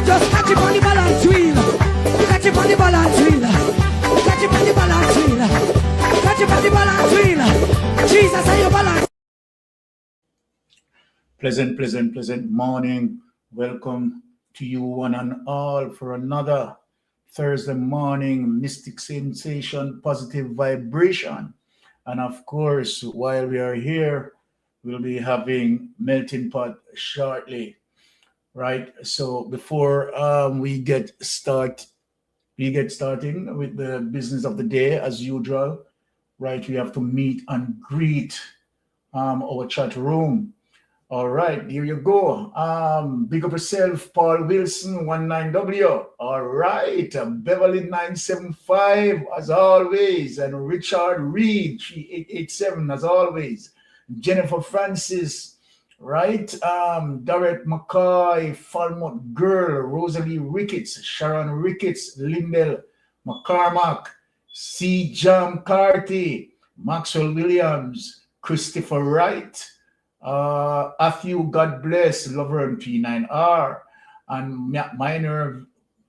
Just catch it on the balance wheel. Catch it on the balance wheel. Catch it on the balance wheel. Catch it on the balance wheel. Jesus, are you balance? Pleasant morning. Welcome to you one and all for another Thursday morning mystic sensation, positive vibration. And of course, while we are here, we'll be having melting pot shortly. Right. So before we get starting with the business of the day as usual. Right. We have to meet and greet our chat room. All right, here you go. Big up yourself, Paul Wilson, 19W. All right, Beverly 975 as always, and Richard Reed 3887 as always. Jennifer Francis. Right, Dorrit McCoy, Falmouth Girl, Rosalie Ricketts, Sharon Ricketts, Lindell McCormack, C. Jam Carty, Maxwell Williams, Christopher Wright, Matthew, God bless, Laverne P9R, and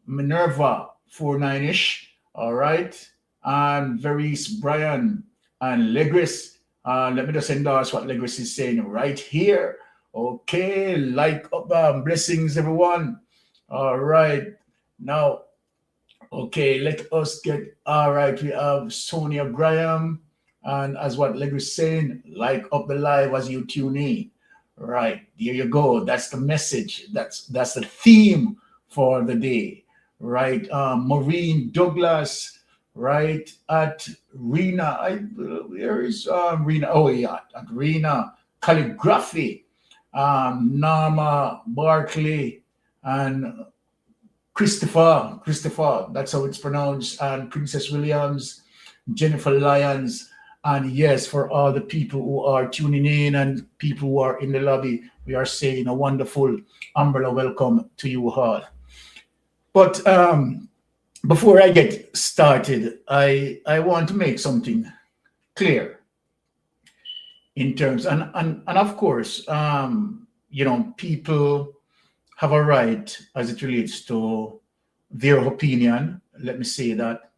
Minerva 49ish, all right, and Veris Brian and Legris. Let me just endorse what Legris is saying right here. Okay, like up, blessings, everyone. All right, now, okay, let us get, all right, we have Sonia Graham, and as what Legris is saying, like up the live as you tune in. Right, there you go. That's the message. That's the theme for the day. Right, Maureen Douglas. Right at Rena, where is Rena? Oh yeah, at Rena Calligraphy, Norma Barkley, and Christopher. That's how it's pronounced. And Princess Williams, Jennifer Lyons, and yes, for all the people who are tuning in and people who are in the lobby, we are saying a wonderful umbrella welcome to you all. But before I get started, I want to make something clear in terms, and of course, people have a right as it relates to their opinion. Let me say that,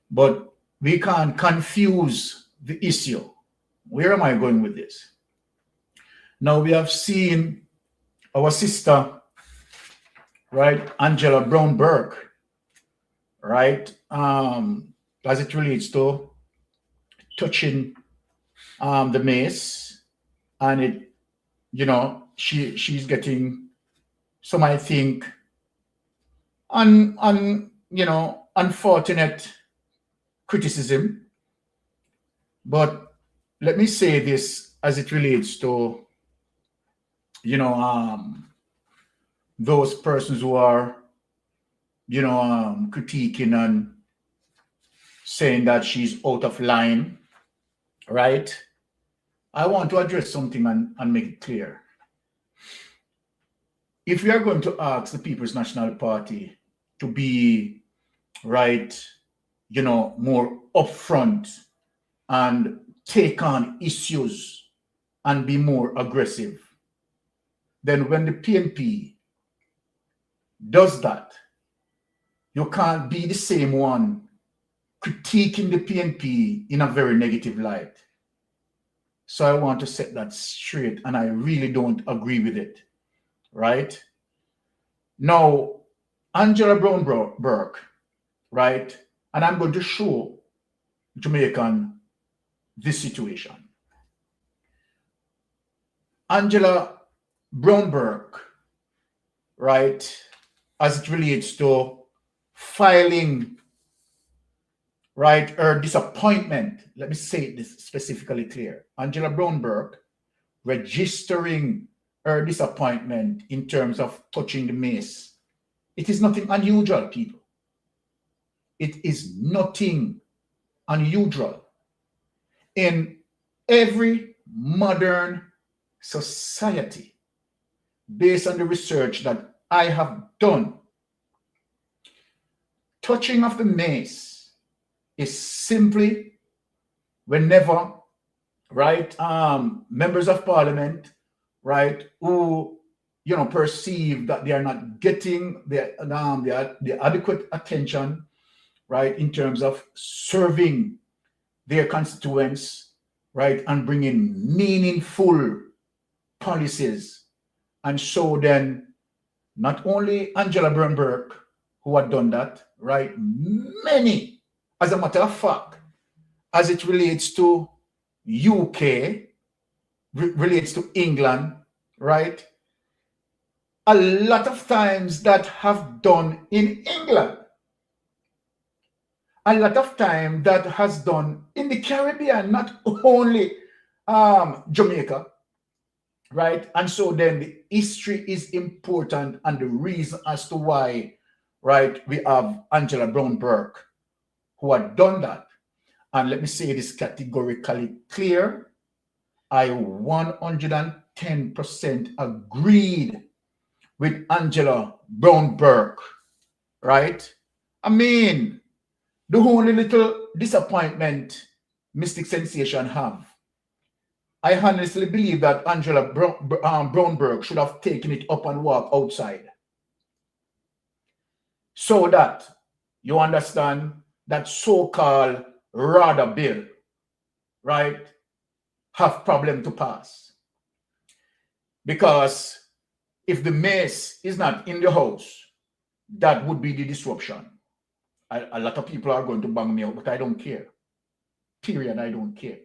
but we can't confuse the issue. Where am I going with this? Now we have seen our sister, right, Angela Brown Burke. Right, as it relates to touching the mace, and it, she's getting some, I think, unfortunate criticism. But let me say this as it relates to, those persons who are critiquing and saying that she's out of line, right? I want to address something and make it clear. If we are going to ask the People's National Party to be, right, more upfront and take on issues and be more aggressive, then when the PNP does that, you can't be the same one critiquing the PNP in a very negative light. So I want to set that straight, and I really don't agree with it, right? Now, Angela Brown Burke, right? And I'm going to show Jamaican this situation. Angela Brown Burke right, as it relates to filing, right, her disappointment. Let me say this specifically clear. Angela Brown Burke registering her disappointment in terms of touching the mace. It is nothing unusual, people. It is nothing unusual. In every modern society, based on the research that I have done, touching of the mace is simply whenever, right, members of parliament, right, who, you know, perceive that they are not getting the adequate attention, right, in terms of serving their constituents, right, and bringing meaningful policies. And so then, not only Angela Brown Burke, who had done that, right, many, as a matter of fact, as it relates to UK, relates to England, right, a lot of times that have done in England, a lot of time that has done in the Caribbean, not only Jamaica, right? And so then the history is important, and the reason as to why, right, we have Angela Brown Burke who had done that. And let me say this categorically clear. I 110% agreed with Angela Brown Burke, right? I mean, the only little disappointment Mystic Sensation have, I honestly believe that Angela Brown Burke should have taken it up and walked outside, so that you understand that so-called RADA bill, right, have problem to pass. Because if the mace is not in the house, that would be the disruption. A lot of people are going to bang me out, but I don't care. Period, I don't care.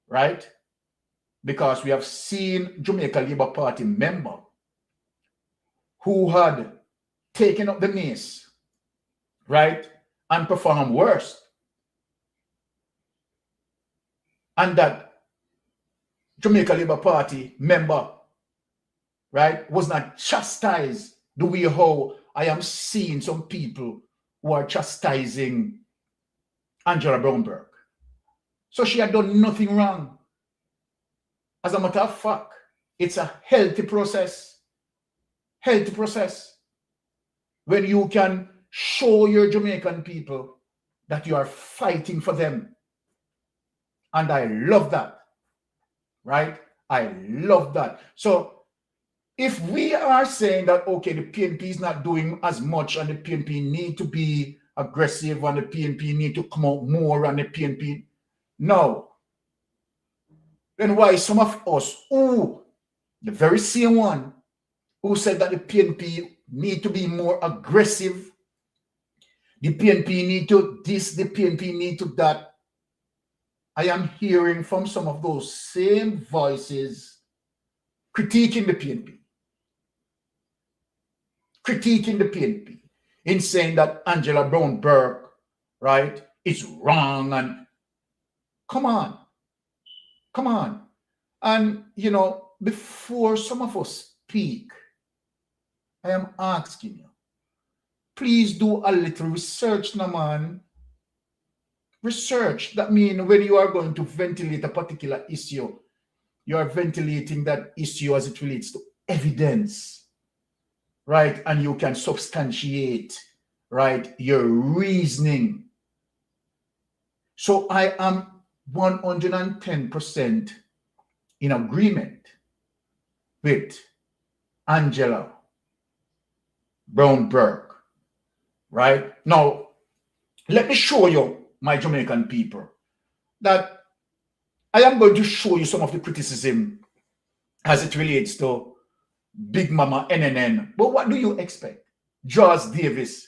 Right? Because we have seen Jamaica Labour Party member who had taken up the mace, right, and performed worse. And that Jamaica Labour Party member, right, was not chastised the way how I am seeing some people who are chastising Angela Brown Burke. So she had done nothing wrong. As a matter of fact, it's a healthy process. Healthy process. When you can show your Jamaican people that you are fighting for them. And I love that. Right? I love that. So if we are saying that, okay, the PNP is not doing as much and the PNP need to be aggressive and the PNP need to come out more and the PNP, no. Then why some of us, who, the very same one, who said that the PNP need to be more aggressive, the PNP need to this, the PNP need to that, I am hearing from some of those same voices critiquing the PNP. Critiquing the PNP in saying that Angela Brown Burke, right, is wrong. And come on. And, you know, before some of us speak, I am asking you, please do a little research now, man. Research. That means when you are going to ventilate a particular issue, you are ventilating that issue as it relates to evidence. Right, and you can substantiate, right, your reasoning. So I am 110% in agreement with Angela Brown Burke, right? Now, let me show you, my Jamaican people, that I am going to show you some of the criticism as it relates to Big Mama NNN. But what do you expect? Jaws Davis.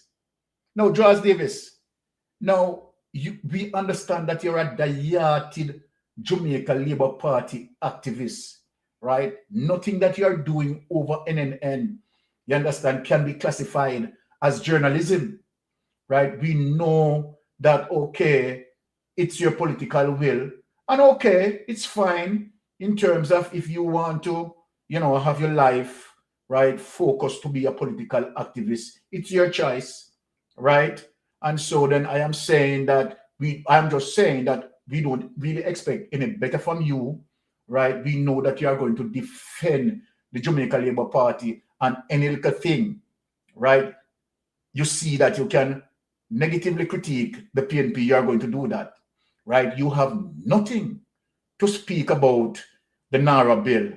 No, Jaws Davis. Now, we understand that you're a diehard Jamaica Labour Party activist. right? Nothing that you are doing over NNN, you understand, can be classified as journalism, right? We know that, okay, it's your political will, and okay, it's fine in terms of if you want to, have your life, right, focused to be a political activist. It's your choice, right? And so then I'm just saying that we don't really expect any better from you, right? We know that you are going to defend the Jamaica Labour Party and any little thing, right? You see that you can negatively critique the PNP, you are going to do that, right? You have nothing to speak about the NARA bill,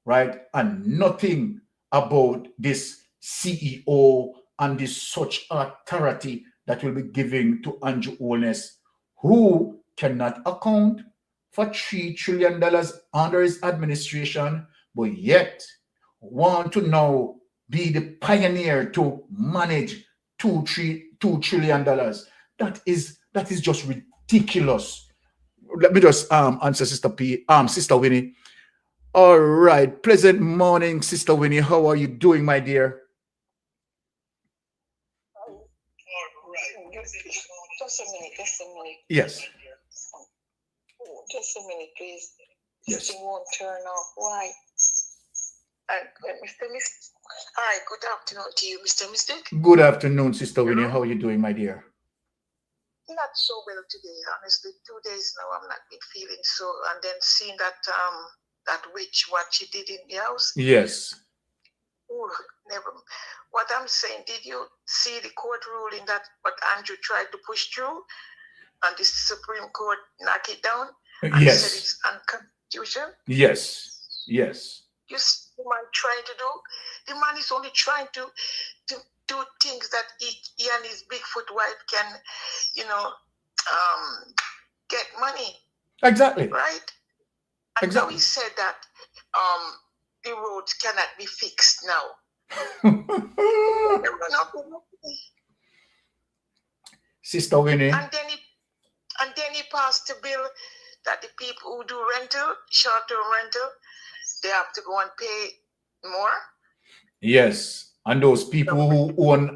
right? And nothing about this CEO and this such authority that will be given to Andrew Holness, who cannot account for $3 trillion under his administration, but yet want to now be the pioneer to manage $2 trillion. That is just ridiculous. Let me just answer Sister Winnie. All right. Pleasant morning, Sister Winnie. How are you doing, my dear? All right. Just a minute. Yes. Just a minute, please. Yes. It won't turn off. Why? Mr. Mystic. Hi, good afternoon to you, Mr. Mystic. Good afternoon, Sister Winnie. How are you doing, my dear? Not so well today, honestly. 2 days now, I'm not been feeling so. And then seeing that that witch, what she did in the house. Yes. Ooh, never. What I'm saying, did you see the court ruling that what Andrew tried to push through, and the Supreme Court knock it down? And Yes. said it's unconstitutional. Yes. You see the man trying to do? The man is only trying to do things that he and his Bigfoot wife can, get money. Exactly. Right? And Exactly. now he said that the roads cannot be fixed now. Sister Winnie. And then he passed a bill that the people who do rental, short-term rental, they have to go and pay more. Yes, and those people who own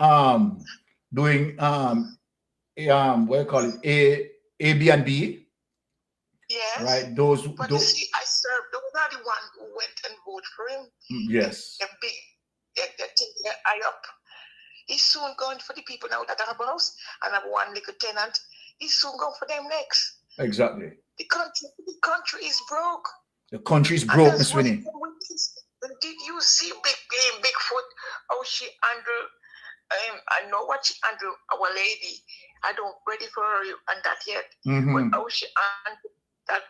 doing what you call it, Airbnb. Yes. Right. But you see, those are the one who went and voted for him. Yes. They're taking their eye up. He's soon going for the people now that have a house and have one little tenant. He's soon going for them next. Exactly. The country is broke. The country is broke, Miss Winnie. Did you see Bigfoot? How she handled? I know what she handled. Our lady. I don't ready for her and that yet. Mm-hmm. But how she handled that?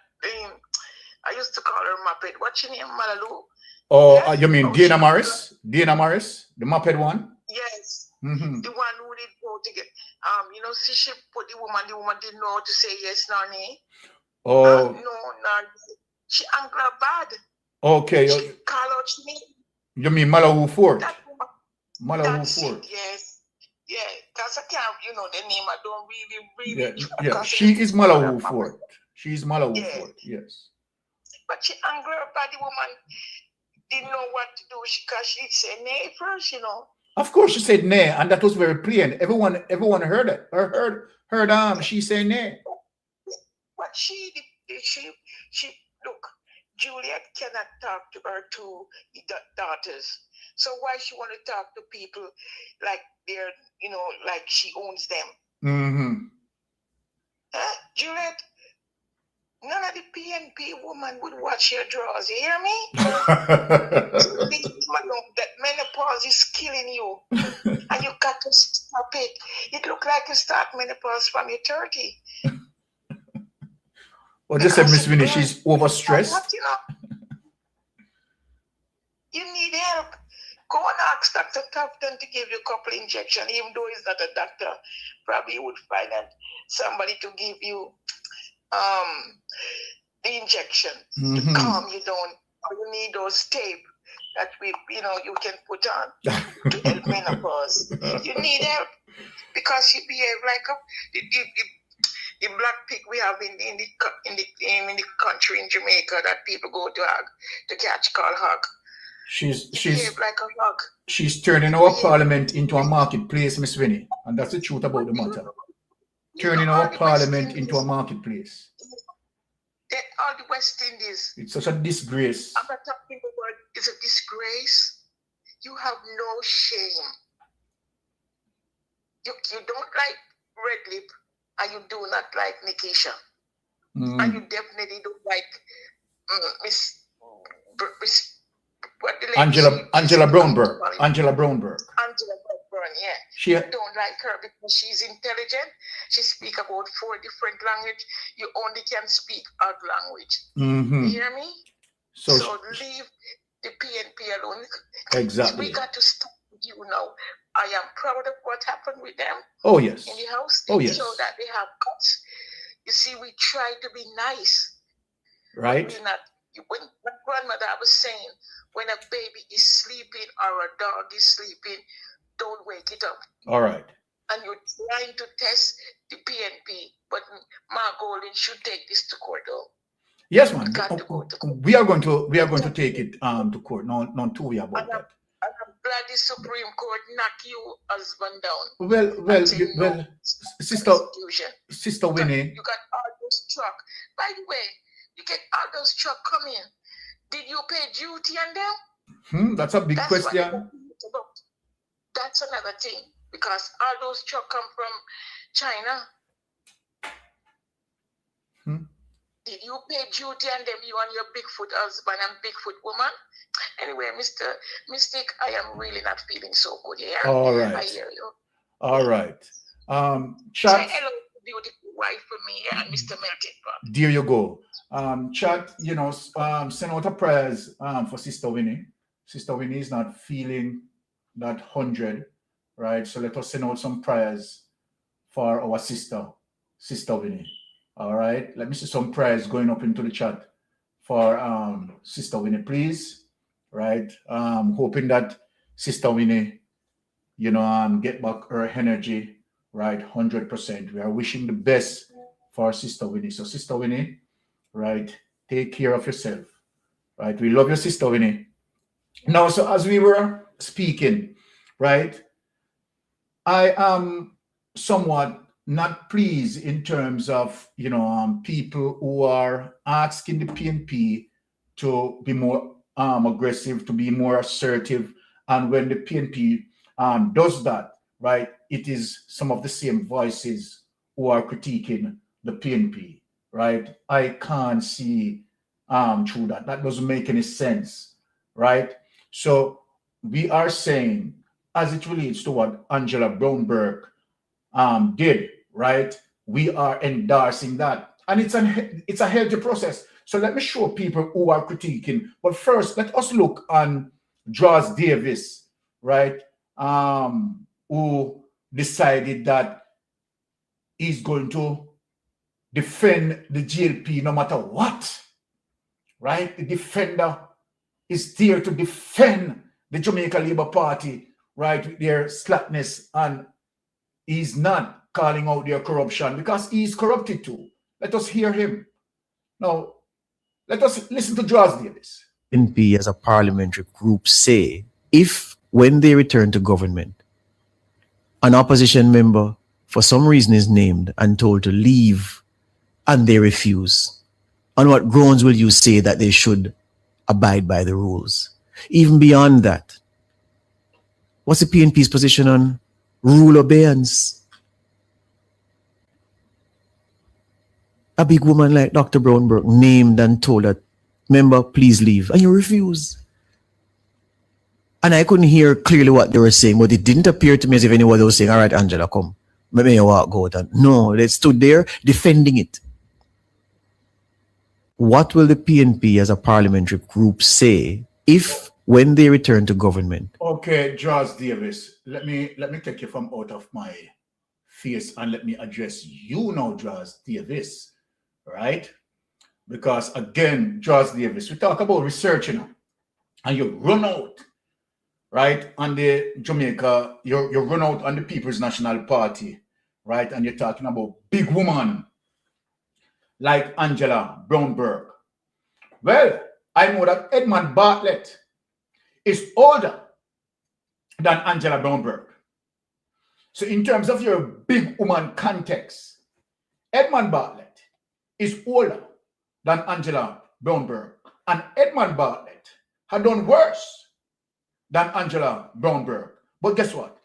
I used to call her Muppet. What's her name? Malalu. Oh, yes? You mean Dana Morris? Dana Morris, the Muppet one. Yes. Mm-hmm. The one who did go to get. See, she put the woman. The woman didn't know to say yes, no, Oh. no. She angry bad. Okay. She call out me. You mean Malawu Fort? Malawu Fort. Yes. Yeah. Because I can't, the name. I don't really. Yeah. She is Malawu Fort. She's Malawu Fort. Yes. But she angry bad. The woman didn't know what to do. Because she said nay first, Of course, she said nay, and that was very plain. Everyone heard it. Heard she say nay. But she look. Juliet cannot talk to her two daughters. So why she want to talk to people like they're, like she owns them? Mm-hmm. Juliet, none of the PNP woman would watch your drawers. You hear me? That menopause is killing you. And you got to stop it. It look like you start menopause from your 30. Well, just said Miss Winnie, she's overstressed. You need help. Go and ask Dr. Tufton to give you a couple injections, even though he's not a doctor. Probably you would find that somebody to give you the injection to calm you down. Or you need those tape that you can put on to help menopause. You need help because you behave like the black pig we have in the country in Jamaica that people go to hug to catch called hug. She's like a hug. She's turning our parliament into a marketplace, Miss Winnie, and that's the truth about the matter. Turning our parliament into a marketplace. All the West Indies. It's such a disgrace. I'm not talking about it's a disgrace. You have no shame. You don't like red lip, and you do not like Nikisha, and you definitely don't like Miss what the lady Angela Brownberg. Angela Brownberg. Yeah. She don't like her because she's intelligent. She speaks about 4 different languages. You only can speak our language. You hear me? So leave the PNP alone. Exactly. We got to stop with you now. I am proud of what happened with them. Oh yes. In the house. Oh yes. Show that they have guts. You see, we try to be nice. Right. We're not. When my grandmother was saying, when a baby is sleeping or a dog is sleeping, don't wake it up. All right. And you're trying to test the PNP, but Mark Golden should take this to court, though. Yes, man. We are going to take it to court. Not too worry about that. And I'm glad the Supreme Court knocked you husband down. Well, Sister Winnie. You got all those truck. By the way, you get all those truck coming. Did you pay duty on them? That's a big question. That's another thing, because all those trucks come from China. Did you pay duty on them, you and your Bigfoot husband and Bigfoot woman? Anyway, Mr. Mystic, I am really not feeling so good here. All right. I hear you. All right. Chat. Say hello to beautiful wife for me and Mr. Melted Pot. There you go. Chat, send out a prayers for Sister Winnie. Sister Winnie is not feeling that 100, right? So let us send out some prayers for our Sister Winnie. All right, let me see some prayers going up into the chat for Sister Winnie, please. Right, hoping that Sister Winnie, get back her energy, right, 100%. We are wishing the best for Sister Winnie. So Sister Winnie, right, take care of yourself, right? We love your Sister Winnie. Now, so as we were speaking, right, I am somewhat not pleased in terms of, people who are asking the PNP to be more aggressive, to be more assertive. And when the PNP does that, right, it is some of the same voices who are critiquing the PNP, right? I can't see through that. That doesn't make any sense, right? So we are saying, as it relates to what Angela Brownberg did, right? We are endorsing that. And it's a healthy process. So let me show people who are critiquing. But first, let us look on Draws Davis, right? Who decided that he's going to defend the GLP no matter what, right? The defender is there to defend the Jamaica Labour Party, right, with their slackness, and he's not calling out their corruption because he's corrupted too. Let us hear him. Now, let us listen to Draws Davis. NP as a parliamentary group say, if when they return to government, an opposition member for some reason is named and told to leave and they refuse, on what grounds will you say that they should abide by the rules? Even beyond that, what's the PNP's position on rule abeyance? A big woman like Dr. Brownberg named and told that, member, please leave, and you refuse. And I couldn't hear clearly what they were saying, but it didn't appear to me as if anyone was saying, all right, Angela, come, maybe you walk out. And no, they stood there defending it. What will the PNP as a parliamentary group say if, when they return to government? Okay, Draws Davis, let me take you from out of my face and let me address you now, Draws Davis, right? Because again, Draws Davis, we talk about research, and you run out, right, on the Jamaica, you run out on the People's National Party, right? And you're talking about big woman, like Angela Brown Burke? Well, I know that Edmund Bartlett is older than Angela Brown Burke. So in terms of your big woman context, Edmund Bartlett is older than Angela Brown Burke. And Edmund Bartlett had done worse than Angela Brown Burke. But guess what?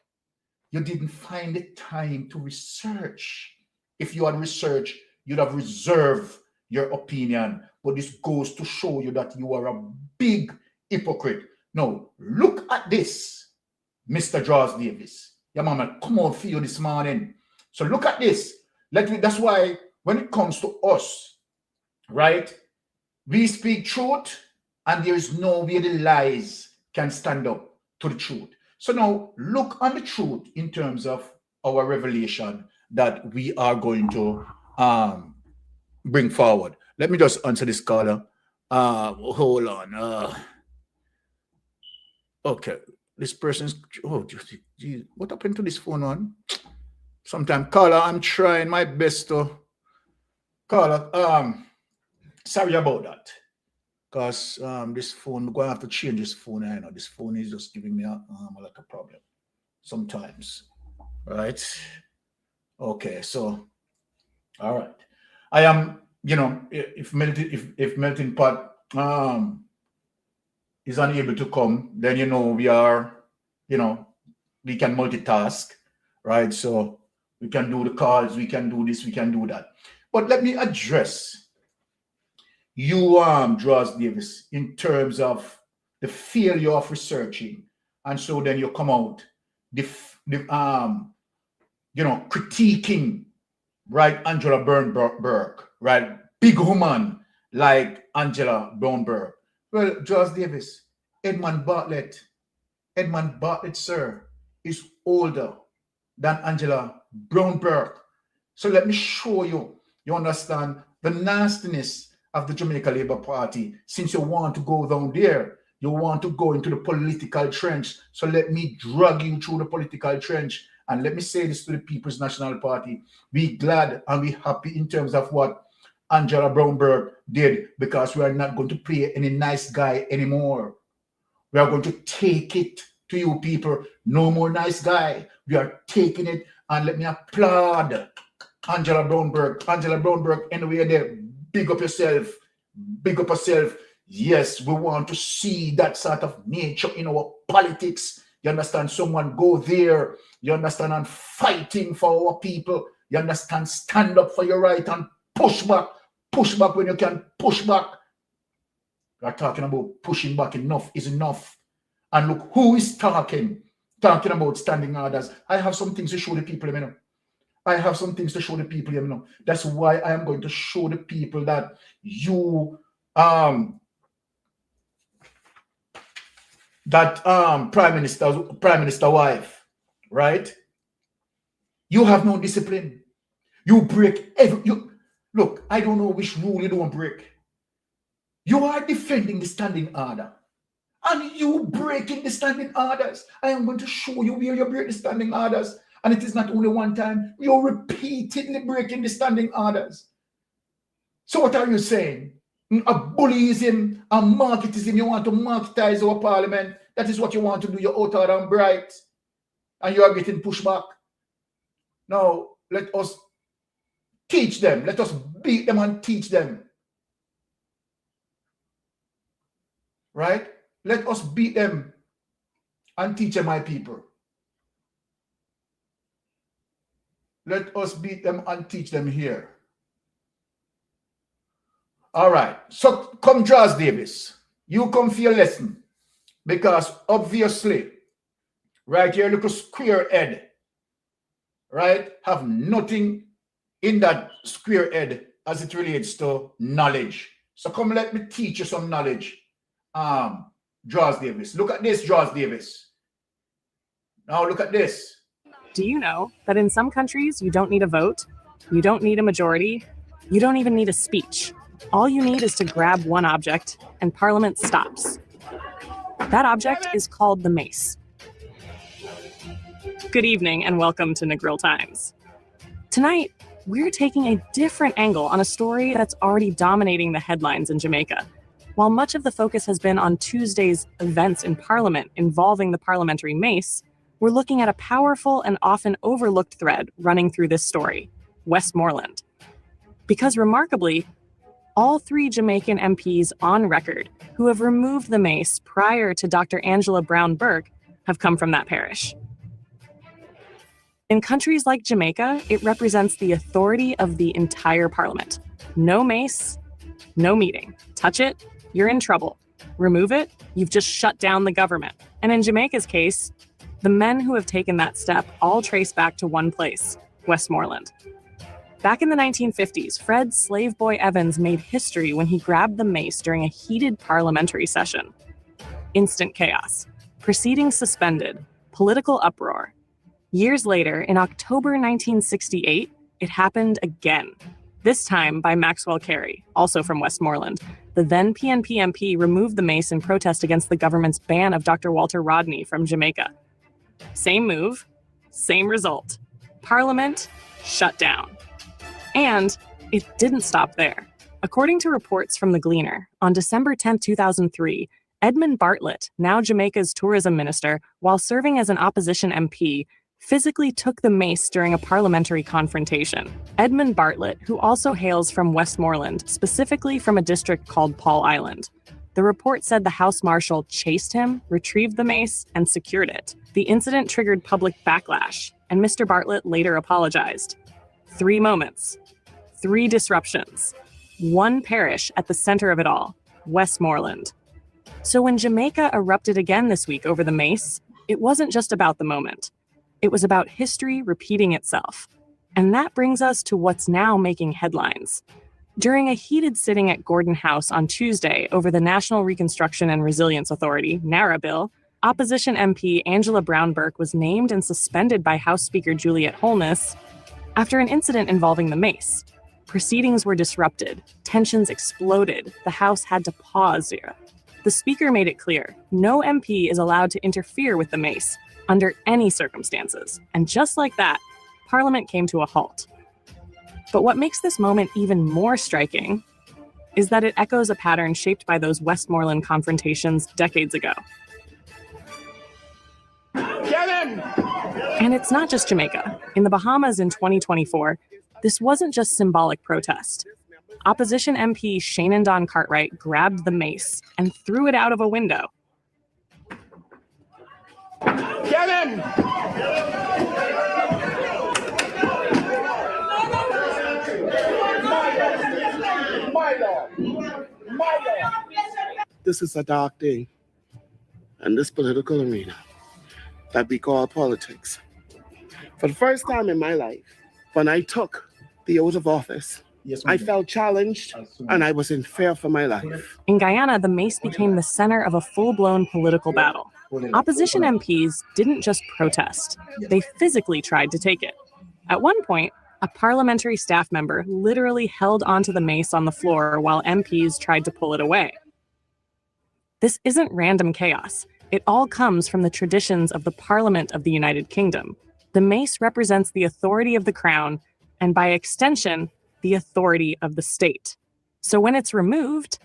You didn't find the time to research. If you had researched, you'd have reserved your opinion. But this goes to show you that you are a big hypocrite. Now, look at this, Mr. Draws Davis. Your mama come out for you this morning. So look at this. That's why when it comes to us, right, we speak truth and there is no way the lies can stand up to the truth. So now look on the truth in terms of our revelation that we are going to bring forward. Let me just answer this caller. Hold on. Okay. This person's, oh, geez, what happened to this phone one? Sometimes, caller, I'm trying my best to, caller, sorry about that. Because this phone, I'm going to have to change this phone. I know this phone is just giving me a lot of problem sometimes, right? Okay, so, all right. I am, you know, if Melting Pot is unable to come, then, you know, we are, you know, we can multitask, right? So we can do the calls, we can do this, we can do that. But let me address you, Draws Davis, in terms of the failure of researching. And so then you come out, you know, critiquing, right, Angela Burke, right? Big woman like Angela Brown Burke. Well, Draws Davis, Edmund Bartlett, sir, is older than Angela Brown Burke. So let me show you, you understand, the nastiness of the Jamaica Labour Party. Since you want to go down there, you want to go into the political trench. So let me drag you through the political trench. And let me say this to the People's National Party. Be glad and be happy in terms of what Angela Brown Burke did, because we are not going to play any nice guy anymore. We are going to take it to you people. No more nice guy. We are taking it, and let me applaud Angela Brown Burke. Angela Brown Burke, anyway, there, big up yourself. Big up yourself. Yes, we want to see that sort of nature in our politics. You understand? Someone go there. You understand? And fighting for our people. You understand? Stand up for your right and push back. Push back when you can push back. We are talking about pushing back. Enough is enough. And look who is talking about standing orders. I have some things to show the people, you know. I have some things to show the people, you know. That's why I am going to show the people that you Prime Minister wife, right? You have no discipline. You break look, I don't know which rule you don't break. You are defending the standing order. And you breaking the standing orders. I am going to show you where you break the standing orders. And it is not only one time. You're repeatedly breaking the standing orders. So what are you saying? A bullyism, a marketism. You want to marketize our parliament. That is what you want to do. You're out and bright. And you are getting pushback. Now, let us teach them. Let us beat them and teach them. Right? Let us beat them and teach them, my people. Let us beat them and teach them here. All right. So come, Draws Davis. You come for your lesson. Because obviously, right here, look a square head. Right? Have nothing in that square head as it relates to knowledge. So come, let me teach you some knowledge. Draws Davis. Look at this, Draws Davis. Now look at this. Do you know that in some countries you don't need a vote, you don't need a majority, you don't even need a speech. All you need is to grab one object and Parliament stops. That object is called the mace. Good evening and welcome to Negril Times. Tonight, we're taking a different angle on a story that's already dominating the headlines in Jamaica. While much of the focus has been on Tuesday's events in Parliament involving the parliamentary mace, we're looking at a powerful and often overlooked thread running through this story, Westmoreland. Because remarkably, all 3 Jamaican MPs on record who have removed the mace prior to Dr. Angela Brown Burke have come from that parish. In countries like Jamaica, it represents the authority of the entire parliament. No mace, no meeting. Touch it, you're in trouble. Remove it, you've just shut down the government. And in Jamaica's case, the men who have taken that step all trace back to one place, Westmoreland. Back in the 1950s, Fred Slaveboy Evans made history when he grabbed the mace during a heated parliamentary session. Instant chaos. Proceedings suspended. Political uproar. Years later, in October 1968, it happened again. This time by Maxwell Carey, also from Westmoreland. The then PNP MP removed the mace in protest against the government's ban of Dr. Walter Rodney from Jamaica. Same move, same result. Parliament shut down. And it didn't stop there. According to reports from The Gleaner, on December 10, 2003, Edmund Bartlett, now Jamaica's tourism minister, while serving as an opposition MP, physically took the mace during a parliamentary confrontation. Edmund Bartlett, who also hails from Westmoreland, specifically from a district called Paul Island. The report said the House Marshal chased him, retrieved the mace, and secured it. The incident triggered public backlash, and Mr. Bartlett later apologized. 3 moments, 3 disruptions, 1 parish at the center of it all, Westmoreland. So when Jamaica erupted again this week over the mace, it wasn't just about the moment. It was about history repeating itself. And that brings us to what's now making headlines. During a heated sitting at Gordon House on Tuesday over the National Reconstruction and Resilience Authority, NARA bill, opposition MP Angela Brown Burke was named and suspended by House Speaker Juliet Holness after an incident involving the mace. Proceedings were disrupted. Tensions exploded. The House had to pause here. The Speaker made it clear, no MP is allowed to interfere with the mace under any circumstances. And just like that, Parliament came to a halt. But what makes this moment even more striking is that it echoes a pattern shaped by those Westmoreland confrontations decades ago. And it's not just Jamaica. In the Bahamas in 2024, this wasn't just symbolic protest. Opposition MP Shannon Don Cartwright grabbed the mace and threw it out of a window. Get him! My Lord. This is a dark day in this political arena that we call politics. For the first time in my life, when I took the oath of office, I felt challenged and I was in fear for my life. In Guyana, the mace became the center of a full-blown political battle. Opposition MPs didn't just protest, they physically tried to take it. At one point, a parliamentary staff member literally held onto the mace on the floor while MPs tried to pull it away. This isn't random chaos. It all comes from the traditions of the Parliament of the United Kingdom. The mace represents the authority of the crown, and by extension, the authority of the state. So when it's removed,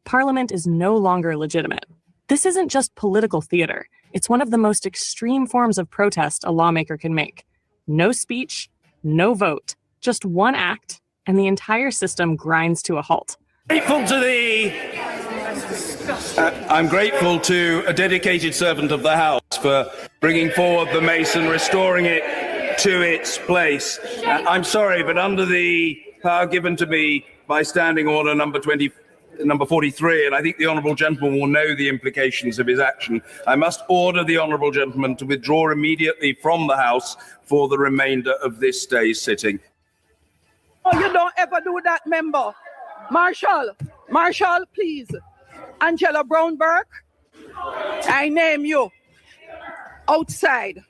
Parliament is no longer legitimate. This isn't just political theater. It's one of the most extreme forms of protest a lawmaker can make. No speech, no vote, just one act, and the entire system grinds to a halt. I'm grateful to a dedicated servant of the House for bringing forward the mace and restoring it to its place. I'm sorry, but under the power given to me by Standing Order number 43, and I think the Honourable Gentleman will know the implications of his action, I must order the Honourable Gentleman to withdraw immediately from the House for the remainder of this day's sitting. Oh, you don't ever do that, member. Marshall, please. Angela Brown Burke, I name you. Outside.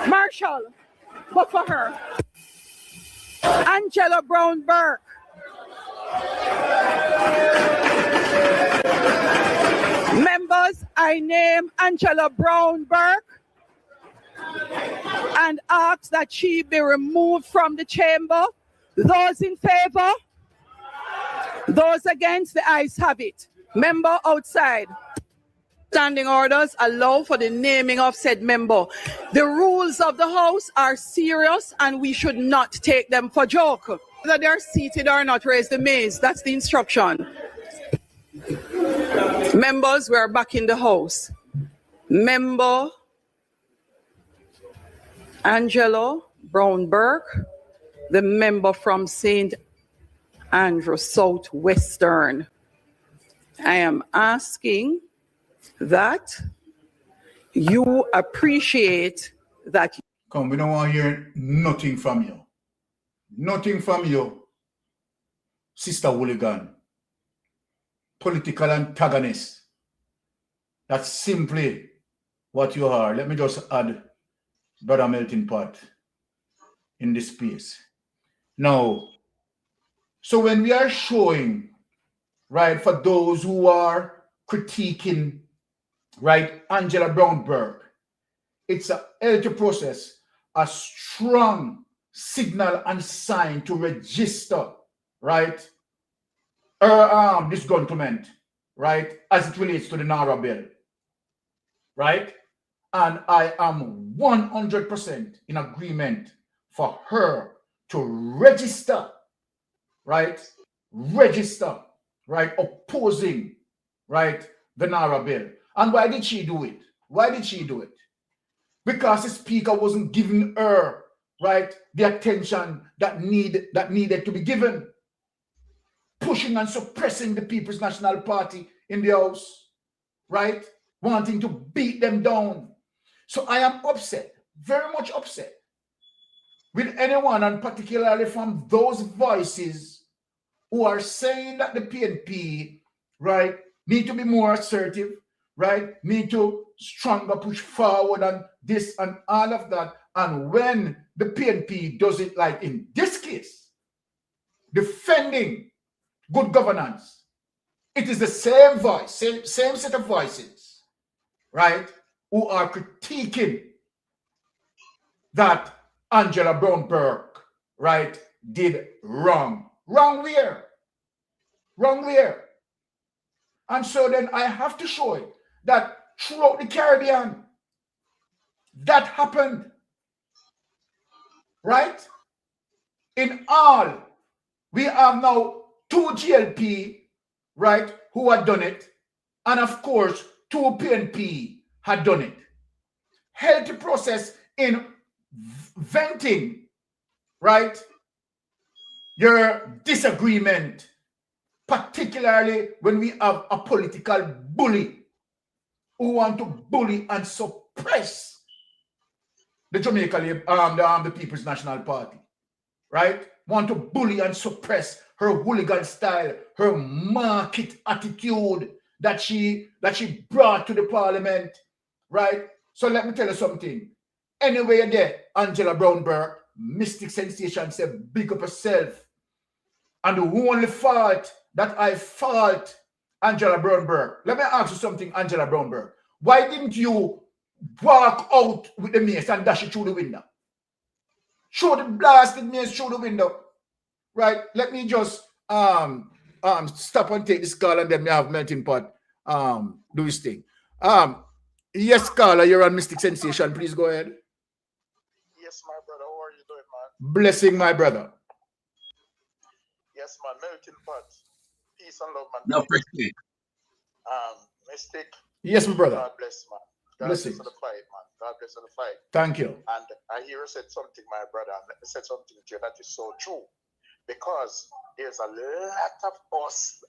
Marshall, but for her. Angela Brown Burke. Members, I name Angela Brown Burke. and ask that she be removed from the chamber. Those in favor? Those against, the ayes have it. Member outside. Standing orders allow for the naming of said member. The rules of the House are serious and we should not take them for joke. Whether they're seated or not, raise the mace. That's the instruction. Members, we are back in the House. Member Angelo Brown Burke, the member from St. Andrew Southwestern. I am asking that you appreciate that. Come, we don't want to hear nothing from you. Nothing from you, Sister Hooligan. Political antagonist. That's simply what you are. Let me just add Brother Melting Pot in this space. Now, so when we are showing, right, for those who are critiquing, right, Angela Brown Burke, it's a healthy process, a strong signal and sign to register, right, disgruntlement, right, as it relates to the NARA bill, right? And I am 100% in agreement for her to register, right, opposing, right, the NARA bill. And why did she do it? Why did she do it? Because the speaker wasn't giving her, right, the attention that needed to be given. Pushing and suppressing the People's National Party in the House, right? Wanting to beat them down. So I am upset, very much upset with anyone, and particularly from those voices who are saying that the PNP, right, need to be more assertive, right, need to stronger push forward on this and all of that. And when the PNP does it, like in this case, defending good governance, it is the same voice, same set of voices, right, who are critiquing that Angela Brown Burke, right, did wrong. Wrong where? Wrong where? And so then I have to show it that throughout the Caribbean, that happened, right? In all, we have now 2 GLP, right, who had done it, and of course, 2 PNP had done it. Healthy process in venting, right, your disagreement, particularly when we have a political bully who want to bully and suppress the the People's National Party, right? Want to bully and suppress her hooligan style, her market attitude that she brought to the parliament, right? So let me tell you something. Anyway, you're there, Angela Brown Burke, Mystic Sensation said, big up yourself. And the only fault that I fault Angela Brown Burke. Let me ask you something, Angela Brown Burke. Why didn't you walk out with the mace and dash it through the window? Show the blasted mace through the window. Right? Let me just stop and take this call, and then we have Melting Pot do his thing. Yes, caller, you're on Mystic Sensation. Please go ahead. Yes, my brother. How are you doing, man? Blessing, my brother. Yes, man. Melting Pot. Peace and love, man. No, pretty. Mystic. Yes, my brother. God bless, man. God Blessings. bless the fight, man. God bless the fight. Thank you. And I hear you said something, my brother, and let me say something to you that is so true. Because there's a lot of us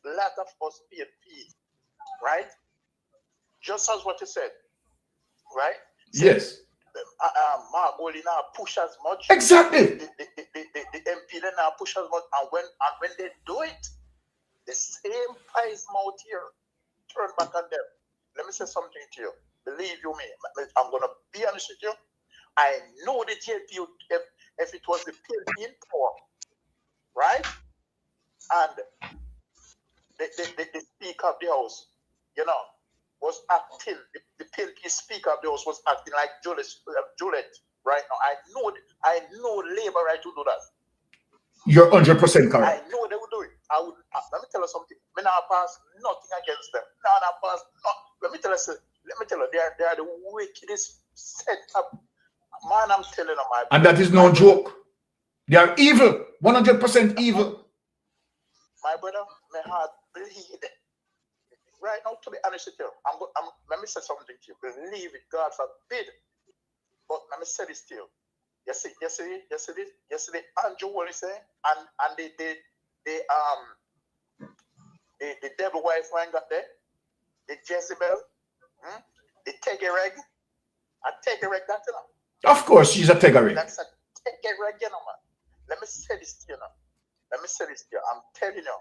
PNP, right? Just as what you said, right? Yes. Mark only now push as much. Exactly. The MP then now push as much, and when they do it, the same pies mouth here turn back on them. Let me say something to you. Believe you me, I'm gonna be honest with you. I know the JP if it was the PNP in power, right? And the Speaker of the House, you know, was acting, the PNP speaker of the House was acting like Juliet right now. I know Labour right to do that. You're 100% correct. I know they would do it. Let me tell you something. Me not pass nothing against them. Not pass. Let me tell you, they are the wickedest set up. Man, I'm telling you, my. And that is no joke. They are evil. 100% evil. My brother, my heart bleed. Right now, to be honest with you, let me say something to you. Believe it, God forbid. But let me say this to you. Yesterday, Andrew Wally say, and the devil wife one got there, the Jezebel, the Tegereg, that's you know. Of course, she's a Tegereg. That's a Tegereg, you know, man. Let me say this to you now. I'm telling you.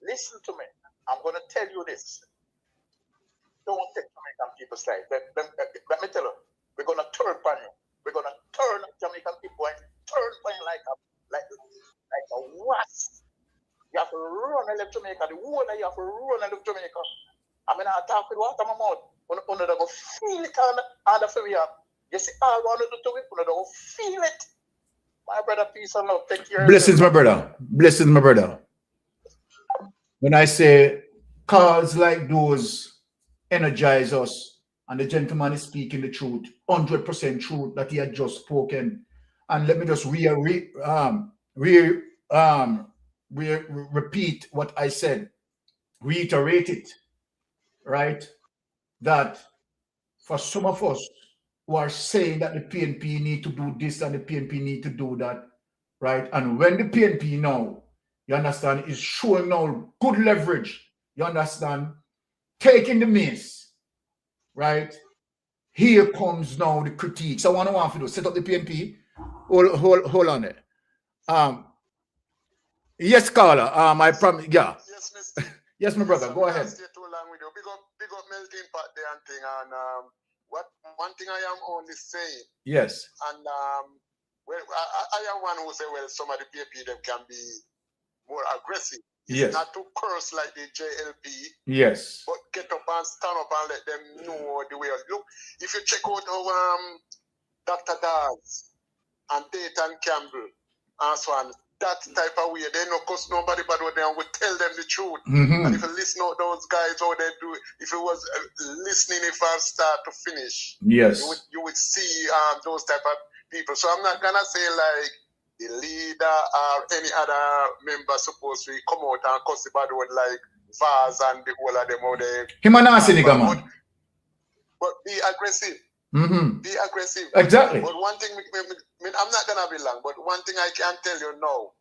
Listen to me. I'm going to tell you this. Don't take Jamaican people's side. Let me tell you. We're going to turn on you. We're going to turn Jamaican people and turn on you like a wasp. You have to run and leave Jamaica. The whole of you have to run and leave Jamaica. I mean, I talk with water in my mouth. When they go feel it on the free up. You see, all I want to do to it, when they go feel it. My brother, peace and love. Take care. Blessings, my brother. Blessings, my brother. When I say calls like those energize us, and the gentleman is speaking the truth, 100% truth that he had just spoken. And let me just repeat what I said, reiterate it, right? That for some of us who are saying that the PNP need to do this and the PNP need to do that, right? And when the PNP now, you understand, is showing now good leverage, you understand, taking the mace, right? Here comes now the critiques. I want to do set up the PNP. Hold on there. Yes, Carla. I promise. Yeah. Yes, Mr. Yes, my brother. Go ahead. Stay too long with you. Big up melting pot there and thing. And one thing I am only saying. Yes. And well, I am one who say, well, some of the PNP them can be more aggressive. Yes. Not to curse like the JLP. Yes. But get up and stand up and let them know the way. Look, if you check out how Dr. Daz and Dayton Campbell and so on, that type of way, they don't cuss nobody, but they would tell them the truth. And if you listen to those guys, how they do it, if it was listening from start to finish, yes, you would see those type of people. So I'm not gonna say like the leader or any other member supposed to come out and cuss the bad word like Vaz and the whole of them out there. Him and Nancy nigga, man. But be aggressive. Be aggressive. Exactly. But one thing, I'm not gonna be long, but one thing I can tell you now,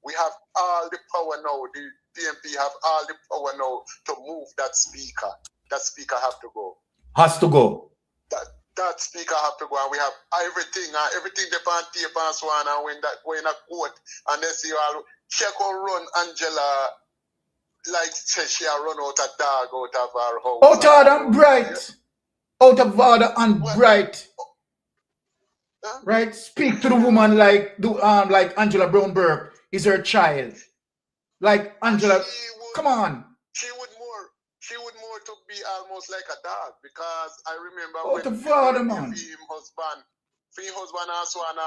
we have all the power now. The PNP have all the power now to move that speaker. That speaker have to go. Has to go. That speaker have to go, and we have everything they on tape and so on, and when that go in a court, and they see all check or run Angela like say she run out a dog out of her house. Out of and bright. Out of order and bright. Right? Speak to the woman like Angela Brown Burke is her child. Like Angela, come on. She would more to be almost like a dog, because I remember when him husband also, and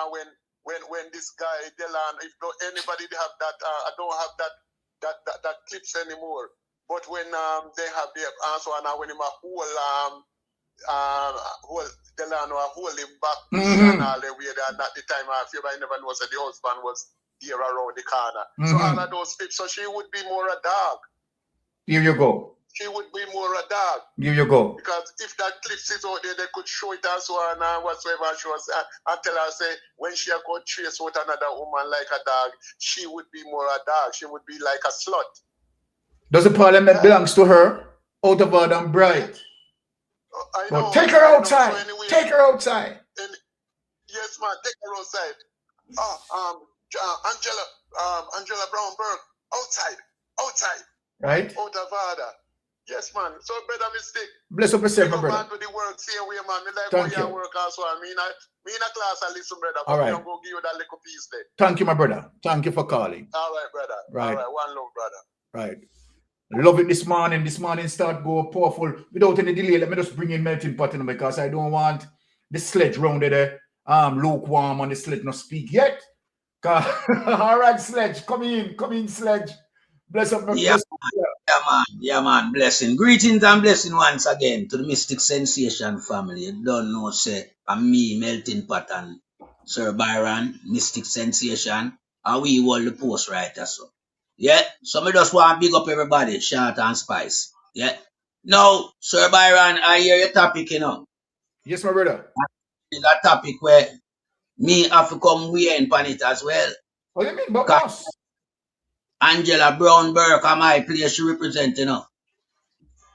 when this guy Delan, if anybody have that, I don't have that clips anymore. But when they have the also, and when him a whole Delano hold him back and all the way there, and at the time I feel I never know that the husband was there around the corner. So all of those clips, so she would be more a dog. Here you go. She would be more a dog. Here you go. Because if that clips is out there, they could show it and so on and whatsoever. She was and tell her, say, when she go trace with another woman like a dog, she would be more a dog. She would be like a slut. Does the parliament belongs to her? Out of order and bright. I know. Take her outside. So anyway, take her outside. Yes, man. Take her outside. Angela Brown Burke, outside. Right. Out of order. Yes, man. So better mistake. Bless up yourself, my brother. Man, to the work, same way, man. Me like Thank how you. Work also. Me in a class, I listen, brother. All right. I'm going to give you that little piece there. Thank you, my brother. Thank you for calling. All right, brother. Right. All right. One love, brother. Right. Love it this morning. This morning start go powerful. Without any delay, let me just bring in melting pot in because I don't want the sledge round there lukewarm and the sledge not speak yet. All right, sledge, come in, sledge. Bless up, Yeah, yeah, man. Blessing. Greetings and blessing once again to the Mystic Sensation family. You don't know, say, I'm me, Melting Pot, and Sir Byron, Mystic Sensation, and we all the post writer, so. Yeah, so me just want to big up everybody, short and spice. Yeah. Now, Sir Byron, I hear your topic, you know. Yes, my brother. It's a topic where me have to come wearing on it as well. What do you mean, boss? Angela Brown Burke, am my place she represent, you know.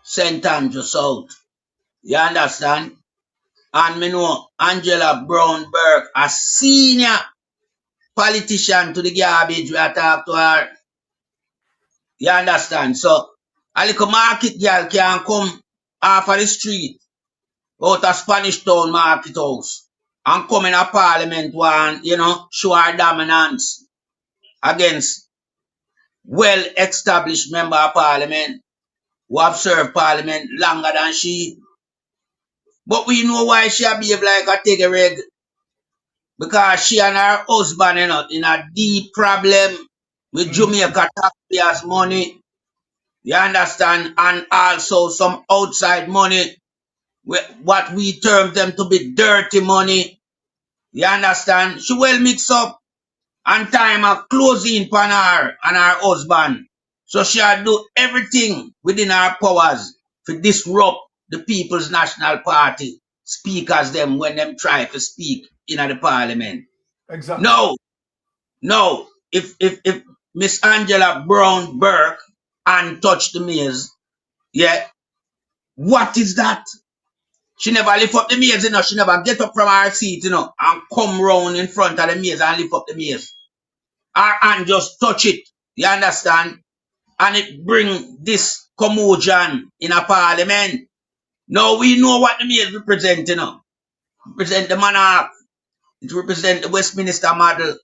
St. Andrew South. You understand? And me know Angela Brown Burke, a senior politician to the garbage we I talk to her. You understand? So, a little market girl can come off of the street out of Spanish Town Market House and come in a parliament one, you know, show her dominance against well-established member of parliament who have served parliament longer than she. But we know why she behave like a take reg. Because she and her husband, you know, in a deep problem with Jamaica taxpayers' money. You understand? And also some outside money, what we term them to be dirty money. You understand? She well mix up and time of closing upon her and her husband. So she'll do everything within her powers to disrupt the People's National Party speakers them when them try to speak in the parliament. Exactly. No. If Miss Angela Brown Burke and touch the maze, yeah, what is that? She never lift up the maze, you know. She never get up from her seat, you know, and come round in front of the maze and lift up the maze. Her hand just touch it. You understand? And it bring this commotion in a parliament. Now we know what the maze represent, you know. Represent the monarch. It represent the Westminster model.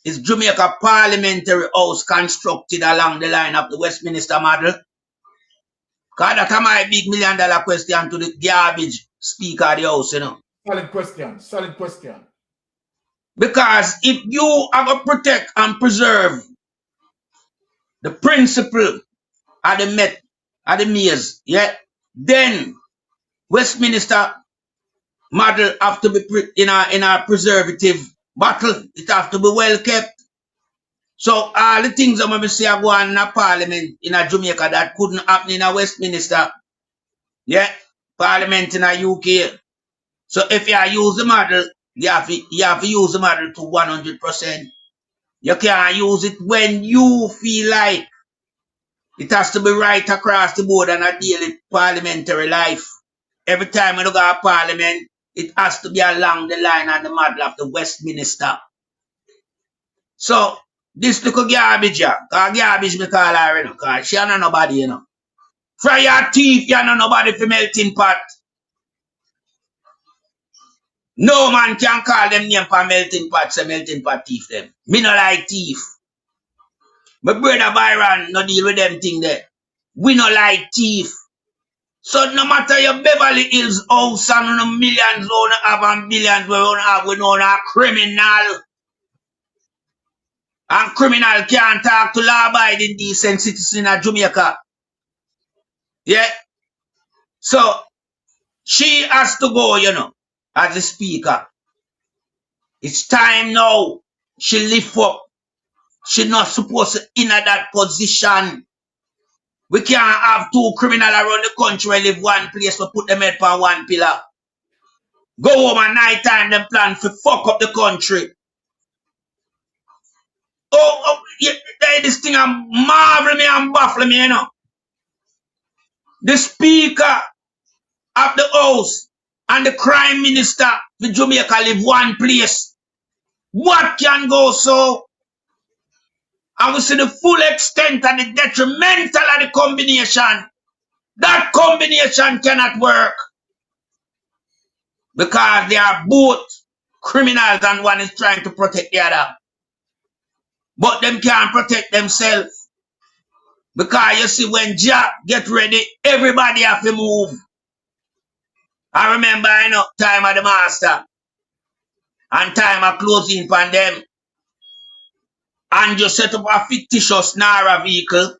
Is Jamaica Parliamentary House constructed along the line of the Westminster model? Because that's my big $1 million question to the garbage speaker of the house, you know. Solid question. Because if you are going to protect and preserve the principle of the maze, yeah, then Westminster model have to be in a preservative battle. It have to be well kept. So all the things I'm going to say are going in a parliament in a Jamaica that couldn't happen in a Westminster. Yeah, parliament in a UK. So if you use the model, you have to use the model to 100%. You can't use it when you feel like. It has to be right across the board in a daily parliamentary life. Every time you go to parliament, it has to be along the line and the model of the Westminster. So, this little garbage, because garbage me call her, you know, because she ain't nobody, you know. Fry your teeth, you ain't nobody for melting pot. No man can call them name for melting pot, say melting pot thief them. Me no like thief. My brother Byron no deal with them thing there. We no like thief. So no matter your Beverly Hills house and no millions we have and billions we have, we know a criminal. And criminal can't talk to law-abiding decent citizen of Jamaica. Yeah. So she has to go, you know, as a speaker. It's time now. She lift up. She's not supposed to in that position. We can't have two criminals around the country live one place to put them head on one pillar. Go home at night time, them plan to fuck up the country. Yeah, this thing I'm marveling me and baffling me, you know. The speaker of the house and the crime minister for Jamaica live one place. What can go so? And we see the full extent and the detrimental of the combination. That combination cannot work. Because they are both criminals and one is trying to protect the other. But them can't protect themselves. Because you see, when Jack get ready, everybody have to move. I remember, time of the master and time of closing for them. And you set up a fictitious NARA vehicle.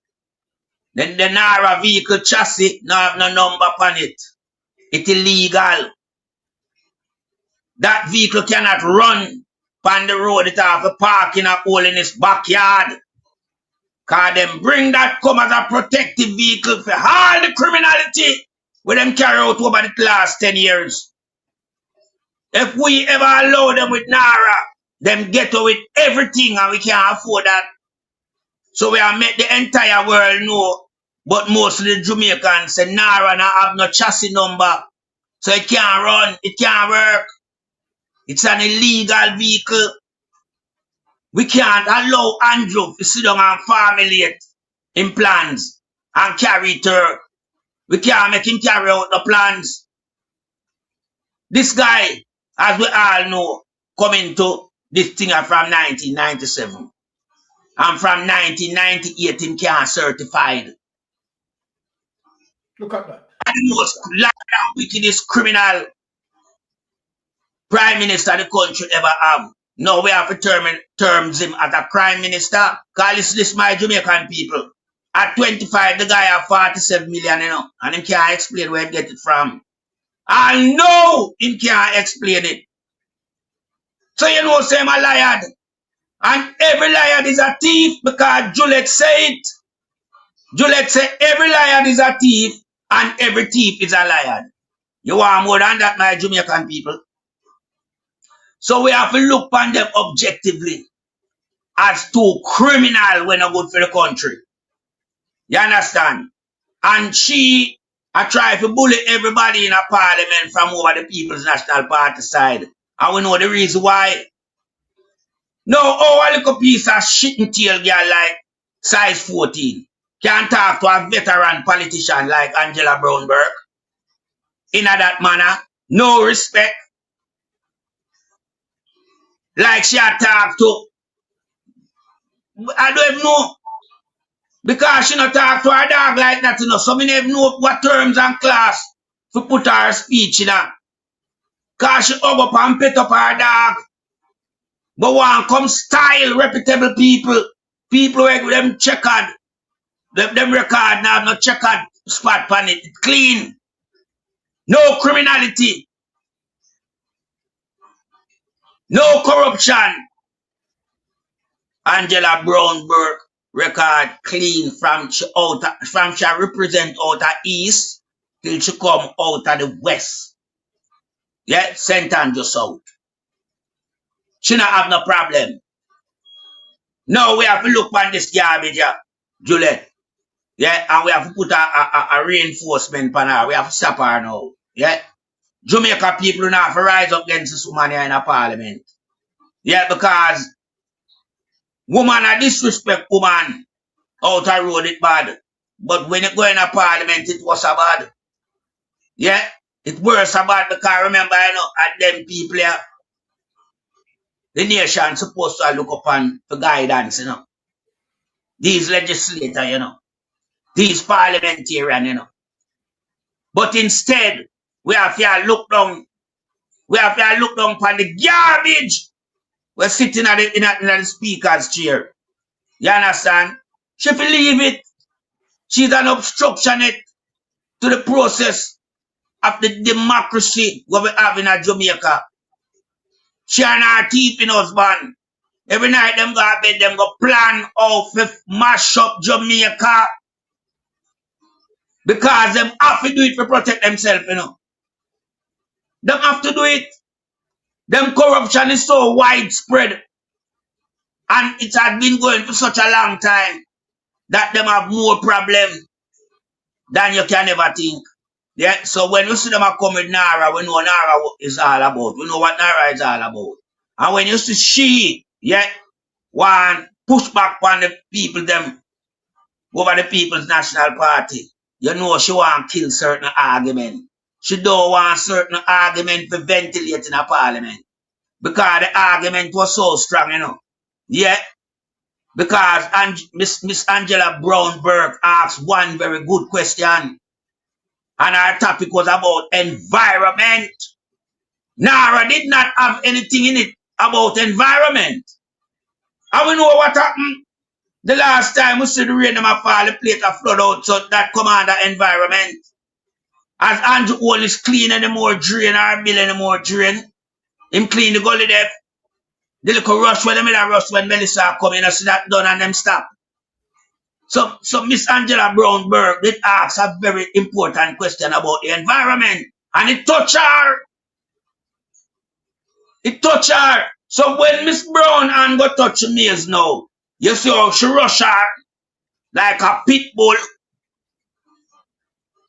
Then the NARA vehicle chassis no have no number on it. It's illegal. That vehicle cannot run on the road. It have to park in a hole in its backyard. Because them bring that come as a protective vehicle for all the criminality with them carry out over the last 10 years. If we ever allow them with NARA, them get with everything and we can't afford that. So we have made the entire world know, but most of the Jamaicans say NARA not have no chassis number. So it can't run, it can't work. It's an illegal vehicle. We can't allow Andrew to sit down and formulate in plans and carry it through. We can't make him carry out the plans. This guy, as we all know, coming to this thing from 1997. And from 1998, him can't certified. Look at that. And the most lockdown wickedest criminal prime minister the country ever have. Now we have to terms him as a crime minister. Because this my Jamaican people. At 25, the guy have 47 million, and he can't explain where he get it from. I know he can't explain it. So say I'm a liar. And every liar is a thief because Juliet said it. Juliet said every liar is a thief and every thief is a liar. You want more than that, my Jamaican people? So we have to look upon them objectively as two criminals when not good for the country. You understand? And I try to bully everybody in a parliament from over the People's National Party side. And we know the reason why. No, a little piece of shit and tail girl like size 14 can talk to a veteran politician like Angela Brown Burke. In that manner, no respect. Like she talk to, I don't even know. Because she not talk to her dog like that, so we never know what terms and class to put her speech in her. Because she hug up and pet up her dog. But one come style reputable people who them checkered, them record now no checkered spot on it. It's clean. No criminality. No corruption. Angela Brown Burke record clean from she represent out of east till she come out of the west. Yeah, St. Andrew South. She not have no problem. Now we have to look on this garbage, Juliet. Yeah, and we have to put a reinforcement on her. We have to stop her now. Yeah. Jamaica people now have to rise up against this woman here in a parliament. Yeah, because woman a disrespect woman out the road it bad. But when you go in a parliament, it was a bad. Yeah, it worse a bad because remember, at them people here, the nation supposed to look upon for guidance, These legislators, These parliamentarians, But instead, we have to look down. We have to look down upon the garbage. We're sitting in the speaker's chair. You understand? She will leave it. She's an obstructionist to the process of the democracy what we have in Jamaica. She and her keeping husband. Every night them go to bed, them go plan how to mash up Jamaica. Because them have to do it to protect themselves, Them have to do it. Them corruption is so widespread. And it has been going for such a long time that them have more problem than you can ever think. Yeah, so when you see them come with NARA, we know NARA is all about. We know what NARA is all about. And when you see she, want push back on the people them over the People's National Party, you know she want kill certain argument. She don't want certain argument to ventilate in a parliament. Because the argument was so strong, Yeah. because Miss Angela Brown Burke asked one very good question, and our topic was about environment. NARA did not have anything in it about environment. And we know what happened the last time we see the rain them fall, the plate of flood out, so that come under environment. As Andrew Owen is clean anymore drain or Bill anymore drain, him clean the gully there. The little rush when them in a rush when Melissa come in and see that done and them stop. So Miss Angela Brown Burke did ask a very important question about the environment. And it touched her. It touched her. So when Miss Brown and go touch Maze now, you see how she rush her like a pit bull.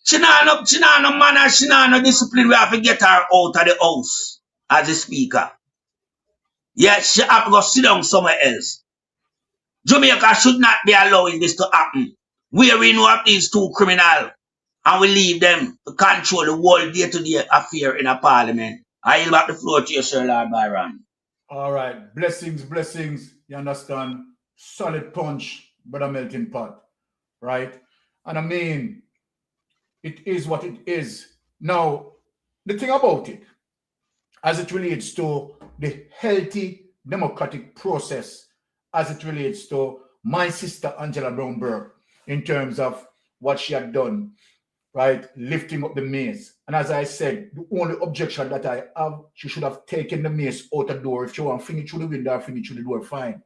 She not no manner, she not no discipline. We have to get her out of the house as a speaker. Yet she have to go sit down somewhere else. Jamaica should not be allowing this to happen. We know of these two criminals and we leave them to control the whole day-to-day affair in a parliament. I yield back the floor to you, Sir Lord Byron. All right. Blessings. You understand? Solid punch, but a melting pot. Right? And I mean, it is what it is. Now, the thing about it, as it relates to the healthy democratic process, as it relates to my sister Angela Brown Burke, in terms of what she had done, right, lifting up the mace. And as I said, the only objection that I have, she should have taken the mace out the door. If she want to finish through the window or finish through the door, fine.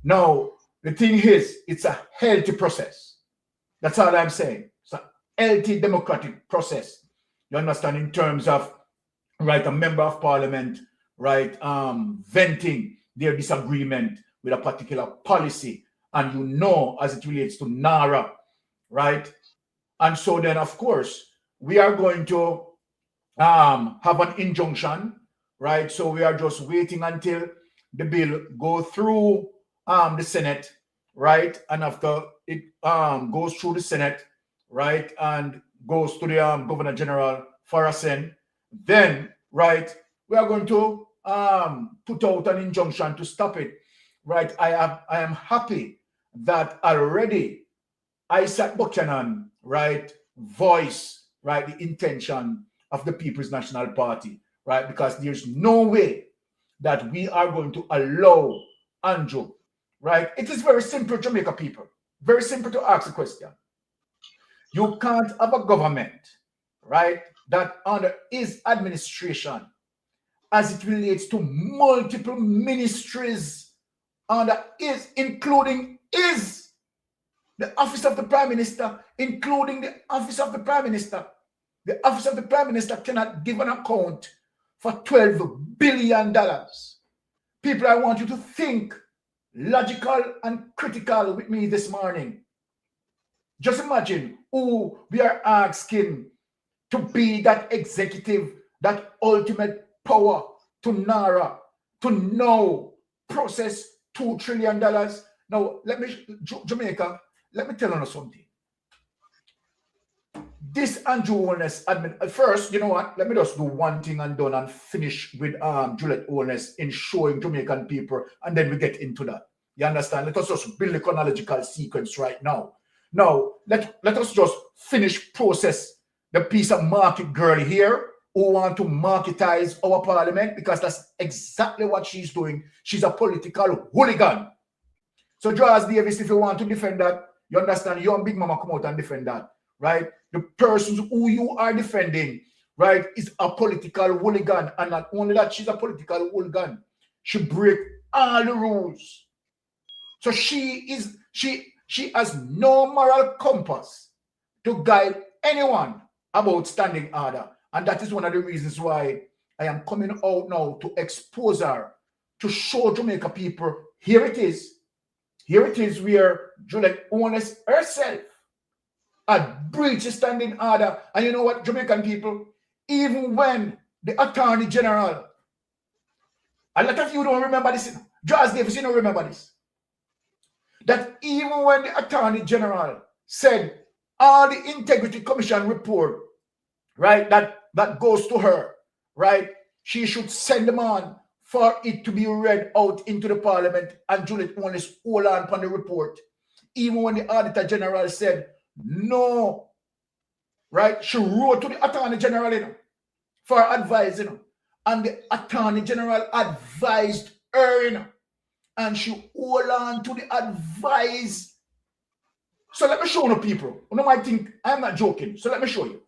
Now, the thing is, it's a healthy process. That's all I'm saying. It's a healthy democratic process. You understand, in terms of, right, a member of parliament, right, venting their disagreement with a particular policy, and you know, as it relates to NARA, right? And so then, of course, we are going to have an injunction, right? So we are just waiting until the bill go through the Senate, right? And after it goes through the Senate, right, and goes to the Governor General for a send, then, right, we are going to put out an injunction to stop it, right? I am happy that already Isaac Buchanan, right, voice, right, the intention of the People's National Party, right? Because there's no way that we are going to allow Andrew, right? It is very simple, Jamaica people. Very simple to ask a question. You can't have a government, right, that under his administration, as it relates to multiple ministries under his, including his, the office of the Prime Minister, including the office of the Prime Minister. The office of the Prime Minister cannot give an account for $12 billion. People, I want you to think logical and critical with me this morning. Just imagine who we are asking to be that executive, that ultimate power to NARA, to now process $2 trillion. Now, let me, Jamaica, let me tell you something. This Andrew Holness admin, first, you know what? Let me just do one thing and done and finish with Juliet Holness in showing Jamaican people, and then we get into that. You understand? Let us just build a chronological sequence right now. Now, let us just finish process the piece of market girl here who want to marketize our parliament, because that's exactly what she's doing. She's a political hooligan. So, Joas Davis, if you want to defend that, you understand, you and Big Mama come out and defend that, right? The persons who you are defending, right, is a political hooligan. And not only that, she's a political hooligan. She breaks all the rules. So she has no moral compass to guide anyone about standing order. And that is one of the reasons why I am coming out now to expose her, to show Jamaica people, here it is. Here it is where Juliet Holness herself had breached standing order. And you know what, Jamaican people? Even when the Attorney General, a lot of you don't remember this, Joas Davis, you don't remember this, that even when the Attorney General said all the Integrity Commission report, right, that goes to her, right, she should send them on for it to be read out into the Parliament, and Juliet only hold on upon the report. Even when the Auditor General said no, right? She wrote to the Attorney General, you know, for advice, you know, and the Attorney General advised her, you know, and she hold on to the advice. So let me show you people. You know, might think I'm not joking. So let me show you.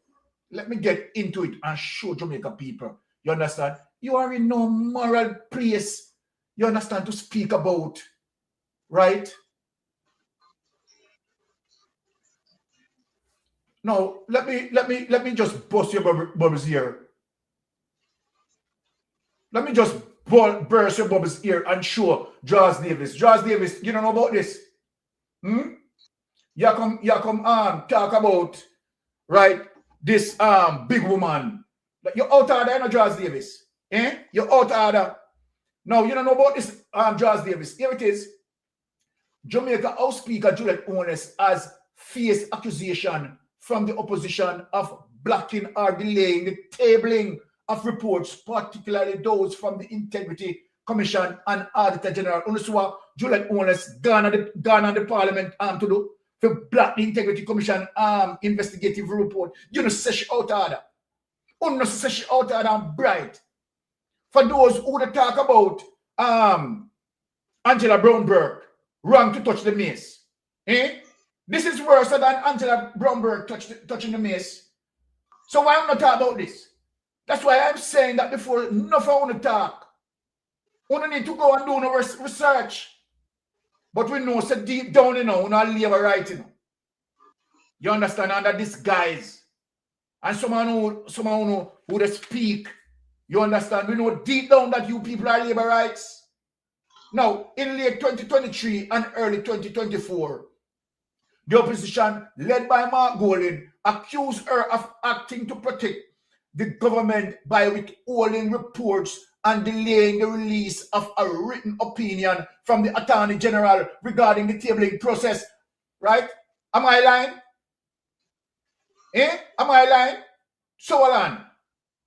Let me get into it and show Jamaica people. You understand? You are in no moral place, you understand, to speak about, right? Now, let me just bust your bubbles here. Let me just burst your bubbles here and show Jaws Davis. Jaws Davis, you don't know about this? You come talk about, right, this big woman. You're out of order, you know, Jaws Davis. You're out of order. Now, you don't know about this Jaws Davis. Here it is. Jamaica House Speaker Juliet Onus has faced accusation from the opposition of blocking or delaying the tabling of reports, particularly those from the Integrity Commission and Auditor General. Only Juliet Onus gone on the Parliament to do to block the Integrity Commission investigative report. You know, say she out of order. You know, say she out of order and bright. For those who talk about Angela Brown Burke, wrong to touch the mace. This is worse than Angela Brown Burke touching the mace. So why am I not talking about this? That's why I'm saying that before enough I want to talk. We don't need to go and do no research. But we know so deep down, you know, we don't leave a right, you know. You understand? Under disguise. And someone who would speak. You understand? We know deep down that you people are labor rights. Now, in late 2023 and early 2024, the opposition, led by Mark Golding, accused her of acting to protect the government by withholding reports and delaying the release of a written opinion from the Attorney General regarding the tabling process. Right? Am I lying? Am I lying? So on.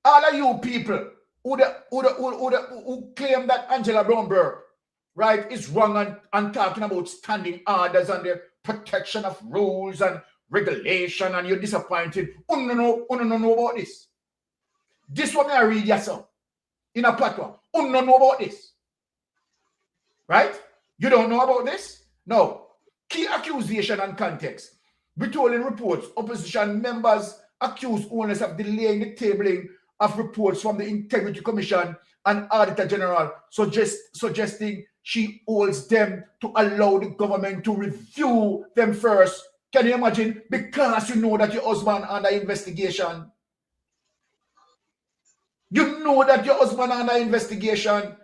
All of you people who claim that Angela Brown Burke, right, is wrong and talking about standing orders and the protection of rules and regulation, and you're disappointed. You don't know about this. This one I read yourself in a patois. You don't know about this. Right? You don't know about this? No. Key accusation and context. Withholding reports. Opposition members accuse owners of delaying the tabling of reports from the Integrity Commission and Auditor General, suggesting she holds them to allow the government to review them first. Can you imagine? Because you know that your husband under investigation. You know that your husband under investigation.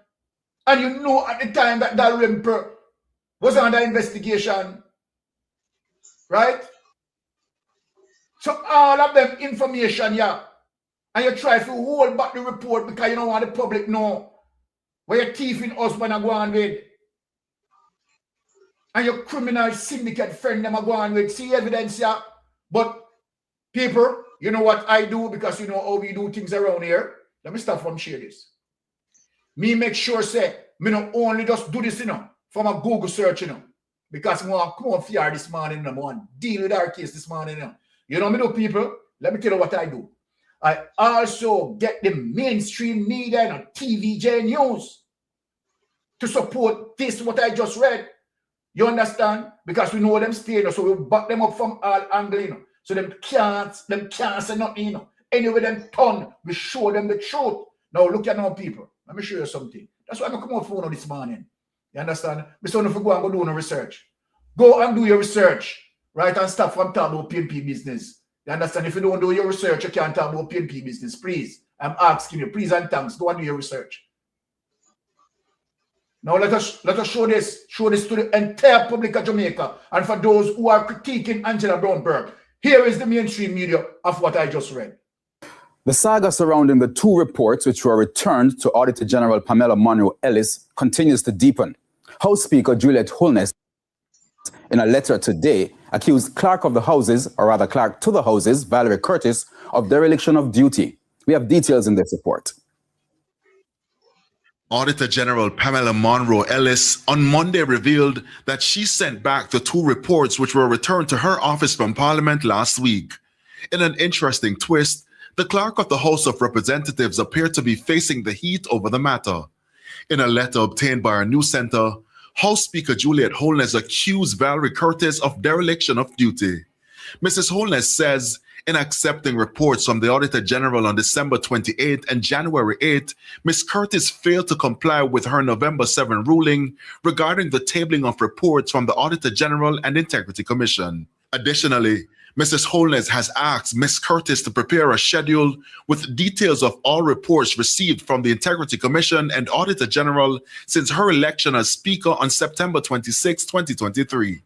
And you know at the time that Dalrymple was under investigation. Right? So all of them information, yeah. And you try to hold back the report because you don't want the public know where your thieving husband are going with. And your criminal syndicate friend them are going with. See evidence, yeah. But people, you know what I do because you know how we do things around here. Let me start from share this. Me make sure say, me not only just do this, you know, from a Google search, you know. Because I want to come on fear this morning, you know, I want to deal with our case this morning, you know. You know me do, people? Let me tell you what I do. I also get the mainstream media and TVJ News to support this, what I just read. You understand? Because we know them stay, so we back them up from all angles, you know. So them can't say nothing, you know. Anyway, them turn, we show them the truth. Now look at now, people. Let me show you something. That's why I'm come out for this morning. You understand? We don't have to go and do no research. Go and do your research, right? And stop from talking about PNP business. You understand? If you don't do your research, you can't talk about PNP business. Please, I'm asking you, please and thanks, go and do your research. Now let us show this to the entire public of Jamaica, and for those who are critiquing Angela Brown Burke, here is the mainstream media of what I just read. The saga surrounding the two reports which were returned to Auditor General Pamela Monroe Ellis continues to deepen. House Speaker Juliet Holness, in a letter today, accused Clerk of the Houses, or rather Clerk to the Houses, Valerie Curtis, of dereliction of duty. We have details in this report. Auditor General Pamela Monroe Ellis on Monday revealed that she sent back the 2 reports which were returned to her office from Parliament last week. In an interesting twist, the clerk of the House of Representatives appeared to be facing the heat over the matter. In a letter obtained by our news center, House Speaker Juliet Holness accused Valerie Curtis of dereliction of duty. Mrs. Holness says, in accepting reports from the Auditor General on December 28 and January 8, Ms. Curtis failed to comply with her November 7 ruling regarding the tabling of reports from the Auditor General and Integrity Commission. Additionally, Mrs. Holness has asked Ms. Curtis to prepare a schedule with details of all reports received from the Integrity Commission and Auditor General since her election as Speaker on September 26, 2023.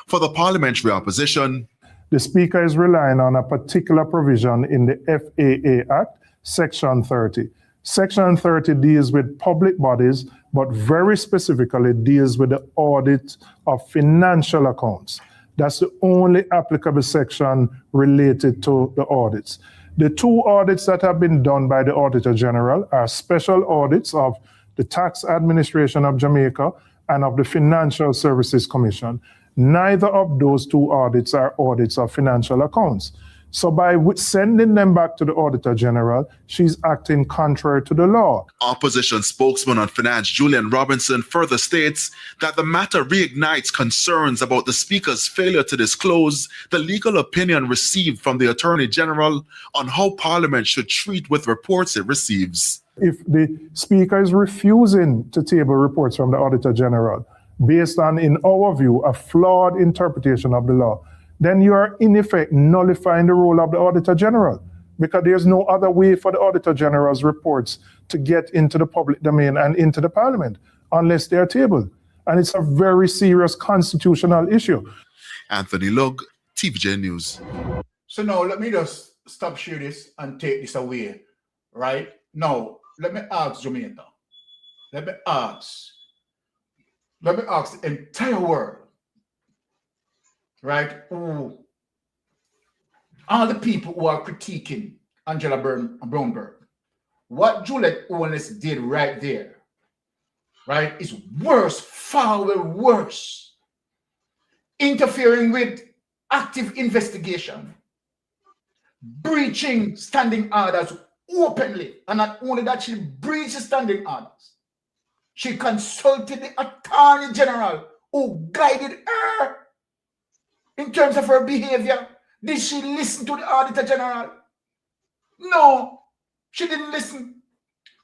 For the Parliamentary Opposition, the Speaker is relying on a particular provision in the FAA Act, Section 30. Section 30 deals with public bodies, but very specifically deals with the audit of financial accounts. That's the only applicable section related to the audits. The 2 audits that have been done by the Auditor General are special audits of the Tax Administration of Jamaica and of the Financial Services Commission. Neither of those 2 audits are audits of financial accounts. So by sending them back to the Auditor General, she's acting contrary to the law. Opposition spokesman on finance Julian Robinson further states that the matter reignites concerns about the Speaker's failure to disclose the legal opinion received from the Attorney General on how Parliament should treat with reports it receives. If the Speaker is refusing to table reports from the Auditor General, based on, in our view, a flawed interpretation of the law, then you are in effect nullifying the role of the Auditor General, because there's no other way for the Auditor General's reports to get into the public domain and into the Parliament unless they are tabled. And it's a very serious constitutional issue. Anthony Lugg, TVJ News. So now let me just stop share this and take this away, right? Now, let me ask Jamaica. Let me ask the entire world, right? All the people who are critiquing Angela Brownberg, what Juliet Holness did right there, right, is worse, far worse. Interfering with active investigation, breaching standing orders openly, and not only that, she breached standing orders. She consulted the Attorney General who guided her in terms of her behavior. Did she listen to the Auditor General? No, she didn't listen.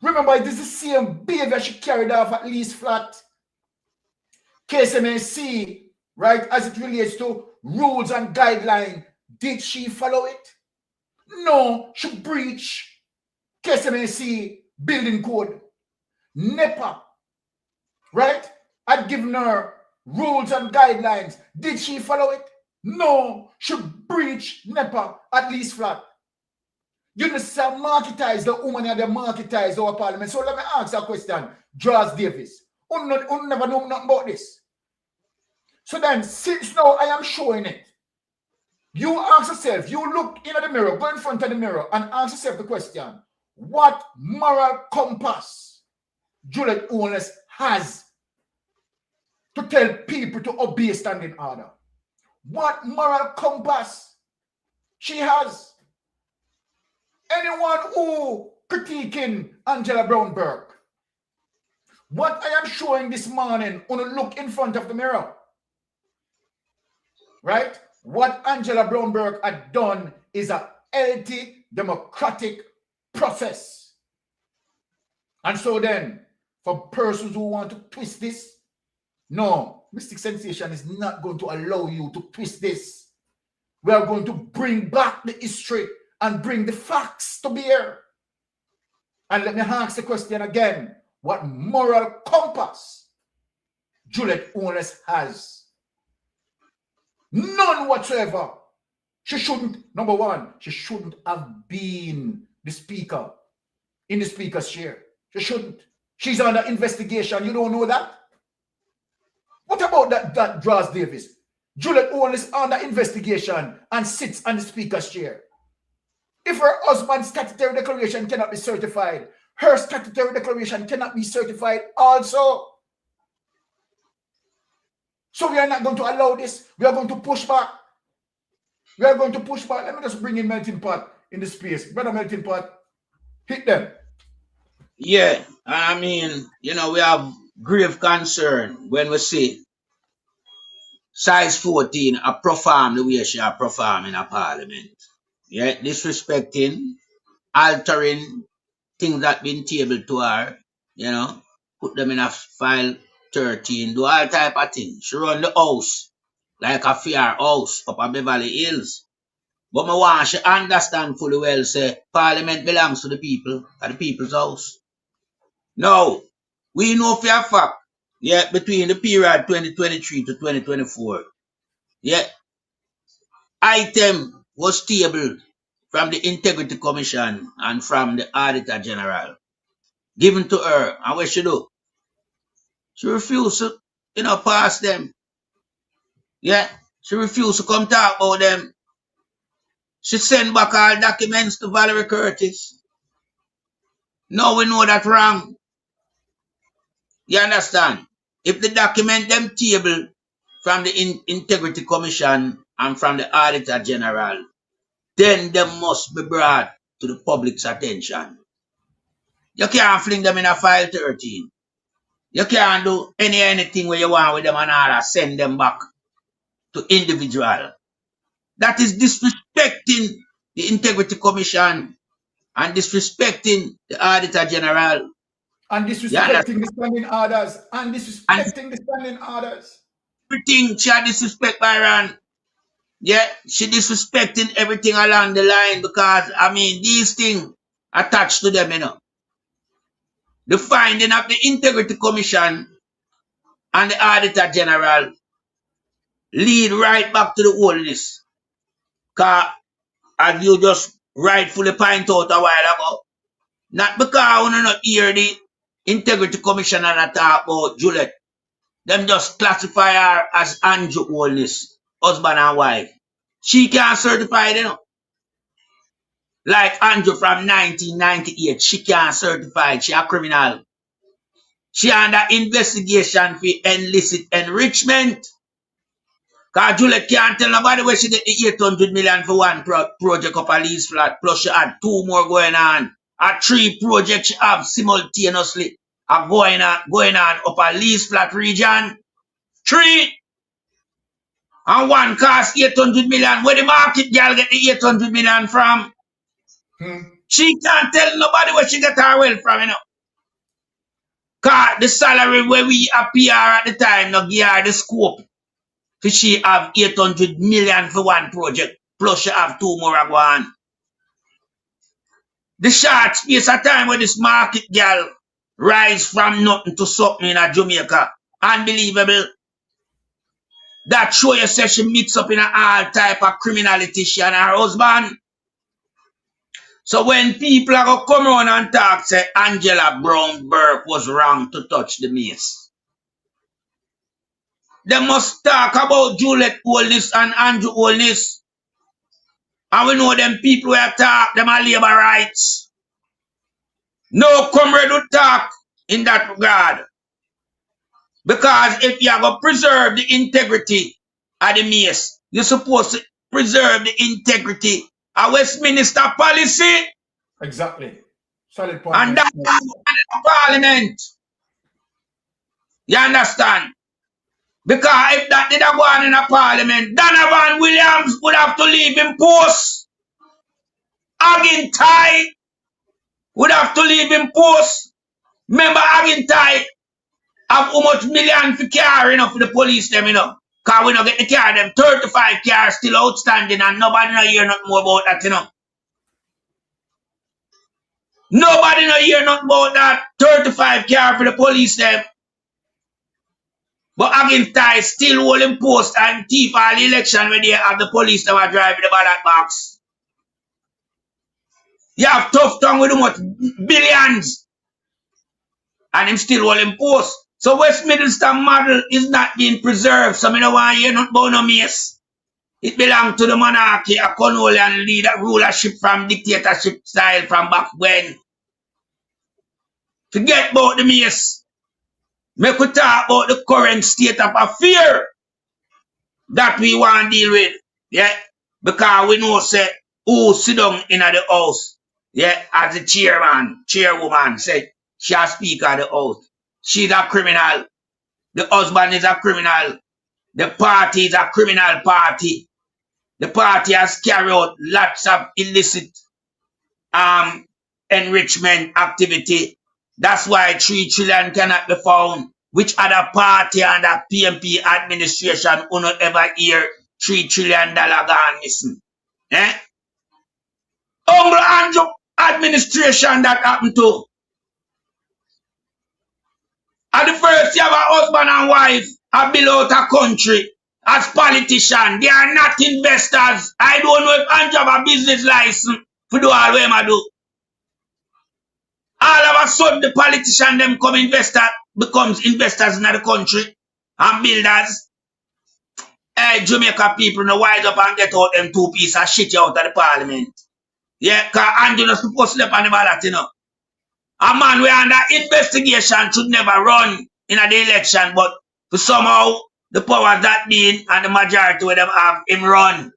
Remember, it is the same behavior she carried off at least flat. KSMAC, right, as it relates to rules and guidelines, did she follow it? No, she breached KSMAC building code. NEPA, right, had given her rules and guidelines. Did she follow it? No, she breached NEPA at least flat. You know, marketize the woman and they marketize our Parliament. So let me ask a question, Draws Davis. You never know nothing about this. So then, since now I am showing it, you ask yourself, you look in the mirror, go in front of the mirror and ask yourself the question, what moral compass Juliet Holness has to tell people to obey standing order? What moral compass she has? Anyone who critiquing Angela Brownberg, what I am showing this morning, on a look in front of the mirror, right? What Angela Brownberg had done is a healthy democratic process. And so then, for persons who want to twist this, no, Mystic Sensation is not going to allow you to twist this. We are going to bring back the history and bring the facts to bear. And let me ask the question again. What moral compass Juliet Holness has? None whatsoever. She shouldn't, number one, she shouldn't have been the speaker in the speaker's chair. She shouldn't. She's under investigation. You don't know that? What about that Draws Davis? Juliet Holness under investigation and sits on the speaker's chair. If her husband's statutory declaration cannot be certified, her statutory declaration cannot be certified also. So we are not going to allow this. We are going to push back. We are going to push back. Let me just bring in Melting Pot in the space. Brother Melting Pot, hit them. Yeah, I mean, you know, we have grave concern when we see size 14 a perform the way she perform in a parliament. Yeah, disrespecting, altering things that been tabled to her, you know, put them in a file 13, do all type of things. She run the house like a fair house up at Beverly Hills. But me want she understand fully well, say, Parliament belongs to the people, at the people's house. Now, we know for a fact, yeah, between the period 2023 to 2024, yeah, item was tabled from the Integrity Commission and from the Auditor General, given to her, and what she do? She refused to, you know, pass them. Yeah, she refused to come talk about them. She sent back all documents to Valerie Curtis. Now we know that wrong. You understand? If the document them table from the Integrity Commission and from the Auditor General, then they must be brought to the public's attention. You can't fling them in a file 13. You can't do anything where you want with them and all, send them back to individual. That is disrespecting the Integrity Commission and disrespecting the Auditor General. And disrespecting the standing orders. And disrespecting the standing orders. Everything she disrespect Byron. Yeah, she disrespecting everything along the line because, I mean, these things attached to them, you know. The finding of the Integrity Commission and the Auditor General lead right back to the oldness. Because, as you just rightfully point out a while ago, not because we not hear the Integrity Commission and talk about Juliet. Them just classify her as Andrew oldness, husband and wife. She can't certify it, you know. Like Andrew from 1998, she can't certify it. She a criminal. She under investigation for illicit enrichment. Because Juliet can't tell nobody where she get the 800 million for one project up a lease flat. Plus she had 2 more going on. A 3 projects she have simultaneously are going on up a lease flat region. 3. And 1 cost 800 million. Where the market girl get the 800 million from? She can't tell nobody where she get her wealth from, you know. Because the salary where we appear at the time, no give her the scope. For she have 800 million for 1 project. Plus she have 2 more go on. The short space of time where this market girl rise from nothing to something in Jamaica. Unbelievable. That show you say she mix up in all type of criminality, she and her husband. So when people are going to come around and talk, say Angela Brown Burke was wrong to touch the mace. They must talk about Juliet oldness and Andrew oldness. And we know them people who talk, them are labor rights. No comrade would talk in that regard. Because if you are going to preserve the integrity of the mace, you're supposed to preserve the integrity of Westminster policy. Exactly. Solid point. And that's the Parliament. You understand? Because if that did go on in a Parliament, Donovan Williams would have to leave him post. Agintai would have to leave him post. Remember Agintai have how much million for car, you know, for the police them, you know. Because we don't get the car, them 35 cars still outstanding and nobody no hear nothing more about that, you know. Nobody no hear nothing about that 35 car for the police them. But Agintai still holding post and keep all the election when they have the police that are driving the ballot box. You have tough tongue with how much billions. And him still holding post. So Westminster model is not being preserved. So I don't want to hear nothing about no mace. It belongs to the monarchy, a colonial leader rulership from dictatorship style from back when. Forget about the mace. Make we talk about the current state of affair that we want to deal with. Yeah. Because we know say who sit down in the house. Yeah, as the chairwoman said, she a speaker of the house. She's a criminal. The husband is a criminal. The party is a criminal party. The party has carried out lots of illicit enrichment activity. That's why 3 trillion cannot be found. Which other party under PMP administration will not ever hear $3 trillion gone missing? Eh? Humble Andrew administration that happened to. At the first you have a husband and wife a bill out a country as politicians. They are not investors. I don't know if Andrew have a business license to do all what I do. All of a sudden the politician them becomes investors in the country and builders. Jamaica people no wise up and get out them 2 pieces of shit out of the parliament. Yeah, because Andrew not supposed to sleep on the ballot, you know. A man we under investigation should never run in the election, but for somehow the powers that be and the majority of them have him run.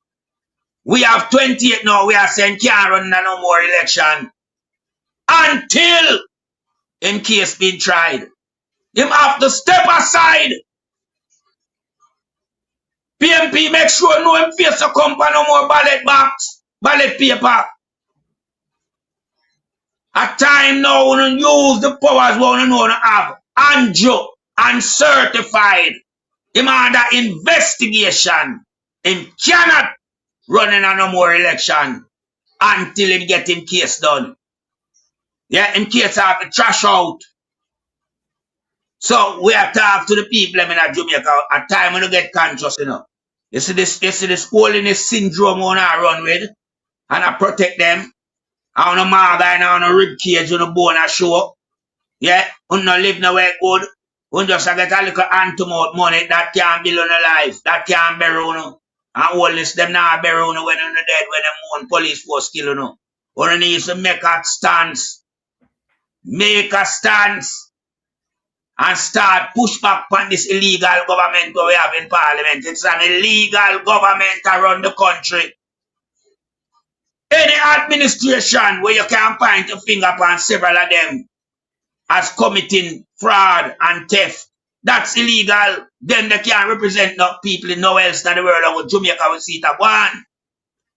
We have 28 now, we are saying can't run no more election. Until him case being tried. Him have to step aside. PMP make sure no him face to come for no more ballot box, ballot paper. At time now, we use the powers we know have Andrew and certified. Him under investigation. Him cannot run in no more election until him get him case done. Yeah, in case have to trash out. So we have to talk to the people in Jamaica at time when you get conscious, you know. You see this holiness syndrome on I run with, and I protect them. I want to marga and I want to rib cage on the bone and show. Yeah, we not live nowhere good. We just get a little hand-to-mouth money that can't build on a life, that can't bury on. And all this, them not bury on when they're dead, when them own police force kill on. We need to make a stance. Make a stance. And start push back on this illegal government we have in Parliament. It's an illegal government around the country. Any administration where you can point your finger upon several of them as committing fraud and theft, that's illegal. Then they can't represent no people in nowhere else in the world of Jamaica will see it at one.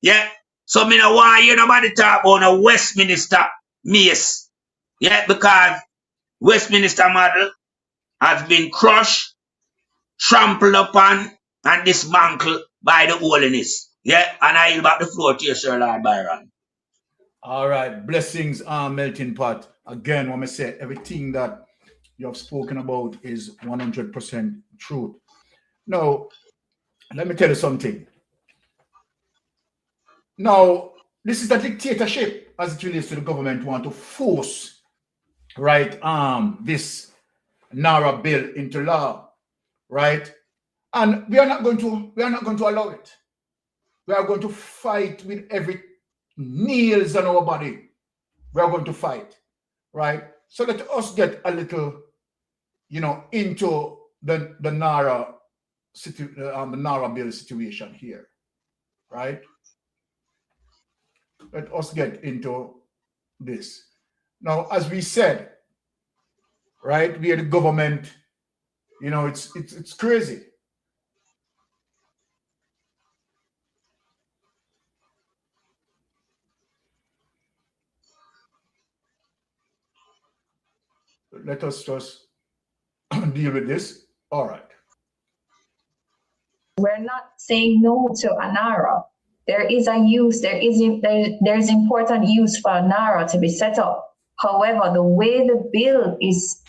Yeah? So me no want hear nobody talk about no Westminster mace. Yeah, because Westminster model has been crushed, trampled upon, and dismantled by the holiness. Yeah, and I yield back the floor to you, Sir Lord Byron. All right, blessings, Melting Pot. Again, when I say everything that you have spoken about is 100% truth. Now, let me tell you something. Now, this is the dictatorship as it relates to the government want to force, right, this NARA bill into law, right? And we are not going to allow it. We are going to fight with every nails on our body. We are going to fight, right? So let us get a little, you know, into the NARA bill situation here, right? Let us get into this. Now, as we said, right, we are the government, you know, it's crazy. Let us just deal with this. All right. We're not saying no to a NARA. There is a use, there's important use for a NARA to be set up. However, the way the bill is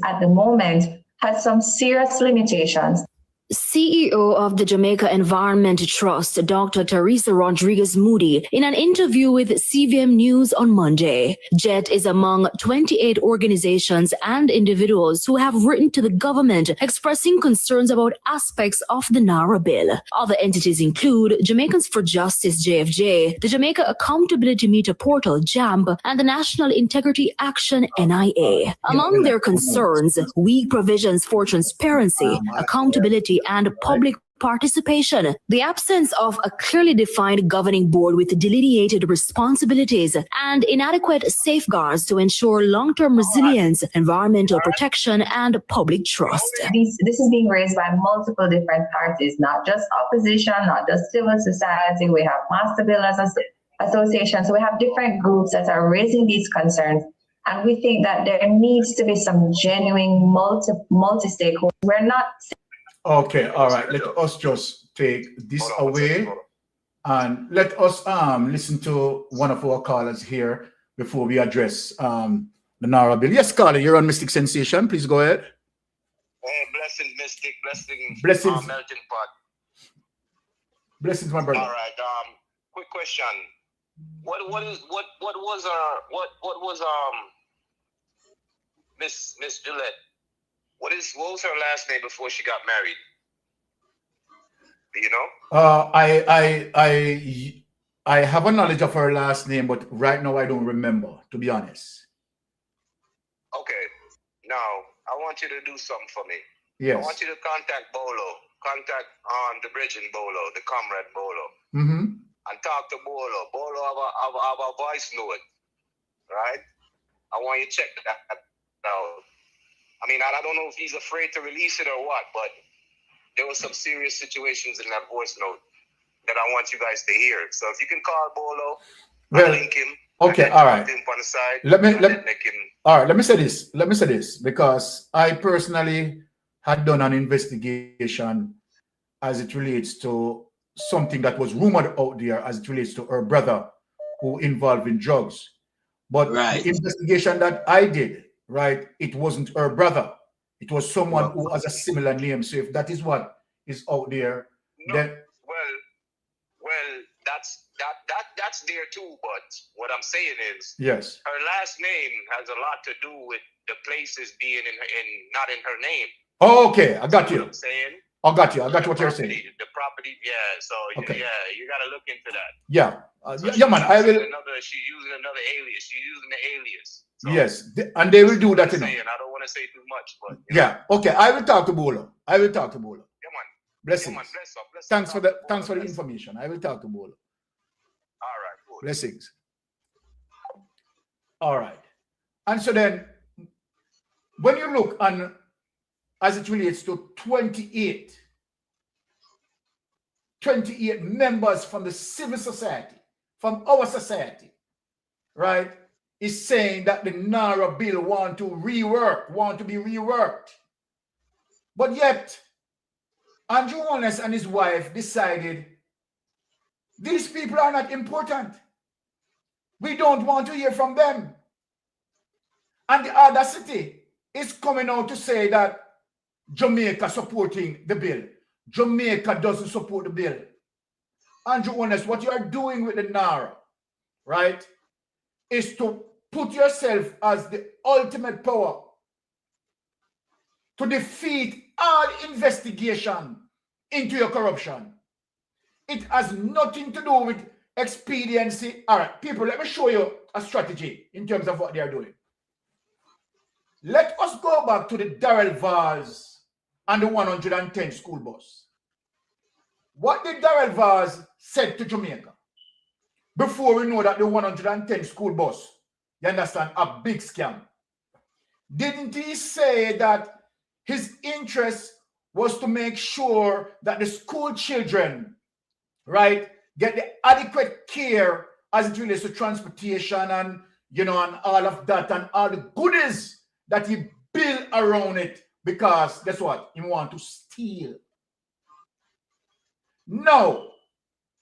at the moment has some serious limitations. CEO of the Jamaica Environment Trust, Dr. Teresa Rodriguez Moody, in an interview with CVM News on Monday. JET is among 28 organizations and individuals who have written to the government expressing concerns about aspects of the NARA bill. Other entities include Jamaicans for Justice JFJ, the Jamaica Accountability Meter Portal JAMB, and the National Integrity Action NIA. Among their concerns, weak provisions for transparency, accountability, and public participation, the absence of a clearly defined governing board with delineated responsibilities, and inadequate safeguards to ensure long-term resilience, environmental protection, and public trust. This is being raised by multiple different parties, not just opposition, not just civil society. We have Master Builders Association. So we have different groups that are raising these concerns. And we think that there needs to be some genuine multi-stakeholders. We're not... Okay, all right. Let us just take this away and let us listen to one of our callers here before we address the NARA bill. Yes, caller, you're on Mystic Sensation. Please go ahead. Hey, blessings, Mystic. Blessings. Melting pot. Blessings, my brother. All right. Quick question. What was Miss Juliet? What was her last name before she got married? Do you know? I have a knowledge of her last name, but right now I don't remember, to be honest. Okay. Now I want you to do something for me. Yes. I want you to contact Bolo. Contact the bridge in Bolo, the comrade Bolo. And talk to Bolo. Bolo have a voice note. Right? I want you to check that out. I mean, I don't know if he's afraid to release it or what, but there was some serious situations in that voice note that I want you guys to hear. So if you can call Bolo, link him. Okay, all right. Him on the side, let me say this. Let me say this, because I personally had done an investigation as it relates to something that was rumored out there as it relates to her brother who involved in drugs. But the investigation that I did, right, it wasn't her brother. It was someone who has a similar name. So if that is what is out there, then well, that's there too. But what I'm saying is, yes, her last name has a lot to do with the places being not in her name. Oh, okay, I got you. What I'm saying. I got you. I got what you're saying. The property, yeah. So okay. Yeah, you got to look into that. Yeah, yeah, man. I will. She's using another alias. She's using the alias. So, yes, and they will do that. I don't want to say too much, but yeah. Okay, I will talk to Bolo. I will talk to Bolo. Come on. Blessings. Come on, bless up. Thanks for the information. I will talk to Bolo. All right. Cool. Blessings. All right. And so then, when you look on, as it relates to 28 members from the civil society, from our society, right, is saying that the NARA bill want to be reworked. But yet, Andrew Holness and his wife decided these people are not important. We don't want to hear from them. And the audacity is coming out to say that Jamaica supporting the bill. Jamaica doesn't support the bill. Andrew Holness, what you are doing with the NARA, right, is to put yourself as the ultimate power to defeat all investigation into your corruption. It has nothing to do with expediency. All right, people, let me show you a strategy in terms of what they are doing. Let us go back to the Darrell Vaz and the 110 school bus. What did Darrell Vaz said to Jamaica before we know that the 110 school bus, you understand, a big scam? Didn't he say that his interest was to make sure that the school children, right, get the adequate care as it relates to transportation and, you know, and all of that and all the goodies that he built around it, because guess what? He want to steal. Now,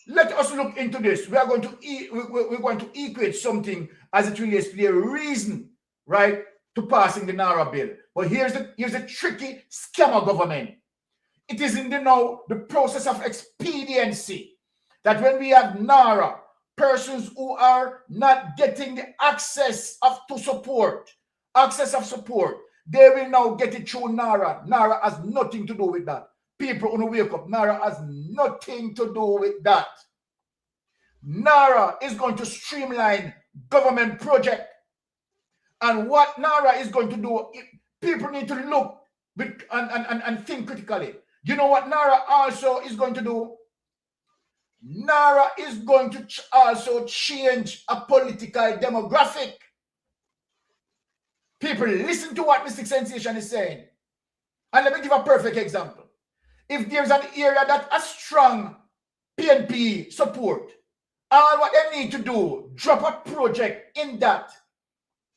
let us look into this. We are going to we're going to equate something as it relates to the reason, right, to passing the NARA bill. But here's the tricky scammer government. It is in the process of expediency that when we have NARA, persons who are not getting the access of support, they will now get it through NARA. NARA has nothing to do with that. People who wake up, NARA has nothing to do with that. NARA is going to streamline government project. And what NARA is going to do, people need to look and think critically. You know what NARA also is going to do? NARA is going to also change a political demographic. People, listen to what Mystic Sensation is saying. And let me give a perfect example. If there's an area that has strong PNP support, all what they need to do, drop a project in that.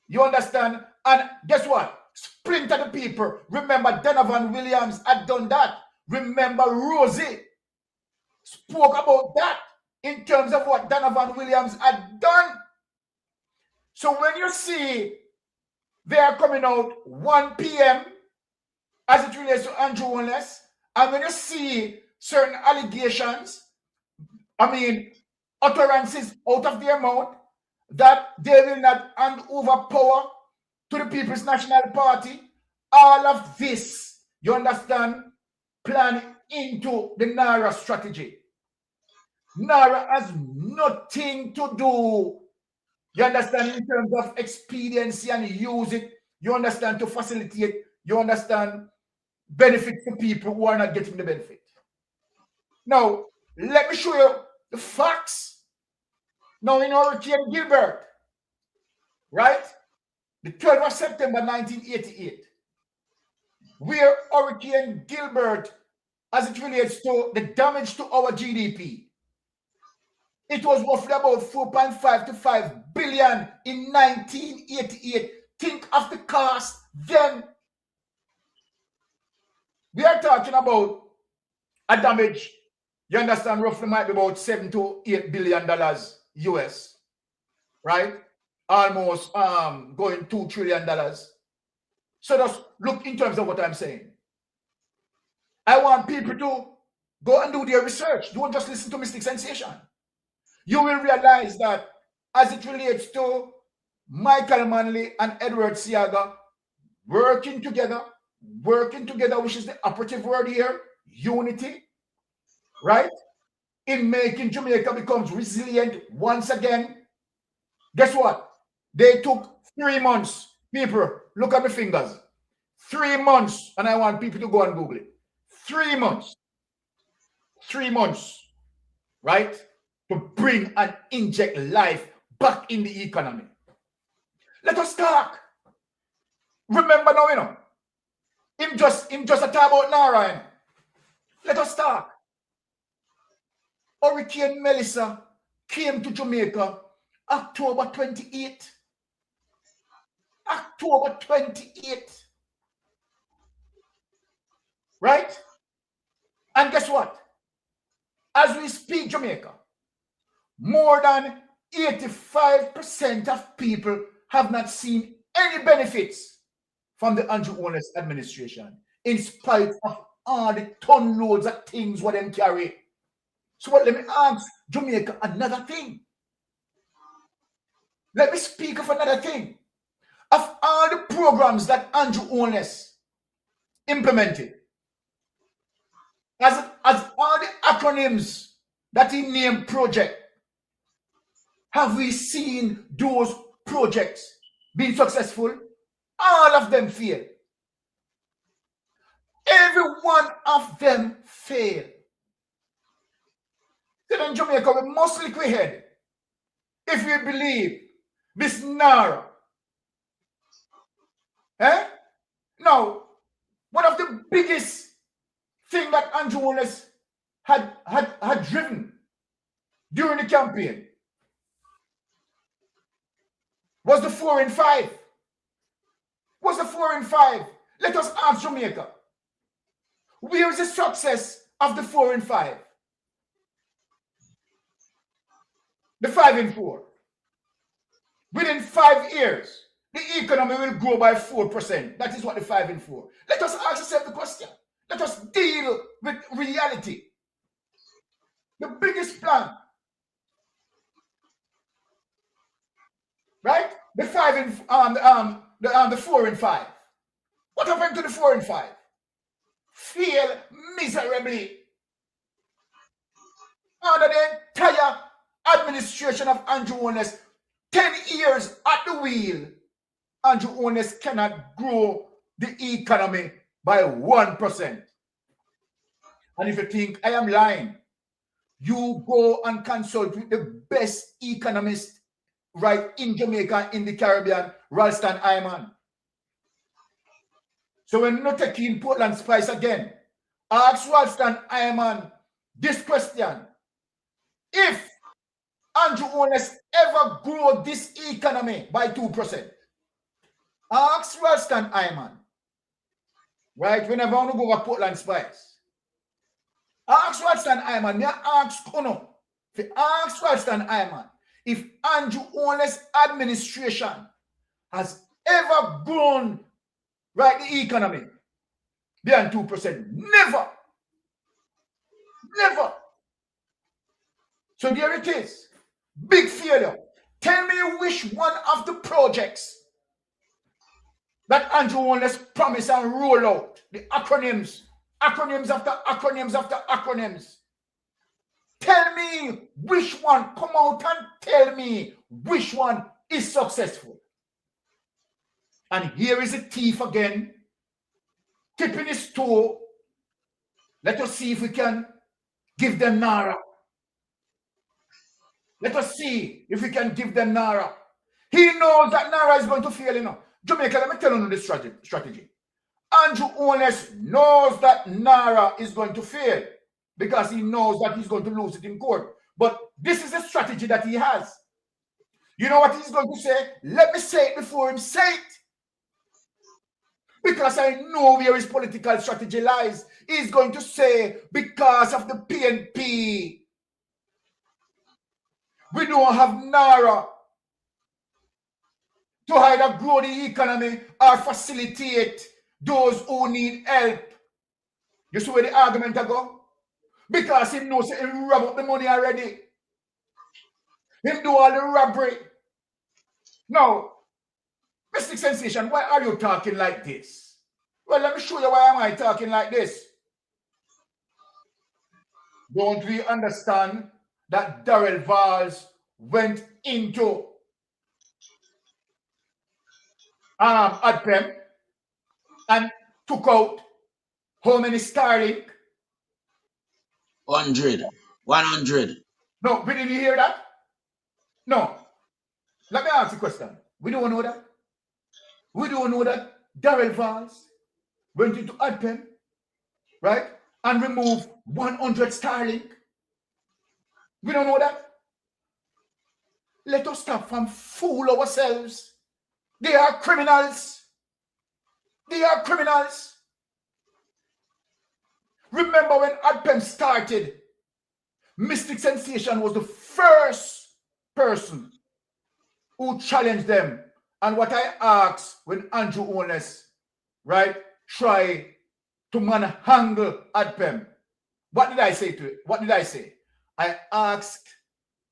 You understand? And guess what? Splinter the people. Remember, Donovan Williams had done that. Remember, Rosie spoke about that in terms of what Donovan Williams had done. So when you see they are coming out 1 p.m. as it relates to Andrew Holness, and when you see certain allegations, utterances out of their mouth that they will not hand over power to the People's National Party, all of this, you understand, plan into the NARA strategy. NARA has nothing to do, you understand, in terms of expediency and use it, you understand, to facilitate, you understand, benefit to people who are not getting the benefit. Now, let me show you the facts. Now, in Hurricane Gilbert, right? The 12th of September 1988, where Hurricane Gilbert, as it relates to the damage to our GDP, it was roughly about 4.5 to 5 billion in 1988. Think of the cost then. We are talking about a damage, you understand, roughly might be about $7 to $8 billion US, right? Almost going $2 trillion. So just look in terms of what I'm saying. I want people to go and do their research. Don't just listen to Mystic Sensation. You will realize that as it relates to Michael Manley and Edward Seaga working together, which is the operative word here, unity, right? In making Jamaica becomes resilient once again. Guess what? They took 3 months. People, look at my fingers. 3 months, and I want people to go and Google it. 3 months. 3 months, right? To bring and inject life back in the economy. Let us talk. Remember now, you know, him just a talk about NARA. Let us talk. Hurricane Melissa came to Jamaica October 28. October 28. Right? And guess what? As we speak, Jamaica, more than 85% of people have not seen any benefits from the Andrew Holness administration, in spite of all the ton loads of things what them carry. So let me ask Jamaica another thing. Let me speak of another thing. Of all the programs that Andrew Holness implemented, as all the acronyms that he named project, have we seen those projects being successful? All of them fail. Every one of them fail. Then in Jamaica, we must lick we head if we believe this NARA. Now, one of the biggest thing that Andrew Holness had driven during the campaign was the 4 and 5. Was the 4 and 5? Let us ask Jamaica. Where is the success of the 4 and 5? The 5 and 4. Within 5 years, the economy will grow by 4%. That is what the 5 and 4. Let us ask ourselves the question. Let us deal with reality. The biggest plan, right? The 4 and 5. What happened to the 4 and 5? Fail miserably. Under the entire administration of Andrew Holness, 10 years at the wheel, Andrew Holness cannot grow the economy by 1%. And if you think I am lying, you go and consult with the best economist right in Jamaica, in the Caribbean, Ralston Iman. So when not taking Portland Spice again, ask Ralston Iman this question. If Andrew Holness ever grow this economy by 2%, ask Ralston Iman, right? Whenever I want to go over Portland Spice, ask Ralston Iman, ask Kono, ask Ralston Iman, if Andrew Holness administration has ever grown, right, the economy beyond 2%. Never. Never. So there it is. Big failure. Tell me which one of the projects that Andrew Holness promised and roll out, the acronyms after acronyms after acronyms. Tell me which one, come out and tell me which one is successful. And here is a thief again, tipping his toe. Let us see if we can give them NARA. Let us see if we can give them NARA. He knows that NARA is going to fail, you know. Jamaica, let me tell you the strategy. Andrew Holness knows that NARA is going to fail because he knows that he's going to lose it in court. But this is a strategy that he has. You know what he's going to say? Let me say it before him say it. Because I know where his political strategy lies. He's going to say, because of the PNP, we don't have NARA to either grow the economy or facilitate those who need help. You see where the argument go? Because he knows he rob up the money already. Him do all the robbery. Now, Mystic Sensation, why are you talking like this? Well, let me show you why am I talking like this. Don't we understand that Darrell Valls went into Adpem and took out how many Starlink? 100. No, we didn't hear that? No. Let me ask you a question. We don't know that. We don't know that Darrell Valls went into Adpem, right? And removed 100 Starlink. We don't know that. Let us stop from fool ourselves. They are criminals. They are criminals. Remember when Adpem started, Mystic Sensation was the first person who challenged them. And what I asked when Andrew Holness, right, tried to manhandle Adpem, what did I say to it? What did I say? I asked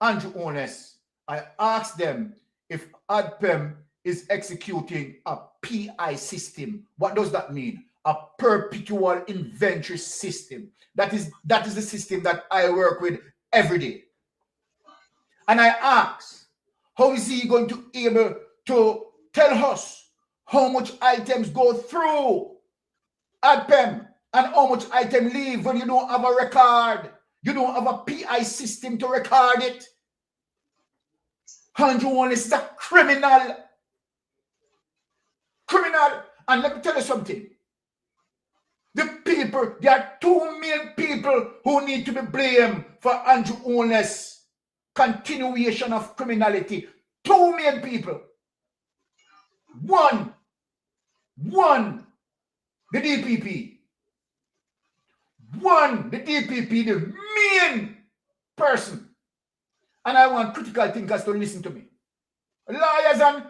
Andrew Holness, I asked them if Adpem is executing a PI system. What does that mean? A perpetual inventory system. That is the system that I work with every day. And I asked, how is he going to be able to tell us how much items go through Adpem and how much items leave when you don't have a record? You don't have a PI system to record it. Andrew Holness is a criminal. Criminal. And let me tell you something. The people, there are 2 main people who need to be blamed for Andrew Holness' continuation of criminality. 2 main people. One, the DPP. The DPP, the main person. And I want critical thinkers to listen to me. Lawyers and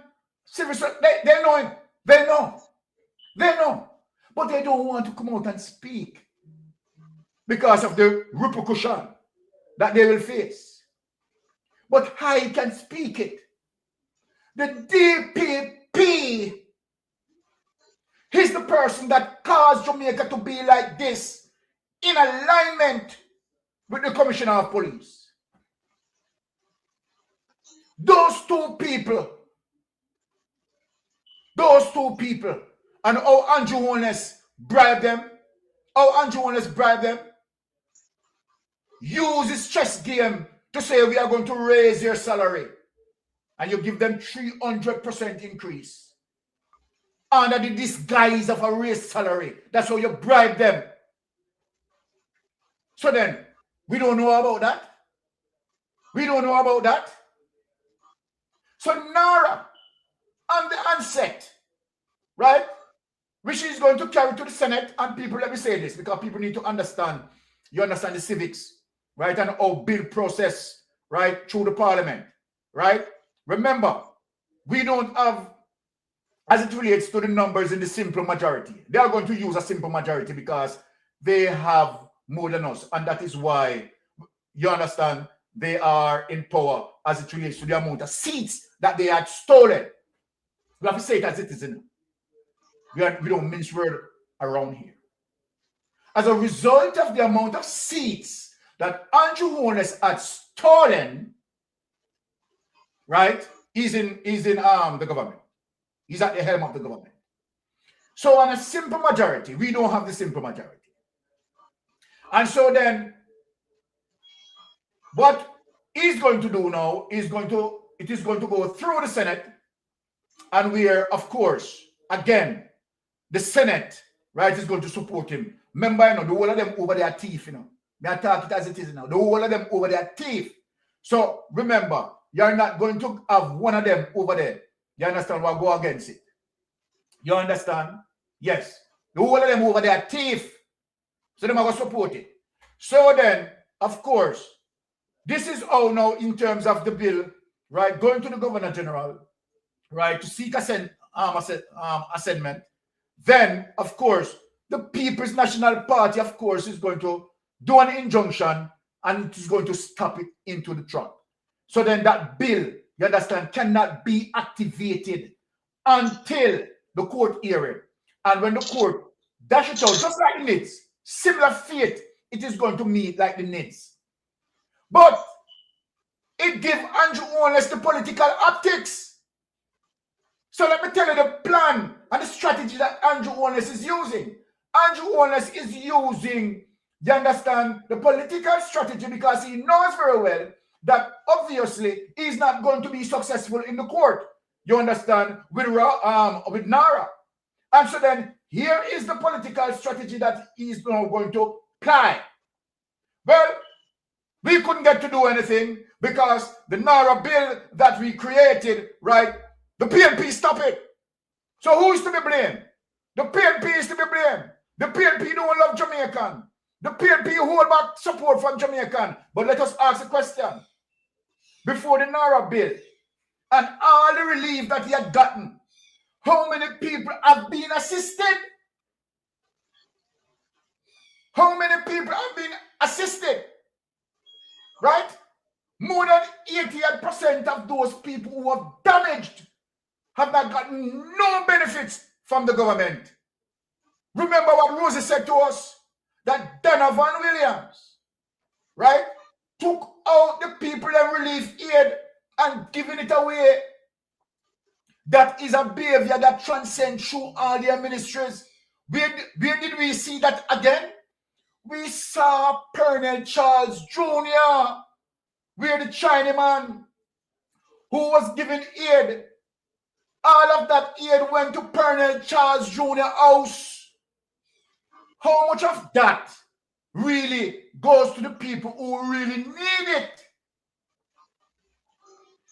civil, they know him. They know. But they don't want to come out and speak because of the repercussion that they will face. But I can speak it. The DPP is the person that caused Jamaica to be like this, in alignment with the Commissioner of Police. Those two people, and how Andrew Holness bribed them, use his chess game to say we are going to raise your salary, and you give them 300% increase under the disguise of a raised salary. That's how you bribe them. So then, we don't know about that. So NARA, on the onset, right, which is going to carry to the Senate, and people, let me say this, because people need to understand, you understand the civics, right, and how bill process, right, through the Parliament, right? Remember, we don't have, as it relates to the numbers in the simple majority, they are going to use a simple majority because they have more than us, and that is why, you understand, they are in power as it relates to the amount of seats that they had stolen. We have to say it as it is. We don't mince word around here. As a result of the amount of seats that Andrew Holness had stolen, right, he's in the government. He's at the helm of the government. So on a simple majority, we don't have the simple majority. And so then, what he's going to do now is it is going to go through the Senate, and where, of course, again, the Senate, right, is going to support him. Remember, the whole of them over their teeth, May I talk it as it is now. The whole of them over their teeth. So remember, you're not going to have one of them over there. You understand what go against it? You understand? Yes. The whole of them over their teeth. So them are going to support it. So then, of course, this is how now in terms of the bill, right, going to the Governor General, right, to seek assentment. Then, of course, the People's National Party, of course, is going to do an injunction, and it is going to stop it into the trunk. So then that bill, you understand, cannot be activated until the court hearing. And when the court dash it out, just like the NIDS, similar fate, it is going to meet like the NIDS. But it gives Andrew Holness the political optics. So let me tell you the plan and the strategy that Andrew Holness is using. Andrew Holness is using, you understand, the political strategy because he knows very well that obviously he's not going to be successful in the court. You understand? With NARA. And so then here is the political strategy that he's now going to apply. Well, we couldn't get to do anything because the NARA bill that we created, right, the PNP stopped it. So who is to be blamed? The PNP is to be blamed. The PNP don't love Jamaican. The PNP hold back support from Jamaican. But let us ask a question. Before the NARA bill and all the relief that he had gotten, how many people have been assisted? How many people have been assisted? Right? More than 88% of those people who have damaged have not gotten no benefits from the government. Remember what Rosie said to us? That Donovan Williams, right, took out the people and relief aid and giving it away. That is a behavior that transcends through all their ministries. Where did we see that again? We saw Colonel Charles Jr., where the Chinaman who was giving aid, all of that aid went to Colonel Charles Jr. house. How much of that really goes to the people who really need it?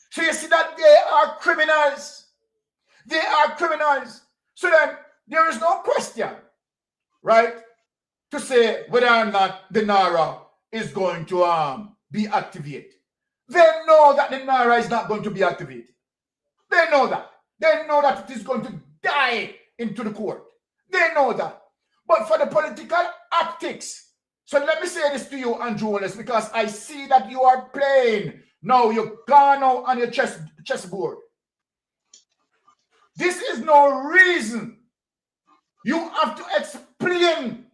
So you see that they are criminals. They are criminals. So then there is no question, right, to say whether or not the NARA is going to be activated. They know that the NARA is not going to be activated. They know that. They know that it is going to die into the court. They know that. but for the political optics. So let me say this to you, Andrew Wallace, because I see that you are playing. Now you're gone now on your chessboard. This is no reason. You have to explain.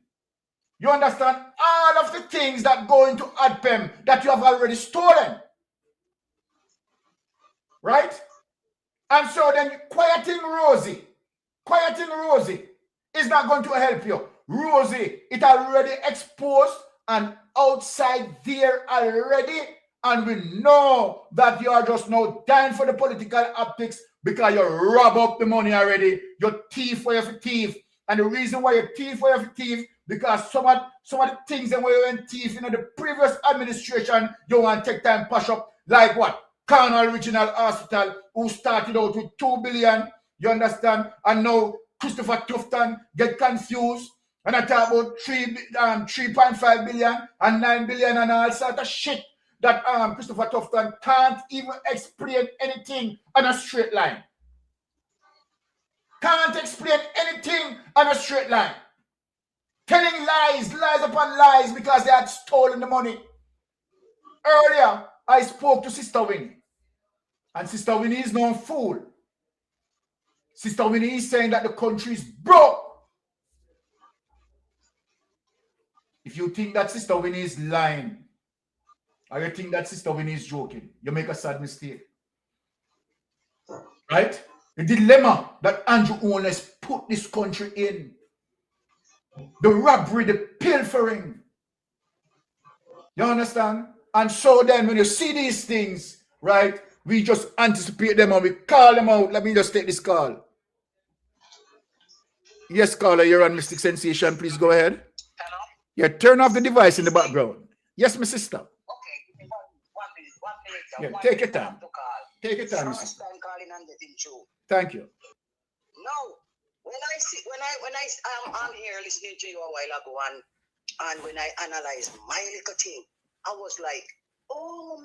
You understand all of the things that go into ADPEM that you have already stolen. Right? And so then quieting Rosie is not going to help you. Rosie, it already exposed and outside there already. And we know that you are just now dying for the political optics because you rob up the money already. You thief for your thief. And the reason why you thief for your thief, because some of the things that were in thief in the previous administration, you want to take time push up. Like what? Cornwall Regional Hospital, who started out with 2 billion, you understand? And now Christopher Tufton get confused. And I talk about 3.5 billion and 9 billion and all sort of shit that Christopher Tufton can't even explain anything on a straight line. Can't explain anything on a straight line. Telling lies upon lies because they had stolen the money. Earlier, I spoke to Sister Winnie. And Sister Winnie is no fool. Sister Winnie is saying that the country is broke. If you think that Sister Winnie is lying, or you think that Sister Winnie is joking, you make a sad mistake. Right? The dilemma that Andrew Holness put this country in. The robbery, the pilfering. You understand? And so then when you see these things, right, we just anticipate them and we call them out. Let me just take this call. Yes, caller, you're on Mystic Sensation. Please go ahead. Hello? Yeah, turn off the device in the background. Yes, my sister. Okay, one minute. Yeah, take your time. Take your time, First sister. time calling and getting through. Thank you. No, I'm here listening to you a while ago, and when I analyzed my little thing, I was like, oh,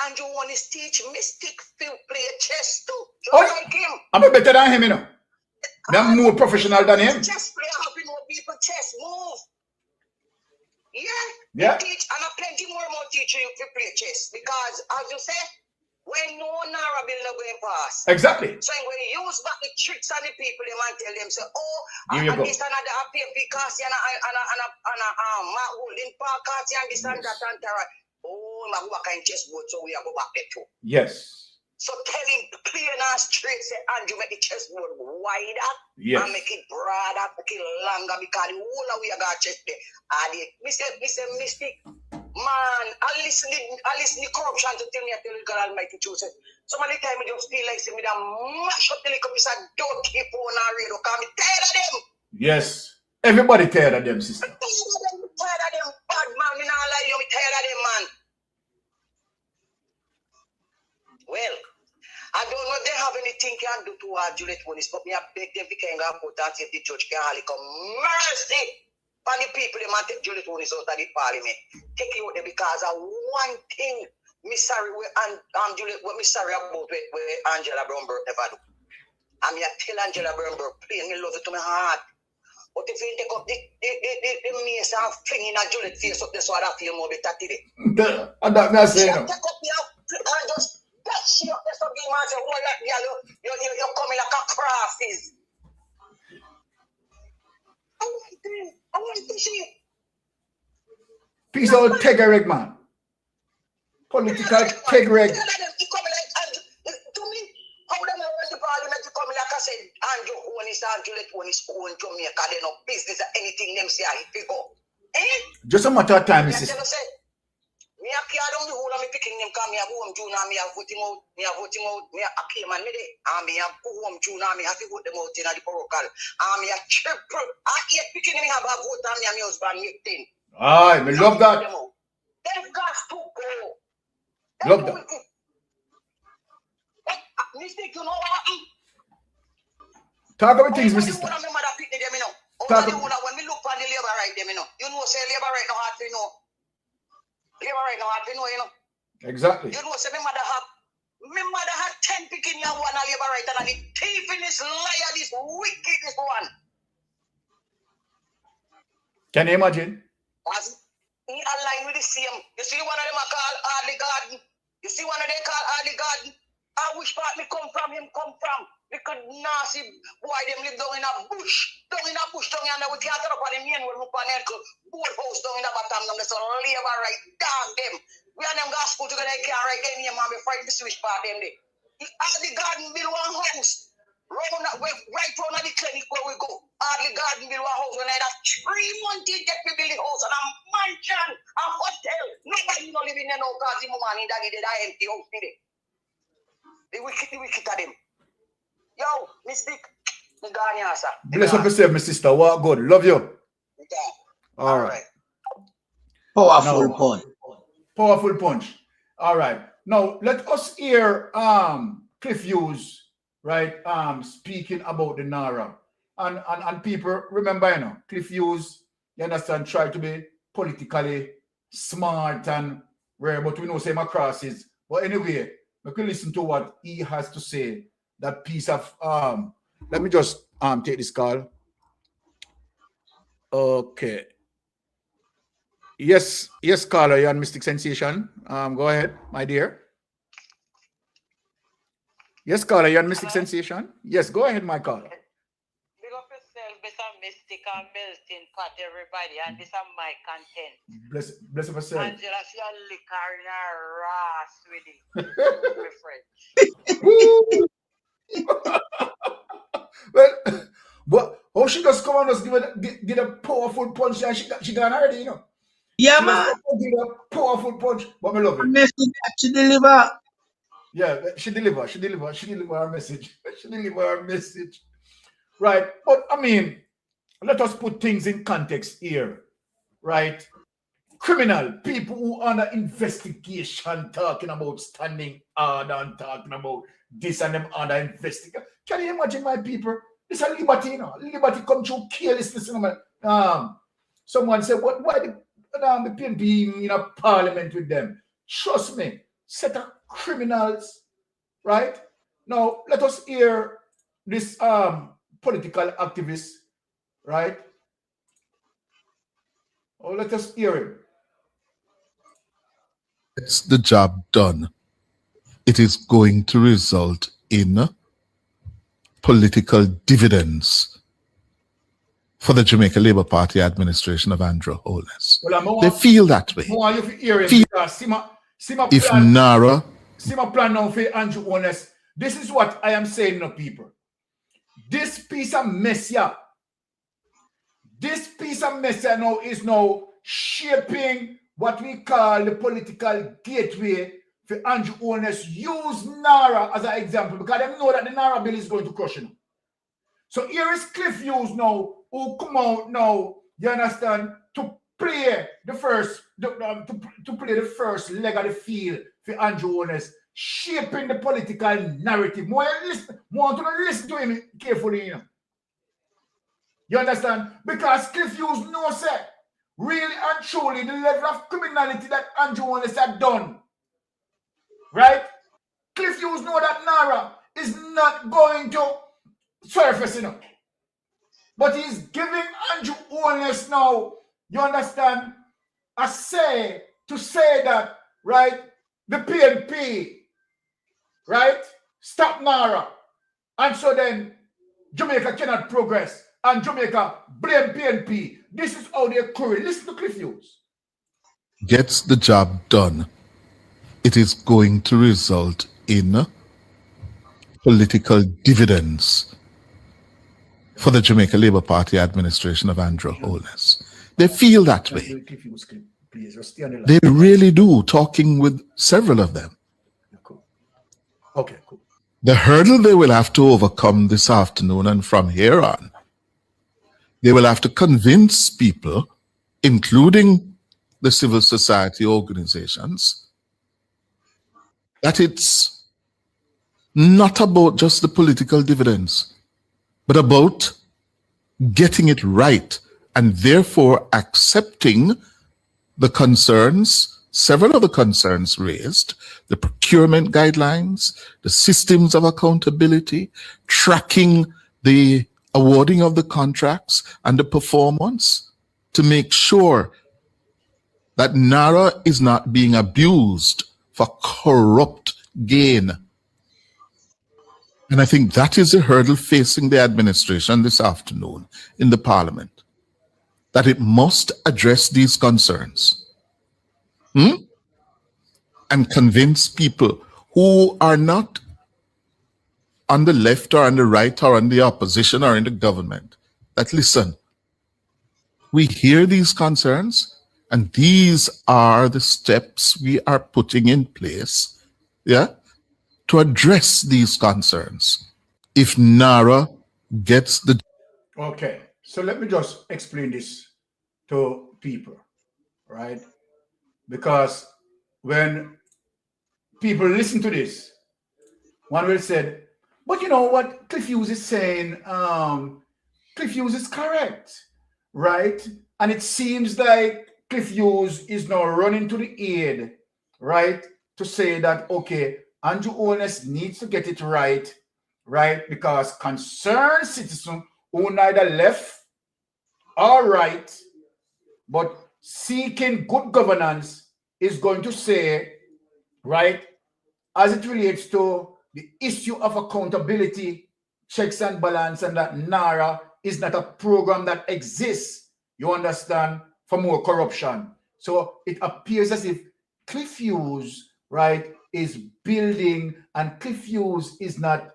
Andrew want to teach Mystic to play chess too, just like him. I'm a better than him, you know. I'm more professional than him. Chess player helping more people chess move. Yeah. Teach, and plenty more teaching you to play chess because, as you say, when no NARA bill not going pass. Exactly. So when you use back the tricks on the people, they might tell them, say, oh, Here you and go. this and that, PMP cost and my holding park cost and this and that and that. Oh, my work in chessboard, so we are go back there too. Yes. So tell him clear and straight, say, Andrew, make the chessboard wider Yes. and make it broader, make it longer because the whole of we are got chess there. And Mr. Mystic, man, I listen to corruption to tell God Almighty truth. Some of the time I just feel like say me da mash up the little piece of don't keep on our radio because I'm tired of them. Yes. Everybody tired of them, sister. I'm tired of them bad man, me not lie, I'm tired of them, man. Well, I don't know if they have anything can do to Juliet Wonis, but me I beg them to can go put that if the judge can hardly come mercy on the people they might take Juliet Wonis out of the parliament. Take it out there because of one thing Miss Sorry and Juliet what Miss Sorry about where Angela Brownberg never do. I'm here tell Angela Brownberg, please me love it to my heart. But if you take up the mace and fling in a Juliet face up there so I feel more better today. And that me I say no. Take up and just dash you up there so give man say, oh, like you're coming like a craft is. I want to see. Piece of Tegereg, man. Political Tegereg. To me, how them when the parliament come like I said, Andrew Holness and Juliet Holness own Jamaica, they no business or anything them say I pick up. Just a matter of time, sister. Me a care down the whole of me picking them because me a go home June and me a vote him out. Me a came and me there. And me a go home June and me have to vote them out in the parochial. And me a triple. And yet picking me have a vote and me and my husband make thing. Aye, me love that. Them gas to go. Love that. Mistake, you know what happened? Talk about things, my sister. Talk about when me look on the labor right them, you know say labor right now hard to know. Labor right now hard to know, you know. Exactly. You know say my mother had 10 picking your one labor right and the thief in this liar, this wickedest one. Can you imagine? As he aligned with the same. You see one of them I call Hardly Garden. You see one of them call Hardly Garden. I wish part me come from him, come from. Because nasty boy them live down in a bush. Down in a bush, down in there. We can't turn up on the main road, look on the boathouse down in the bottom. Them just labor right down them. We and them got school together, they can't write their name and be frightened to switch part them there. Hardly Garden build one house. Right round the clinic where we go. Hardly Garden build one house. When I have 3 months to get me build a house and a mansion, a hotel. Nobody no living there now because the woman in daddy did I empty house today. The wicked of them. Yo, Mystic, me gone here, sir. Bless up yourself, my sister. What good. Love you. Yeah. All right. Powerful punch. Powerful punch. All right. Now let us hear Cliff Hughes, right? Speaking about the NARA. And people remember, you know, Cliff Hughes, you understand, try to be politically smart and rare, but we know same crosses. But anyway, we can listen to what he has to say. That piece of let me just take this call. Okay. Yes, caller, you're on Mystic Sensation. Go ahead, my dear. Yes, caller, you're on Mystic Sensation. Yes, go ahead, my caller. Big up yourself, Mr. Mystic and melting pot, everybody, and this is my content. Bless up yourself. Angela, she a liquor in her ass with it. Well, but how she just come on us give a powerful punch and she gone already, you know. Yeah, she man. Give a powerful punch, but me love it. Message she deliver. Yeah, she deliver her message. She deliver her message. Right. But I mean, let us put things in context here. Right? Criminal, people who are under investigation talking about standing order and talking about this and them under investigation. Can you imagine, my people? This is a liberty, you know. Liberty come through carelessness. You know, someone said, "What? Why the PNP in a parliament with them?" Trust me, set of criminals, right? Now let us hear this political activist, right? Oh, let us hear him. It's the job done. It is going to result in political dividends for the Jamaica Labour Party administration of Andrew Holness. Well, they feel that way. If NARA... See my plan now for Andrew Holness. This is what I am saying now, people. This piece of mess here. This piece of mess here now is now shaping what we call the political gateway for Andrew Holness. Use NARA as an example because they know that the NARA bill is going to crush him. So here is Cliff Hughes now, who come out now, you understand, to play the first to play the first leg of the field for Andrew Holness, shaping the political narrative. More to listen to him carefully, you know. You understand? Because Cliff Hughes knows that really and truly the level of criminality that Andrew Holness had done. Right? Cliff Hughes know that NARA is not going to surface, you know. But he's giving Andrew Holness now, you understand, a say to say that, right, the PNP, right, stop NARA. And so then Jamaica cannot progress. And Jamaica blame PNP. This is how they're current. Listen to Cliff Hughes. Gets the job done. It is going to result in political dividends for the Jamaica Labour Party administration of Andrew Holness. They feel that way. They really do, talking with several of them. Okay, cool. The hurdle they will have to overcome this afternoon and from here on, they will have to convince people, including the civil society organizations, that it's not about just the political dividends, but about getting it right and therefore accepting the concerns, several of the concerns raised, the procurement guidelines, the systems of accountability, tracking the awarding of the contracts and the performance, to make sure that NARA is not being abused for corrupt gain. And I think that is a hurdle facing the administration this afternoon in the Parliament, that it must address these concerns and convince people who are not on the left or on the right or on the opposition or in the government that, listen, we hear these concerns and these are the steps we are putting in place, to address these concerns. If NARA gets the... Okay, so let me just explain this to people, right? Because when people listen to this, one will say, but you know what Cliff Hughes is saying, Cliff Hughes is correct, right? And it seems like Cliff Hughes is now running to the aid, right? To say that, okay, Andrew Holness needs to get it right, right? Because concerned citizens who neither left or right, but seeking good governance is going to say, right, as it relates to the issue of accountability, checks and balance, and that NARA is not a program that exists, you understand, for more corruption. So it appears as if Cliff Hughes, right, is building, and Cliff Hughes is not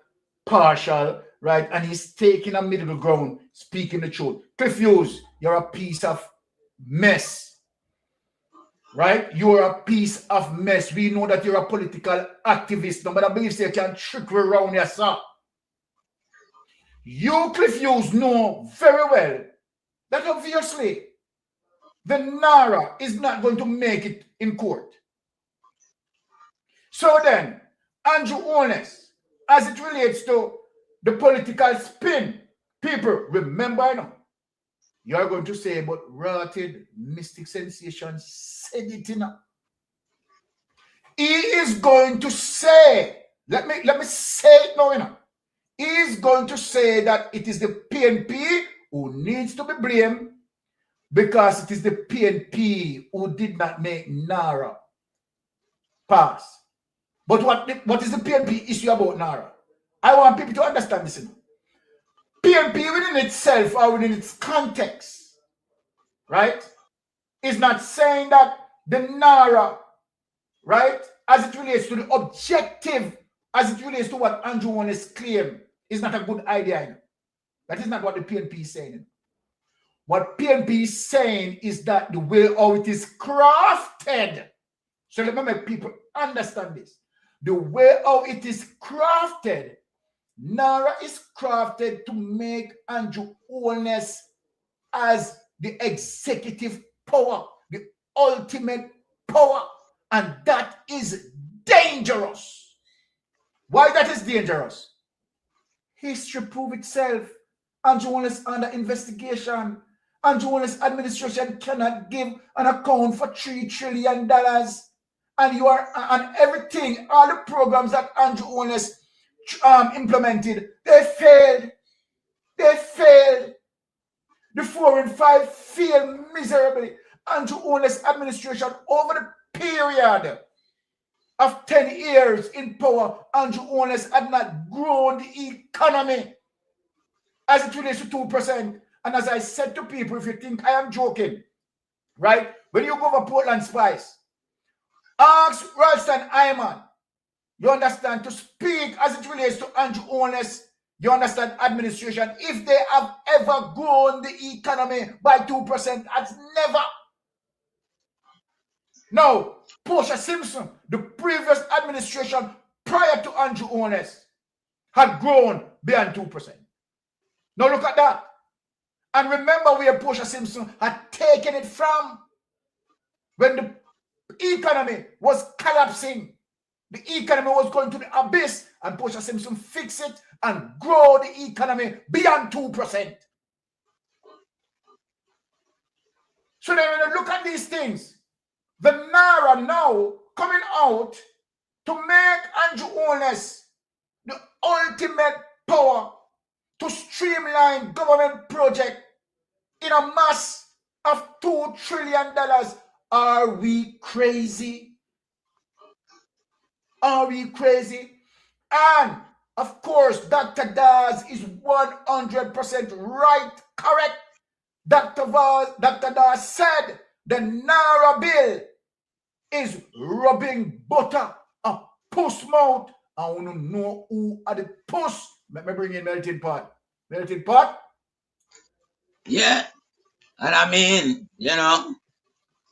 partial, right, and he's taking a middle ground, speaking the truth. Cliff Hughes, you're a piece of mess, right? You're a piece of mess. We know that you're a political activist. Nobody believes you can trick around yourself. You, Cliff Hughes, know very well that obviously the NARA is not going to make it in court. So then, Andrew Holness, as it relates to the political spin, people, remember now, you're going to say, but rotted mystic sensation said it enough. He is going to say, let me say it now, you know. He is going to say that it is the PNP who needs to be blamed because it is the PNP who did not make NARA pass. But what is the PNP issue about NARA? I want people to understand this. PNP within itself or within its context, right, is not saying that the NARA, right, as it relates to the objective, as it relates to what Andrew Holness claimed, is not a good idea. That is not what the PNP is saying. What PNP is saying is that the way how it is crafted. So let me make people understand this. The way how it is crafted, NARA is crafted to make Andrew Holness as the executive power, the ultimate power, and that is dangerous. Why that is dangerous? History prove itself. Andrew Holness under investigation. Andrew Holness administration cannot give an account for $3 trillion. And you are and everything, all the programs that Andrew Holness implemented, they failed. They failed. The 4 and 5 failed miserably. Andrew Holness administration over the period of 10 years in power, Andrew Holness had not grown the economy as it relates to 2%. And as I said to people, if you think I am joking, right? When you go over Portland Spice, ask Ralston Iman, you understand, to speak as it relates to Andrew Holness, you understand, administration, if they have ever grown the economy by 2%, as never. Now, Portia Simpson, the previous administration prior to Andrew Holness, had grown beyond 2%. Now look at that. And remember where Portia Simpson had taken it from when the economy was collapsing. The economy was going to the abyss, and Portia Simpson fixed it and grow the economy beyond 2%. So then when you look at these things, the NARA now coming out to make Andrew Holness the ultimate power to streamline government project in a mass of $2 trillion. Are we crazy? Are we crazy? And of course, Dr. Daz is 100% right, correct. Dr. Daz said the NARA bill is rubbing butter up puss mouth. I want to know who are the puss. Let me bring in Melting Pot. Melting Pot? Yeah. And I mean,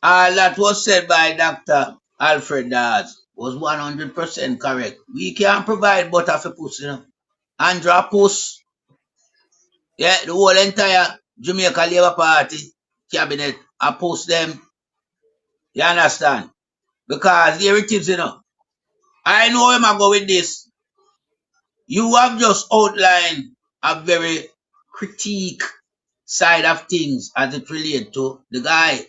all that was said by Dr. Alfred Daz was 100% correct. We can't provide butter for puss, Andra puss. Yeah, the whole entire Jamaica Labour Party cabinet, I post them. You understand? Because here it is, I know where I go with this. You have just outlined a very critique side of things as it relates to the guy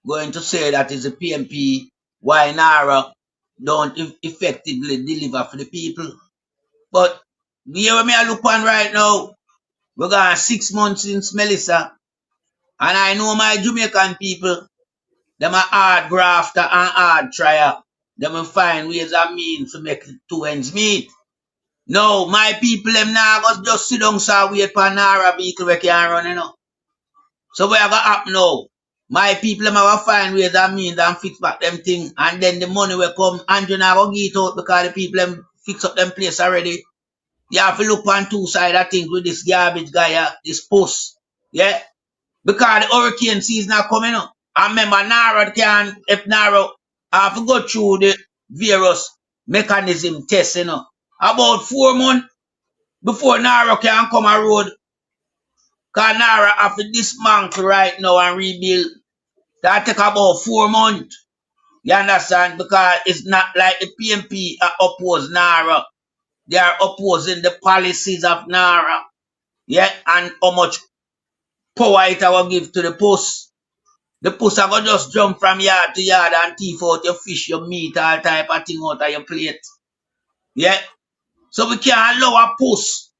going to say that is a PMP, why NARA don't effectively deliver for the people. But here me I look on right now, we're going 6 months since Melissa, and I know my Jamaican people, them are hard grafter and hard trier. Them will find ways and means to make two ends meet. No, my people, them now go just sit down so wait for NARA vehicle we can run, So what gonna happen now? My people, them have to find ways and means and fix back them thing, and then the money will come, and you now go get it out because the people them fix up them place already. You have to look on two sides of things with this garbage guy, this post. Yeah? Because the hurricane season are coming up. And remember, if NARA have to go through the various mechanism tests, about 4 months before NARA can come a road. Because NARA have to dismantle right now and rebuild. That take about 4 months. You understand? Because it's not like the PMP oppose NARA. They are opposing the policies of NARA. Yeah, and how much power it will give to the post. The post are going to just jump from yard to yard and thief out your fish, your meat, all type of thing out of your plate. Yeah? So we can't allow a post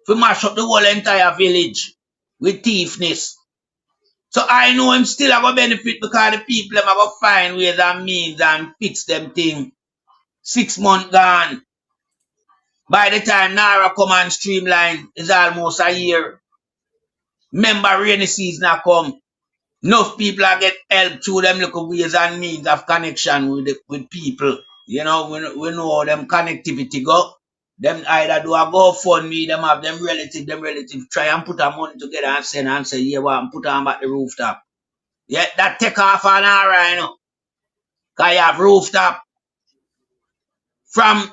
to mash up the whole entire village with thiefness. So I know him still have a benefit because the people have to find ways and means and fix them thing. 6 months gone. By the time NARA come and streamline, it's almost a year. Remember, rainy season come. Enough people are get help through them little ways and means of connection with people. We know how them connectivity go. Them either do a GoFundMe, them have them relative try and put a money together and send and say, yeah, well, put on back the rooftop. Yeah, that take off an hour, Because you have rooftop. From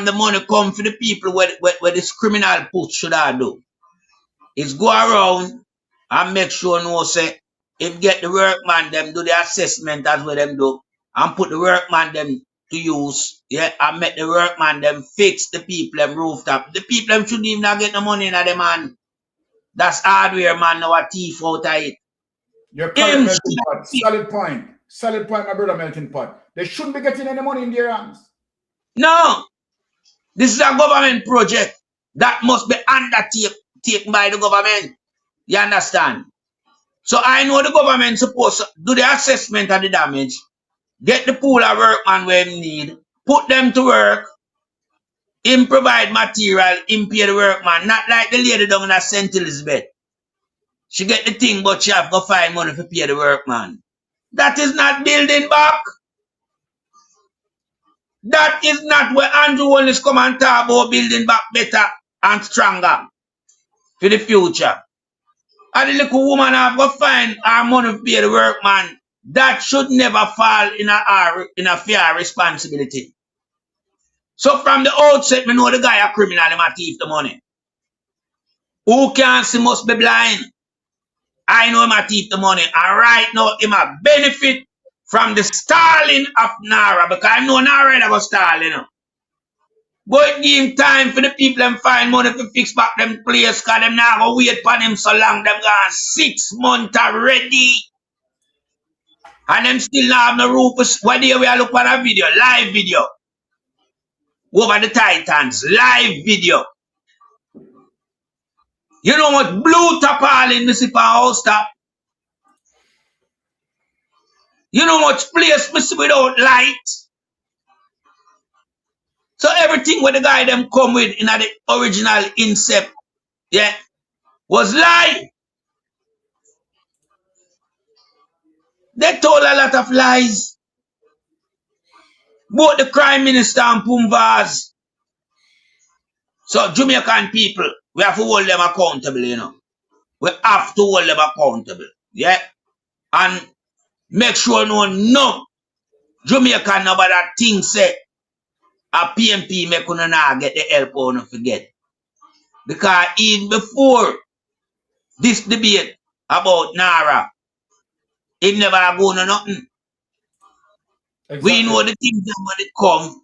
the money come for the people where this criminal push should have do. Is go around and make sure say if get the workman them do the assessment as what them do and put the workman them to use, yeah, and make the workman them fix the people them rooftop. The people them shouldn't even get the money in the man. That's hardware man now a thief out of it. You're correct, Melting Pot. Solid point. Solid point, my brother Melting Pot. They shouldn't be getting any money in their hands. No. This is a government project that must be undertaken by the government. You understand? So I know the government supposed to do the assessment of the damage, get the pool of workman where they need, put them to work, him provide material, him pay the workman, not like the lady down in St. Elizabeth. She get the thing, but she have to find money to pay the workman. That is not building back. That is not where Andrew Holness come and talk about building back better and stronger for the future. And the little woman have to find her money to pay the workman. That should never fall in a fair responsibility. So from the outset, me know the guy a criminal, him a thief the money. Who can't see must be blind. I know him a thief the money. And right now, him a benefit from the stalling of NARA. Because I know NARA never stall, But give him time for the people them find money to fix back them place. Because them now go wait for him so long. Them gone 6 months already. And them still not have no roof. One day we are looking at a video, live video. Over the Titans, live video. You know what? Blue tarpaulin municipal house top. You know much place me see without light. So everything where the guy them come with in the original incept, yeah, was lie. They told a lot of lies. Both the Prime Minister and Pumvas. So Jamaican people, we have to hold them accountable, you know. We have to hold them accountable. Yeah. And make sure no Jamaican nobody think say a PMP make una not get the help or not forget. Because even before this debate about NARA, it never go no nothing. Exactly. We know the things that when it come,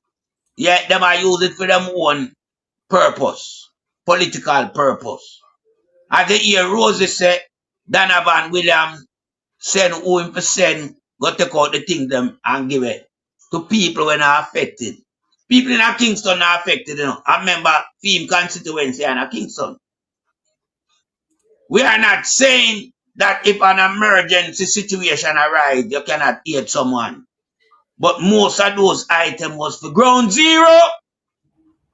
yeah, them are use it for them own purpose, political purpose. As the hear Rosie say, Donovan Williams send who him for send, go take out the things them and give it to people when are affected. People in a Kingston are affected, you know. I remember Theme constituency and a Kingston. We are not saying that if an emergency situation arises, you cannot aid someone. But most of those items was for ground zero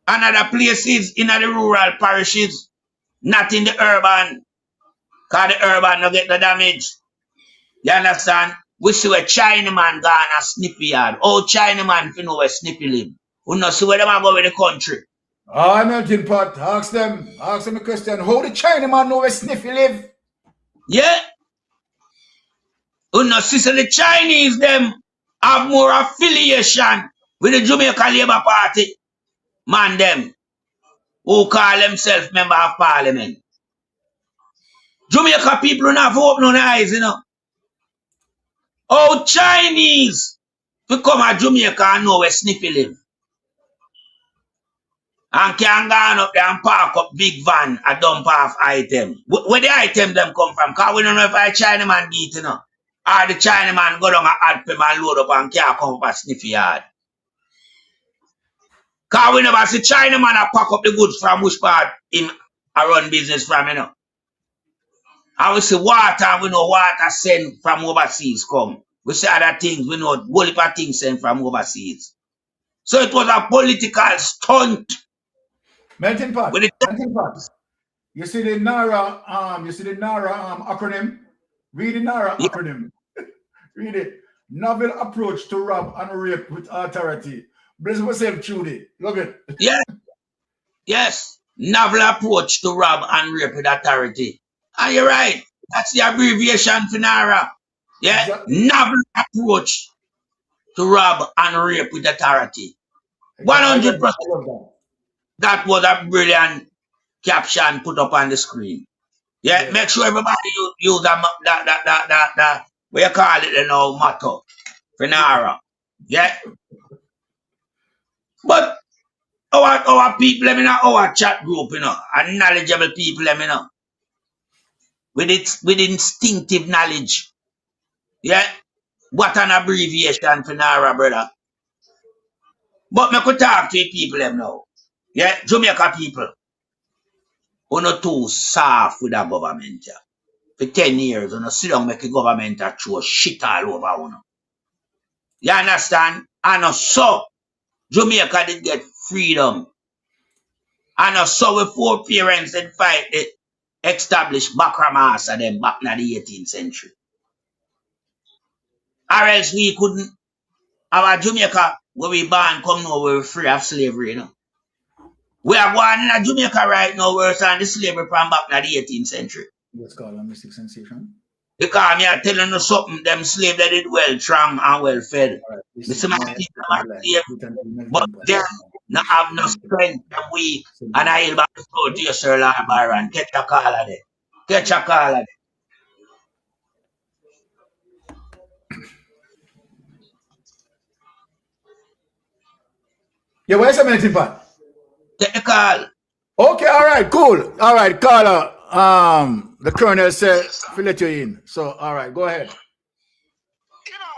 and other places in the rural parishes, not in the urban. Because the urban no get the damage. You understand? We see where Chinaman gone a snippy yard. Oh, Chinaman fi know where snippy live. We not see where them a go with the country. Ah, melting pot. Ask them a question. How the Chinaman know where Sniffy live? Yeah. We not see so the Chinese them have more affiliation with the Jamaica Labour Party. Man them who call themselves member of parliament. Jamaica people don't have to open their eyes, you know. Oh, Chinese to come to Jamaica and know where Sniffy live. And can go up there and park up big van and dump off item. Where the item them come from? Because we don't know if a Chinaman get it, you know. Or the Chinaman go down and add them and load up and can't come up a Sniffy yard. Because we never see Chinaman a pack up the goods from which part him a run business from, you know. And we see water, and we know water sent from overseas come. We see other things, we know whole heap of things sent from overseas. So it was a political stunt. Melting pot. Melting pot. You see the NARA acronym? Read the NARA acronym. Read it. Novel approach to rob and rape with authority. Bless myself, Judy. Look it. Yeah. Yes. Novel approach to rob and rape with authority. And you're right. That's the abbreviation for NARA. Yeah. Exactly. Novel approach to rob and rape with authority. 100%. That was a brilliant caption put up on the screen. Yeah. Yes. Make sure everybody use that what you call it, you know, motto for NARA. Yeah. But our people, you know, our chat group, you know, and knowledgeable people, you know, with instinctive knowledge. Yeah. What an abbreviation for NARA, brother. But I could talk to people them now. Yeah, Jamaica people. We're not too soft with the government. Yeah. For 10 years, we sit down make the government throw shit all over one. You understand? And so Jamaica did get freedom. And so we four parents did fight the established Bakramass and them back in the 18th century. Or else we couldn't have a Jamaica where we born come now where we're free of slavery, you know. We are going in a Jamaica right now worse than the slavery from back in the 18th century. What's called a mystic sensation? Because me are telling you something, them slaves they did well strong and well fed. Right, but them not have no strength and we and I will back to you, Sir Lord Byron. Catch a call of it. Catch a call of it. Yeah, where's the melting pot? Take the call. Okay, all right, cool. All right, caller. The colonel said to let you in. So, all right, go ahead. You know,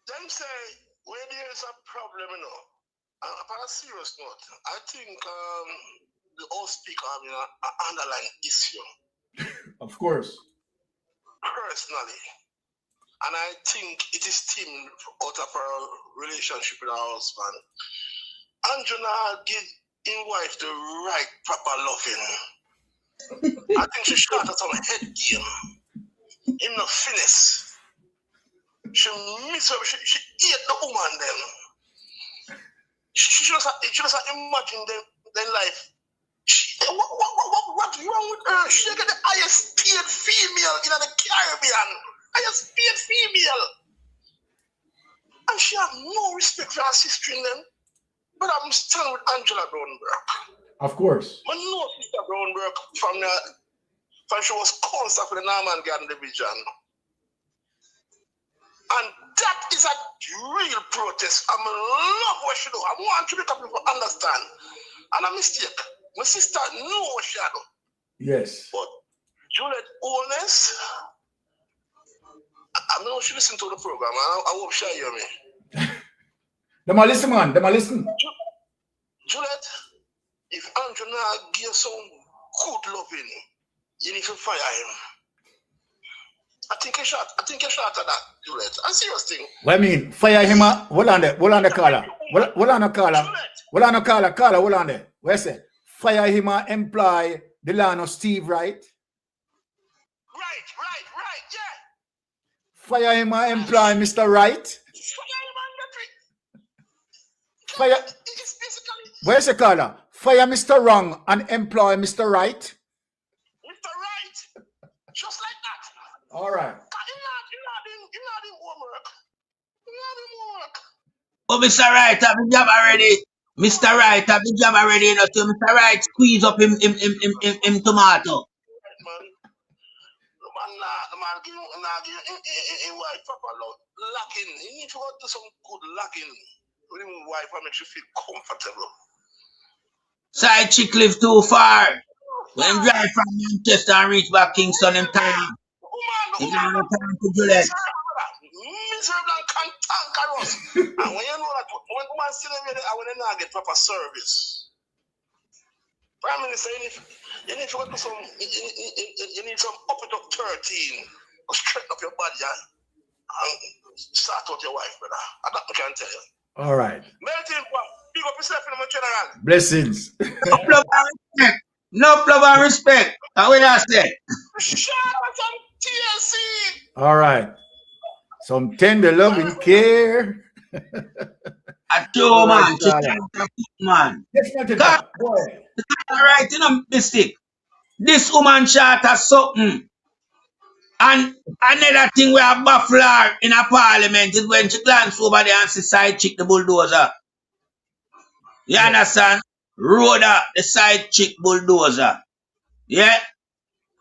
them say where there is a problem, you know, on a serious note, I think the old speaker having an underlying issue. Of course. Personally, And I think it is stemmed out of her relationship with her husband. Angela give his wife the right proper loving. I think she started some head game. Him no finesse. She miss her, she ate the woman then. She just imagine their life. What's wrong with her? She get the highest paid female in the Caribbean. Highest paid female. And she have no respect for her sister in them. But I'm standing with Angela Brownberg. Of course. I know Sister Brownberg from she was consul for the Norman Garden Division. And that is a real protest. I love what she do. I want Jamaica people to understand. And a mistake. My sister know what she do. Yes. But Juliet honest. I know she listen to the program. I hope she hear me. Them a listen, man. Them a listen. Juliet, if Andrew now give some good loving, you need to fire him. I think you shot at that, Juliet. A serious thing. What I mean, fire him. Hold on there, caller. Hold on, caller. Caller, hold on there. What I say? Fire him and employ the line of Steve, right? Right, yeah. Fire him and employ Mr. Right. Fire. Where's the caller? Fire Mr. Wrong and employ Mr. Right. Mr. Right. Just like that. All right. You're not in homework. Oh, Mr. Right, have the job already. Mr. Right, have the job already. You know, so Mr. Right squeeze up him tomato. The man give him wife proper locking. He need to go do some good locking with him wife and make you feel comfortable. Side chick live too far. When drive from Manchester and reach back Kingston in time. He don't have time to Juliet. Miserable and cantankerous. And when you know that when woman still in there, I will not get proper service. Prime Minister, you need to go to some, you need some up it up 13. Go straighten up your body and start out your wife, brother. I can tell you. All right. Melting pot, big up yourself in my general. Blessings. Enough love and respect. Enough love and respect. That's what I said. Shout out some TLC. All right. Some tender loving care. I told man. Yes, all right, you know, mistake. This woman shot us something. And another thing we have baffled her in a parliament is when she glanced over there and see side chick the bulldozer. You understand? Rhoda, the side chick bulldozer. Yeah?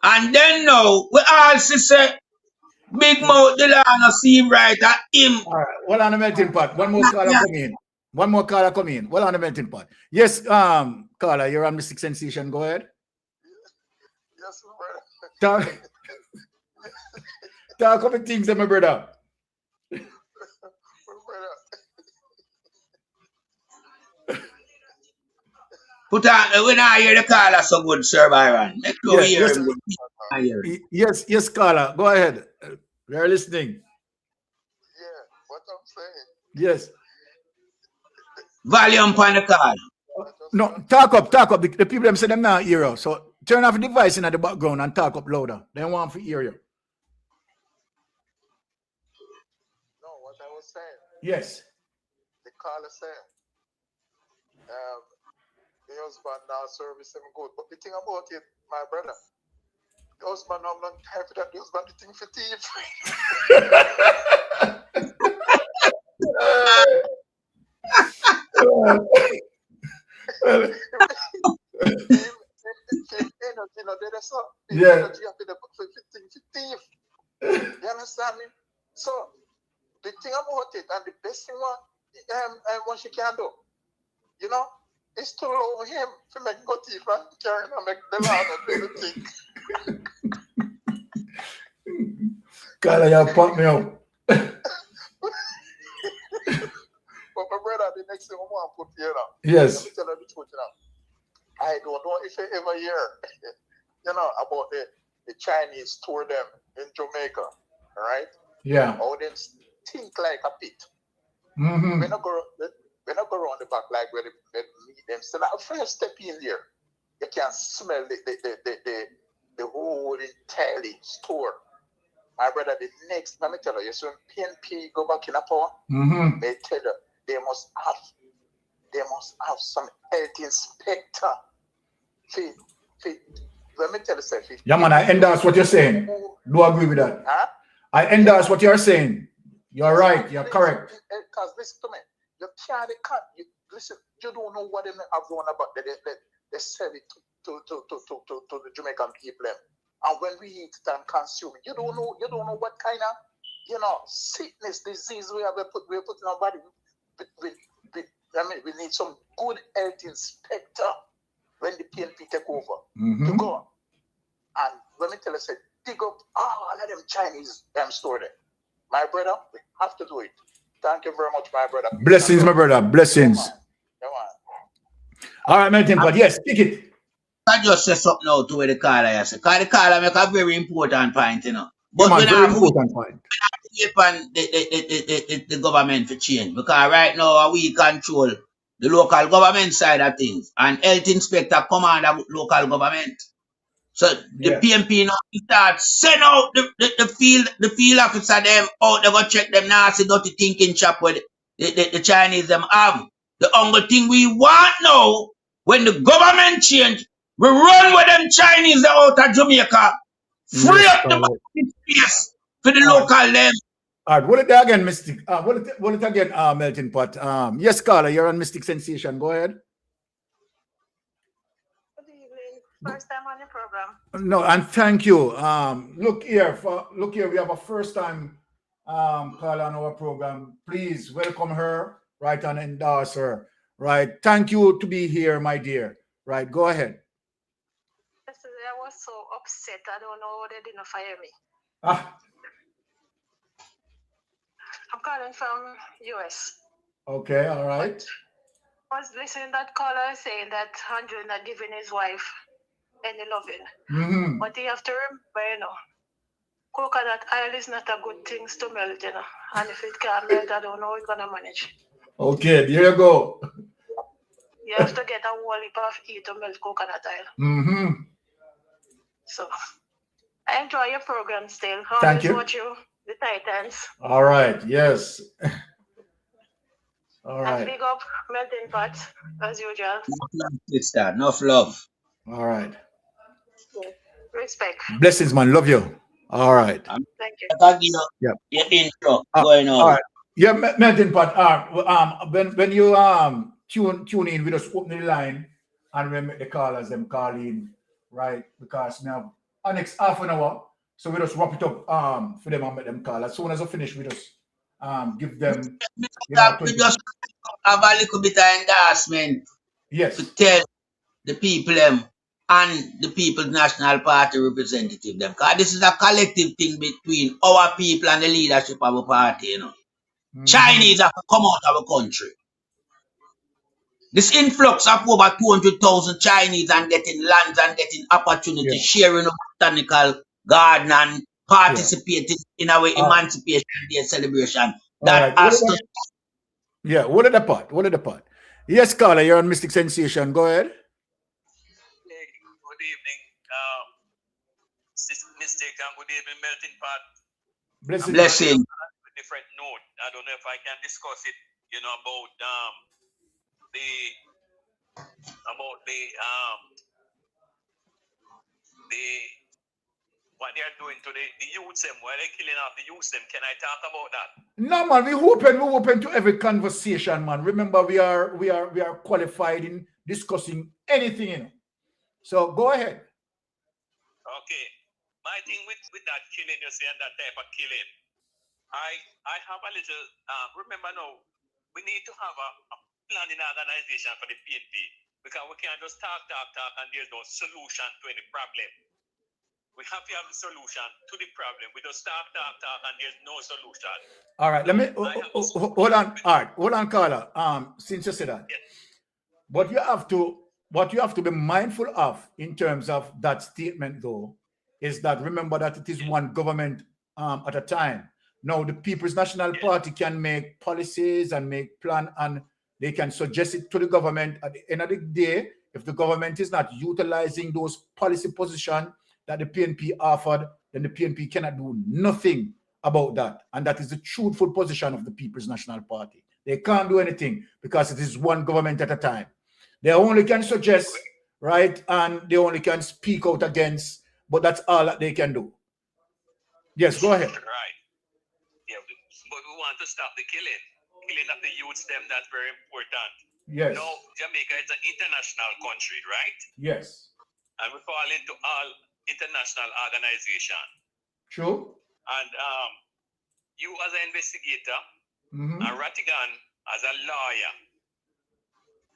And then now, we all see say, big mouth the land see right at him. All right, well on the melting pot. One more caller come in. Well on the melting pot. Yes, caller, you're on Mystic Sensation. Go ahead. Yes, brother. Talk of the things, my brother. Put on when I hear the caller so good, Sir Byron. Make sure hear him. Yes, caller. Go ahead. We're listening. Yeah, what I'm saying. Yes. Volume on the call. No, talk up. The people them say them not hear you. So turn off the device in the background and talk up louder. They want to hear you. No, what I was saying. Yes. The caller said, the husband now service him good. But the thing about it, my brother, the husband now not time for that. The husband the thing for thief. Yeah. You understand me? So the thing about it and the best thing what she can do, you know, is to allow him to make good teeth and carry and make the land and do the thing. God, you pump me up. But my brother, the next thing I want to put here now. Yes. Let me tell you the truth now. I don't know if you ever hear, you know, about the Chinese tour them in Jamaica, right? Yeah. How them stink like a pit. Mm-hmm. When I go around the back like where they meet them. So that first step in there, you can smell the whole entirely store. My brother, the next, let me tell you, so when PNP go back in a power, they tell you they must have some health inspector. Let me tell you something. Yeah, man, I endorse what you're saying. Do agree with that. Huh? I endorse what you're saying. You're right. You're correct. Because listen to me, you can't listen. You don't know what they have known about. They sell it to the Jamaican people. And when we eat it and consume it, you don't know what kind of sickness, disease we put in our body. We need some good health inspector when the PNP take over to go. And let me tell you, dig up all of them Chinese store there. My brother, we have to do it. Thank you very much, my brother. Blessings, my brother. Blessings. Come on. All right, melting pot. Yes, pick it. I just say something now to where the caller is. Because the caller make a very important point, you know. But man, when very important point. The government to change. Because right now we control the local government side of things. And health inspector command of local government. So the PMP now start send out the field officer them out, they go check them nasty dirty thinking shop where the Chinese them have. The only thing we want now, when the government change, we run with them Chinese out of Jamaica, free up the market space for the local them. All right, what it again, Mystic? What it again, melting pot? Yes, caller, you're on Mystic Sensation. Go ahead. First time on your program. No, and thank you. Look here, we have a first time caller on our program. Please welcome her, right, and endorse her. Right. Thank you to be here, my dear. Right, go ahead. Yesterday I was so upset. I don't know why they didn't fire me. I'm calling from US. Okay, all right. I was listening to that caller saying that Andrew not giving his wife any loving. But you have to remember, coconut oil is not a good thing to melt, And if it can't melt, I don't know how it's gonna manage. Okay, there you go. You have to get a whole heap of heat to melt coconut oil. So I enjoy your program still. Thank you. Watch you, the Titans. All right, yes. All right. And big up melting pot as usual. Enough love. All right. Yeah. Respect. Blessings, man. Love you. All right. Thank you. Yeah. Your intro going on. All right. Yeah, melting pot. When you tune in, we just open the line and we make the callers them call in, right? Because now our next half an hour, so we just wrap it up for them and make them call. As soon as I finish, we just give them. We just have a little bit of endorsement. Yes. To tell the people them and the People's National Party representative them. Because this is a collective thing between our people and the leadership of our party, Chinese have to come out of our country. This influx of over 200,000 Chinese and getting lands and getting opportunity, sharing a botanical garden and participating in our Emancipation Day celebration. That has to. Yeah, what are the part? Yes, caller, you're on Mystic Sensation. Go ahead. Hey, good evening, Mystic, and good evening, Melting Pot. Blessing. Different note. I don't know if I can discuss it, about what they are doing to the youths them, why they're killing off the youths them. Can I talk about that? No, man, we're open to every conversation, man. Remember, we are qualified in discussing anything, So go ahead. Okay. My thing with that killing, you see, and that type of killing, I have a little remember now, we need to have a planning organization for the PNP, because we can't just talk, and there's no solution to any problem. We have to have a solution to the problem. We just talk, and there's no solution. All right, let me hold on. All right, hold on, caller. Since you said that, what you have to be mindful of in terms of that statement, though, is that remember that it is one government at a time. Now, the People's National Party can make policies and make plan, and they can suggest it to the government. At the end of the day, if the government is not utilizing those policy positions that the PNP offered, then the PNP cannot do nothing about that. And that is the truthful position of the People's National Party. They can't do anything because it is one government at a time. They only can suggest, right, and they only can speak out against, but that's all that they can do. Yes, go ahead. Right. Yeah, but we want to stop the killing of the youths, them, that's very important. Yes. Now, Jamaica is an international country, right? Yes. And we fall into all international organizations. True. And you as an investigator, and Rattigan as a lawyer,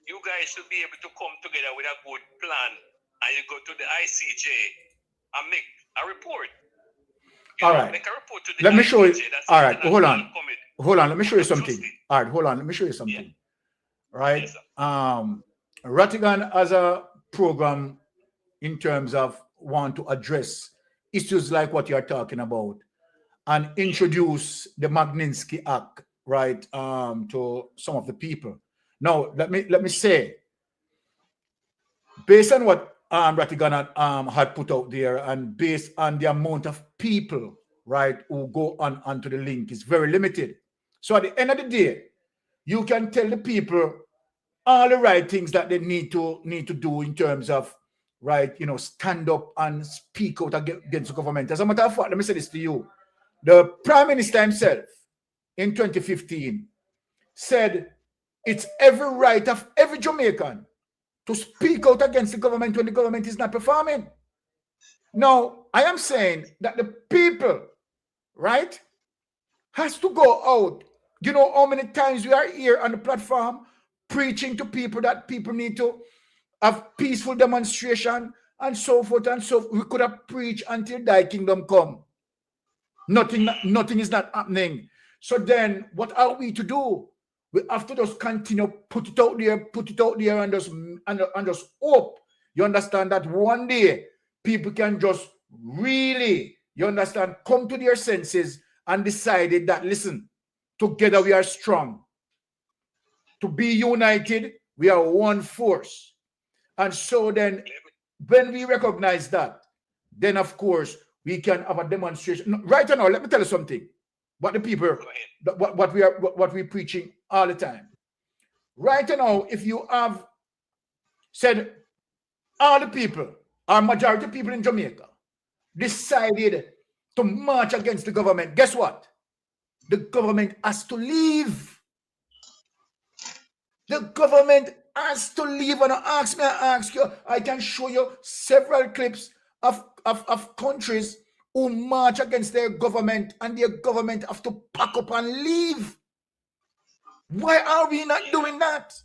you guys should be able to come together with a good plan, and you go to the ICJ and make a report. All right. Make a report to the Let me show you. ICJ, All right. Hold on. Hold on. Let me show you something. All right. Hold on. Let me show you something. Yeah. Right. Yes, Rattigan has a program in terms of want to address issues like what you're talking about and introduce the Magnitsky Act, right, to some of the people. Now, let me say, based on what Rattigan had put out there, and based on the amount of people, right, who go onto the link, is very limited. So at the end of the day, you can tell the people all the right things that they need to do in terms of, right, you know, stand up and speak out against the government. As a matter of fact, let me say this to you. The Prime Minister himself in 2015 said it's every right of every Jamaican to speak out against the government when the government is not performing. Now, I am saying that the people, right, has to go out. You know how many times we are here on the platform preaching to people that people need to have peaceful demonstration and so forth and so forth. We could have preached until thy kingdom come. Nothing is not happening. So then what are we to do? We have to just continue, put it out there and just hope. You understand that one day people can just really, you understand, come to their senses and decided that, listen, together we are strong. To be united, we are one force. And so then, when we recognize that, then of course, we can have a demonstration. Right now, let me tell you something. What the people, what we're preaching all the time. Right now, if you have said all the people, or majority of people in Jamaica, decided to march against the government, guess what? The government has to leave. The government has to leave. And I ask you, I can show you several clips of countries who march against their government, and their government have to pack up and leave. Why are we not doing that?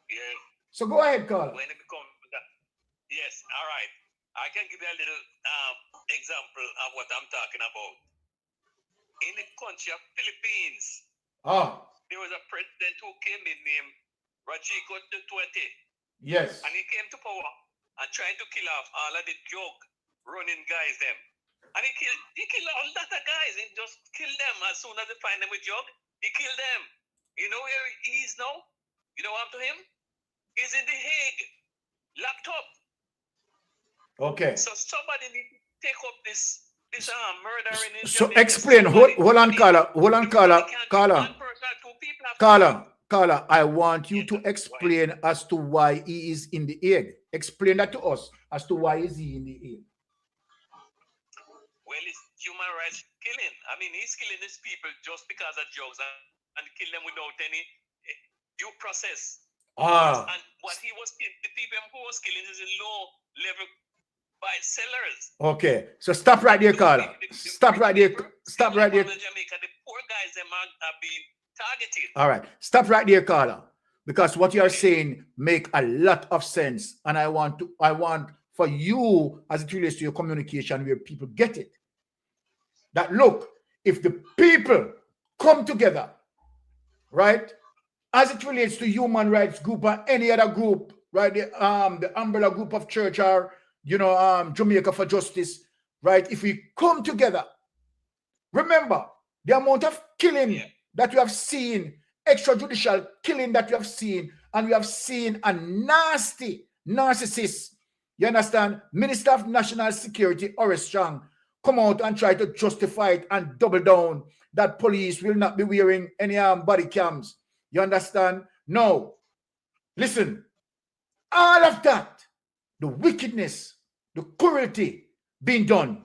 Yeah. So go ahead, Carl. When it becomes yes, all right. I can give you a little example of what I'm talking about. In the country of Philippines, there was a president who came in named Rodrigo Duppy. Yes. And he came to power and tried to kill off all of the drug running guys them. And he killed all that guys. He just killed them as soon as they find them with drug. He killed them. You know where he is now? You know what happened to him? He's in The Hague, locked up. Okay. So somebody need to take up this murdering. So explain. Hold on, Carla. I want you to explain as to why he is in The Hague. Explain that to us as to why is he in The Hague. Well, it's human rights killing. I mean, he's killing these people just because of drugs and kill them without any due process. And what he was killing, the people who was killing is in low level by sellers. Okay, so stop right there, Carla. Stop right there. Stop right there. Jamaica, the poor guys them are being targeted. All right, stop right there, Carla, because what you are saying make a lot of sense, and I want for you as it relates to your communication where people get it. That look, if the people come together, right, as it relates to human rights group or any other group, right, the umbrella group of church or Jamaica for Justice, right, if we come together, Remember, the amount of killing that we have seen, extrajudicial killing that we have seen, and we have seen a nasty narcissist, you understand, Minister of National Security, Horace Strong, come out and try to justify it and double down that police will not be wearing any body cams. You understand? No. Listen, all of that, the wickedness, the cruelty being done,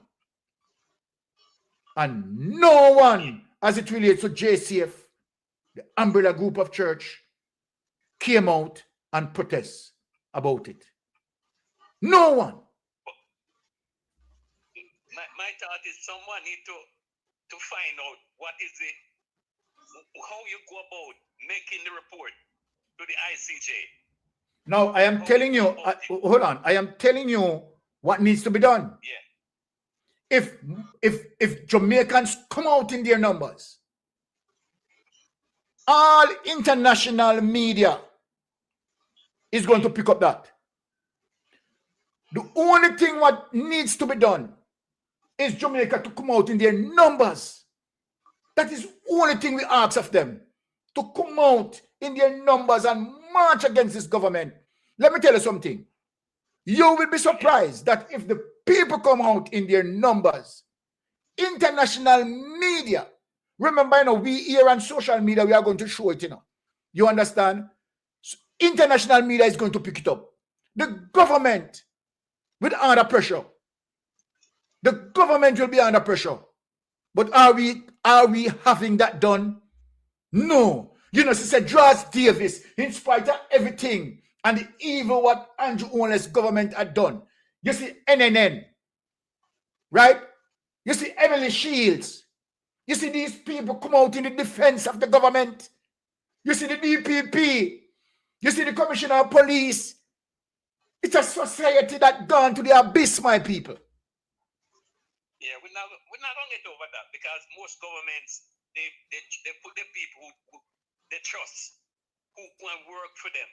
and no one, as it relates to JCF, the umbrella group of church, came out and protest about it. No one. My thought is someone need to find out what is how you go about making the report to the ICJ. Now, I am telling you, hold on, I am telling you what needs to be done. Yeah. If Jamaicans come out in their numbers, all international media is going to pick up that. The only thing what needs to be done is Jamaica to come out in their numbers. That is the only thing we ask of them, to come out in their numbers and march against this government. Let me tell you something. You will be surprised that if the people come out in their numbers, international media, remember, you know, we here on social media, we are going to show it, you know. You understand? So international media is going to pick it up. The government will be under pressure. The government will be under pressure. But are we having that done? No. You know, she said, Draws Davis, in spite of everything and the evil what Andrew Owen's government had done. You see NNN, right? You see Emily Shields. You see these people come out in the defense of the government. You see the DPP. You see the Commissioner of Police. It's a society that gone to the abyss, my people. Yeah, we're not going to get over that because most governments, they put the people who they trust, who can work for them.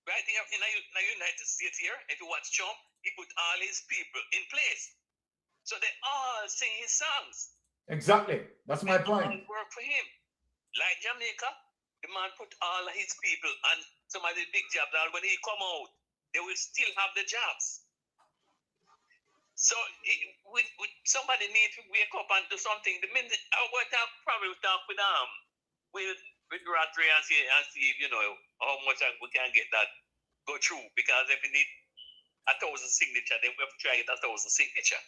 Right here in the United States here, if you watch Trump, he put all his people in place. So they all sing his songs. Exactly. That's my point. All work for him. Like Jamaica, the man put all of his people on some of the big jobs. And when he come out, they will still have the jobs. So somebody needs to wake up and do something. The minute I will probably talk with Ratri and see you know how much we can get that go through. Because if we need 1,000 signatures, then we have to try to get 1,000 signatures.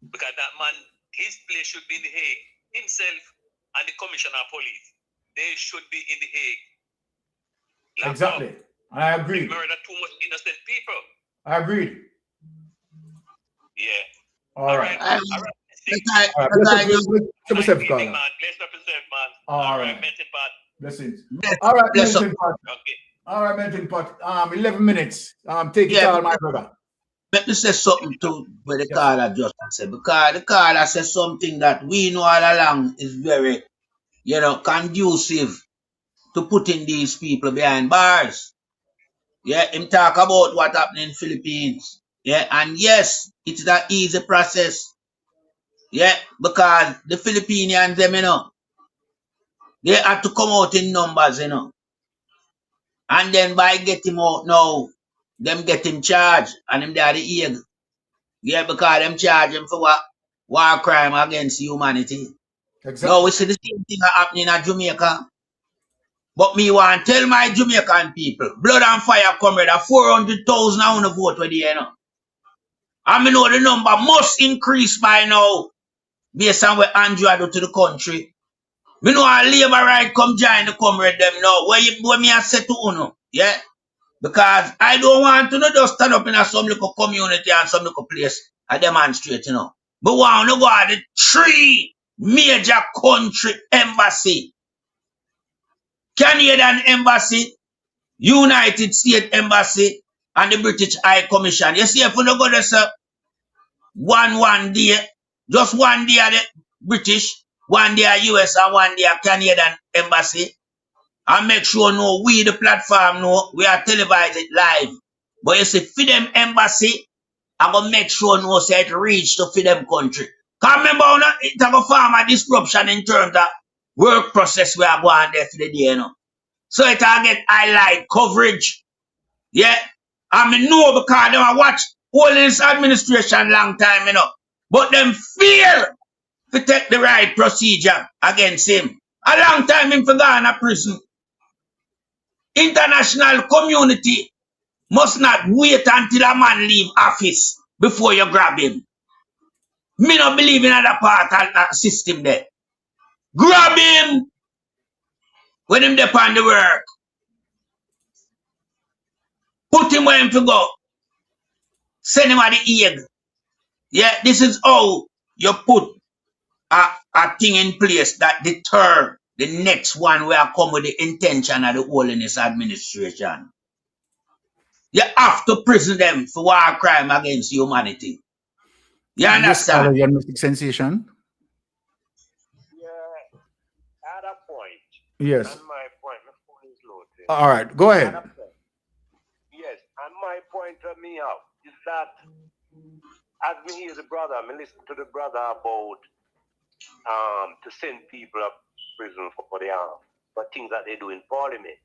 Because that man, his place should be in The Hague. Himself and the Commissioner of Police, they should be in The Hague. Exactly. I agree. They murder too much innocent people. I agree. Yeah. All right. All right. Bless up yourself, man. All right. Blessings. All right, Melting Pot. Okay. All right, Melting Pot. 11 minutes. Take it all, my brother. Let me say something to what the caller just said, because the caller said something that we know all along is very, you know, conducive to putting these people behind bars. Yeah, him talk about what happened in Philippines. Yeah, and yes, it's an easy process. Yeah, because the Filipinos, them, you know, they have to come out in numbers, you know. And then by get him out now, them get him charged, and him there the Hague. Yeah, because them charge him for what? War crime against humanity. Exactly. Now we see the same thing happening in Jamaica. But me want to tell my Jamaican people, blood and fire comrade, 400,000 I want to vote with you, you know. And me know the number must increase by now, based on what Andrew do to the country. Me know a labor right come join the comrade them now. Where me I say to Uno, yeah? Because I don't want to not just stand up in some little community and some little place and demonstrate, you know. But want to go at the 3 major country embassy. Canadian Embassy, United States Embassy, and the British High Commission. You see, if we don't go there, sir, one day, just one day at the British, one day at US, and one day at Canadian Embassy, and make sure no we the platform know we are televised it live. But you see, for them embassy, I'm gonna make sure no say it reach to for them country. Because remember, it have a form of disruption in terms of work process we are going there for the day, you know. So it will get highlight coverage. Yeah. I mean, no, because they have watched all this administration long time, you know. But them fear to take the right procedure against him. A long time him for gone to prison. International community must not wait until a man leave office before you grab him. Me not believe in other part of that system there. Grab him when him there on the work. Put him where him to go. Send him at the egg. Yeah, this is how you put a thing in place that deter the next one where come with the intention of the holiness administration. You have to prison them for war crime against humanity. You understand? Yes, Mystic Sensation. Yeah, at a point. Yes. And my point, my phone is loaded. All right, go ahead. Yes, and my point to me out is that as me hear the brother, me listen to the brother about to send people up prison for things that they do in Parliament.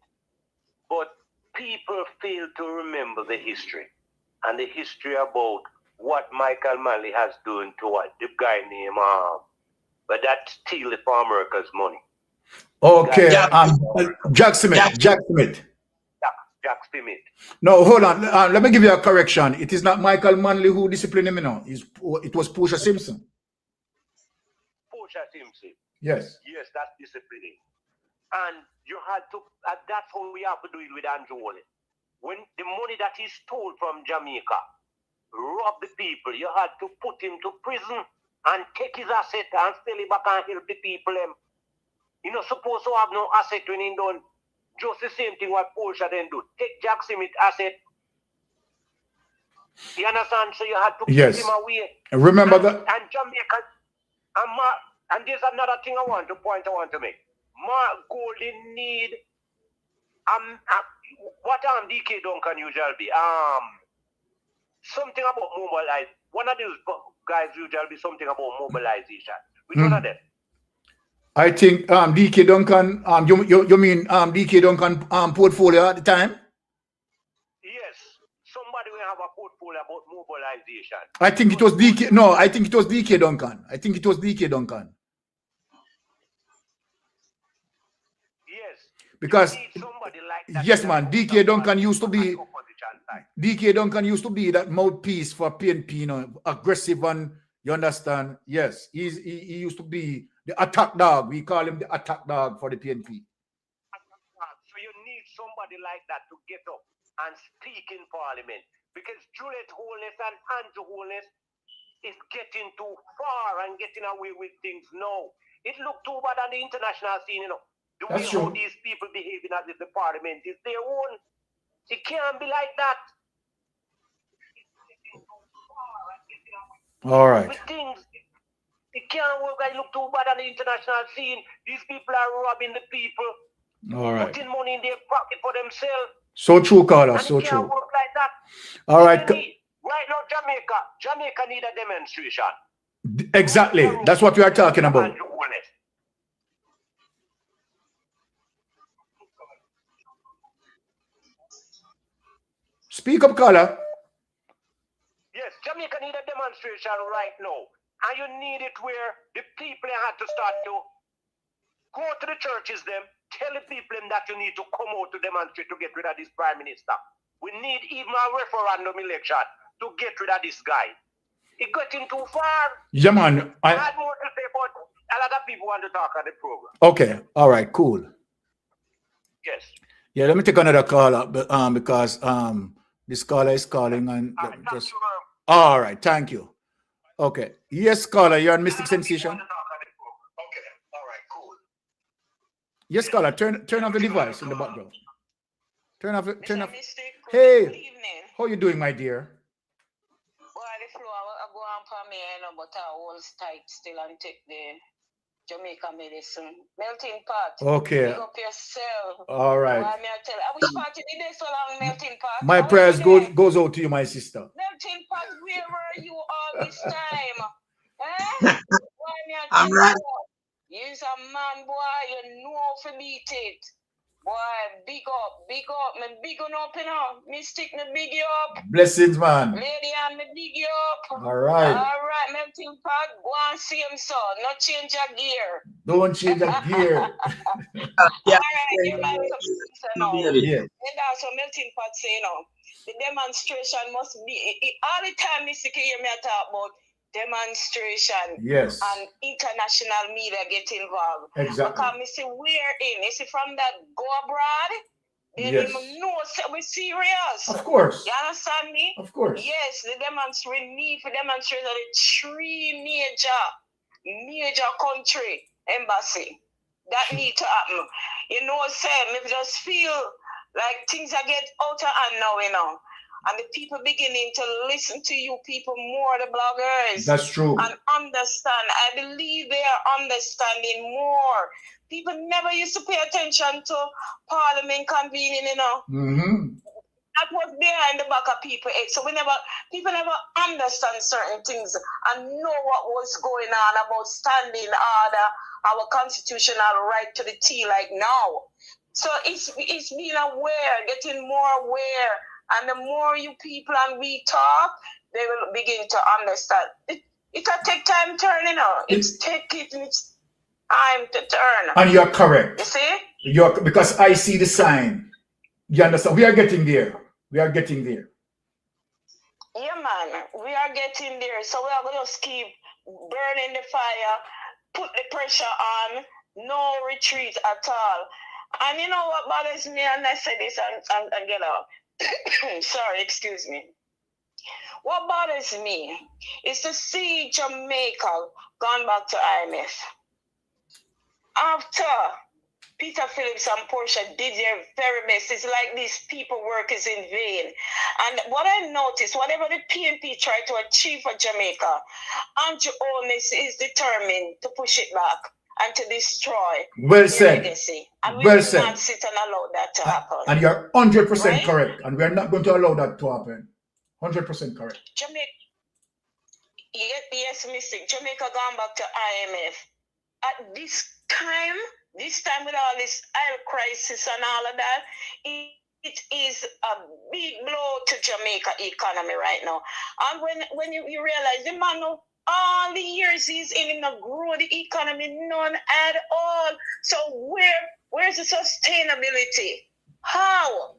But people fail to remember the history. And the history about what Michael Manley has done to what the guy named but that steal the farm workers' money. Okay, Jack Smith. Jack Smith. No, hold on. Let me give you a correction. It is not Michael Manley who disciplined him, you know. It was Portia Simpson. Portia Simpson. Yes. Yes, that's disciplining. And you had to, that's how we have to do it with Andrew Wallet. When the money that he stole from Jamaica robbed the people, you had to put him to prison and take his asset and sell it back and help the people. You're not supposed to have no asset when he done just the same thing what Portia then do. Take Jack Smith asset. You understand? So you had to put him away. Remember that. And Jamaica, and there's another thing I want to make. Mark Golden need what DK Duncan usually be something about mobilize. One of these guys usually be something about mobilization. Which one of them? I think DK Duncan. You mean DK Duncan portfolio at the time? Yes, somebody will have a portfolio about mobilization. I think it was DK. No, I think it was DK Duncan. I think it was DK Duncan. Because like yes, man, DK Duncan used to be that mouthpiece for PNP, you know, aggressive and you understand. Yes, he used to be the attack dog. We call him the attack dog for the PNP. So you need somebody like that to get up and speak in Parliament because Juliet Holness and Andrew Holness is getting too far and getting away with things now. It looked too bad on the international scene, you know. The way how these people behaving as if the Parliament is their own. It can't be like that. All right. With things, it can't work. I look too bad on the international scene. These people are robbing the people. All right. Putting money in their pocket for themselves. So true, Carla. So it true. can't work like that. All right. Right now, Jamaica need a demonstration. Exactly. That's what we are talking about. Speak up, Carla. Yes, Jamaica need a demonstration right now. And you need it where the people had to start to go to the churches them, tell the people that you need to come out to demonstrate to get rid of this prime minister. We need even a referendum election to get rid of this guy. It getting too far. Yeah, man. I had more to say, but a lot of people want to talk on the program. Okay. All right. Cool. Yes. Yeah, let me take another call up because this caller is calling and just. All right, thank you. Okay, yes, caller, you're on Mystic Sensation. Okay, all right, cool. Yes, caller, turn off the device in the background. Turn off. Hey, good evening. How you doing, my dear? Well, the flow I go on for me, but I hold tight still and take the Jamaica medicine. Melting pot. Okay. Pick up yourself. All right. I wish party did this so long, melting pot. My prayers goes out to you, my sister. Melting pot, where were you all this time? Eh? I'm right. You's a man, boy. You know if you beat it. Boy, big up. Me big on up, you know. Me stick me big you up. Blessings, man. Lady, and me big you up. All right. All right, melting pot. Go and see him, so. Not change your gear. Don't change the gear. All right, you man, Yeah. and that's what melting pot say, you know. The demonstration must be all the time. Me see hear me talk about demonstration. Yes. And international media get involved. Exactly. Because me see we're in. You see from that go abroad. They Yes. know we're serious. Of course. You understand me? Of course. Yes, the demonstrate need for demonstrate the three major country embassy. That need to happen. You know what I'm saying? If just feel like things are get out of hand now, you know. And the people beginning to listen to you people more, the bloggers. That's true. And understand. I believe they are understanding more. People never used to pay attention to Parliament convening, you know. Mm-hmm. That was behind the back of people. So people never understand certain things and know what was going on about standing order, our constitutional right to the T like now. So it's being aware, getting more aware. And the more you people and we talk, they will begin to understand. It'll take time turning on. It's time to turn. And you're correct. You see? Because I see the sign. You understand? We are getting there. We are getting there. Yeah, man. We are getting there. So we are going to keep burning the fire, put the pressure on, no retreat at all. And you know what bothers me? And I say this and get out. Sorry, excuse me. What bothers me is to see Jamaica gone back to IMF. After Peter Phillips and Portia did their very best, it's like these people work is in vain. And what I noticed, whatever the PNP tried to achieve for Jamaica, Andrew Holness is determined to push it back and to destroy Well said. legacy. And we Well will said. not sit and allow that to happen. And you're 100% Right? correct. And we are not going to allow that to happen. 100% correct. Jamaica, yes, Mystic. Jamaica gone back to IMF. At this time with all this oil crisis and all of that, it is a big blow to Jamaica economy right now. And when you realize the man know all the years he's in a grow the economy, none at all. So where's the sustainability? How?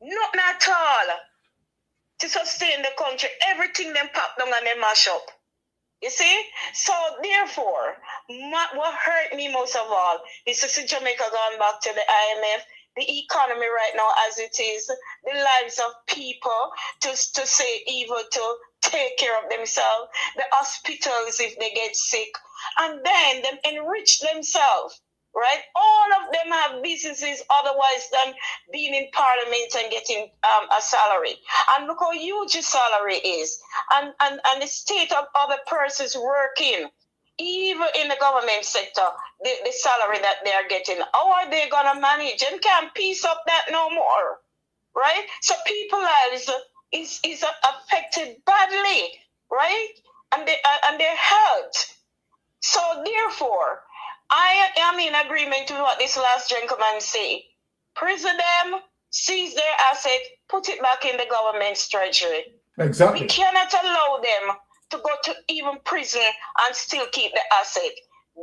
Nothing at all to sustain the country. Everything them pop down and they mash up. You see? So therefore, what hurt me most of all is to see Jamaica going back to the IMF, the economy right now as it is, the lives of people to say evil to take care of themselves, the hospitals if they get sick, and then them enrich themselves, right? All of them have businesses otherwise than being in Parliament and getting a salary. And look how huge the salary is. And the state of other persons working, even in the government sector, the salary that they are getting, how are they going to manage? And can't piece up that no more, right? So people's lives is affected badly, right? And their health. So therefore, I am in agreement with what this last gentleman said. Prison them, seize their asset, put it back in the government's treasury. Exactly. We cannot allow them to go to even prison and still keep the asset.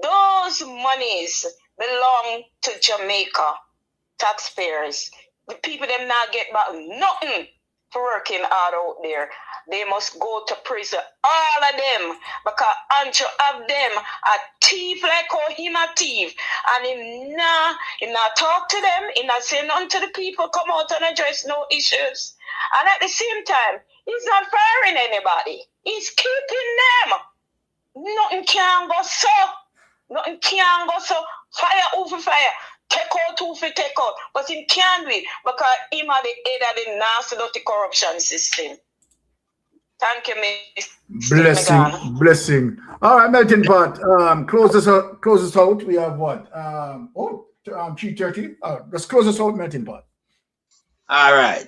Those monies belong to Jamaica taxpayers. The people them not get back nothing for working hard out there. They must go to prison, all of them, because Andrew have them a thief like how him a thief, and him not talk to them, he not say nothing to the people, come out and address no issues, and at the same time, he's not firing anybody. He's keeping them. Nothing can go so. Nothing can go so. Fire over fire. Take out who for take out. But he can't do it because him at the head of the nasty dirty corruption system. Thank you, Mr. Blessing. All right, Melting Pot. Close us out. We have what? 3:30. Let's close us out, Melting Pot. All right.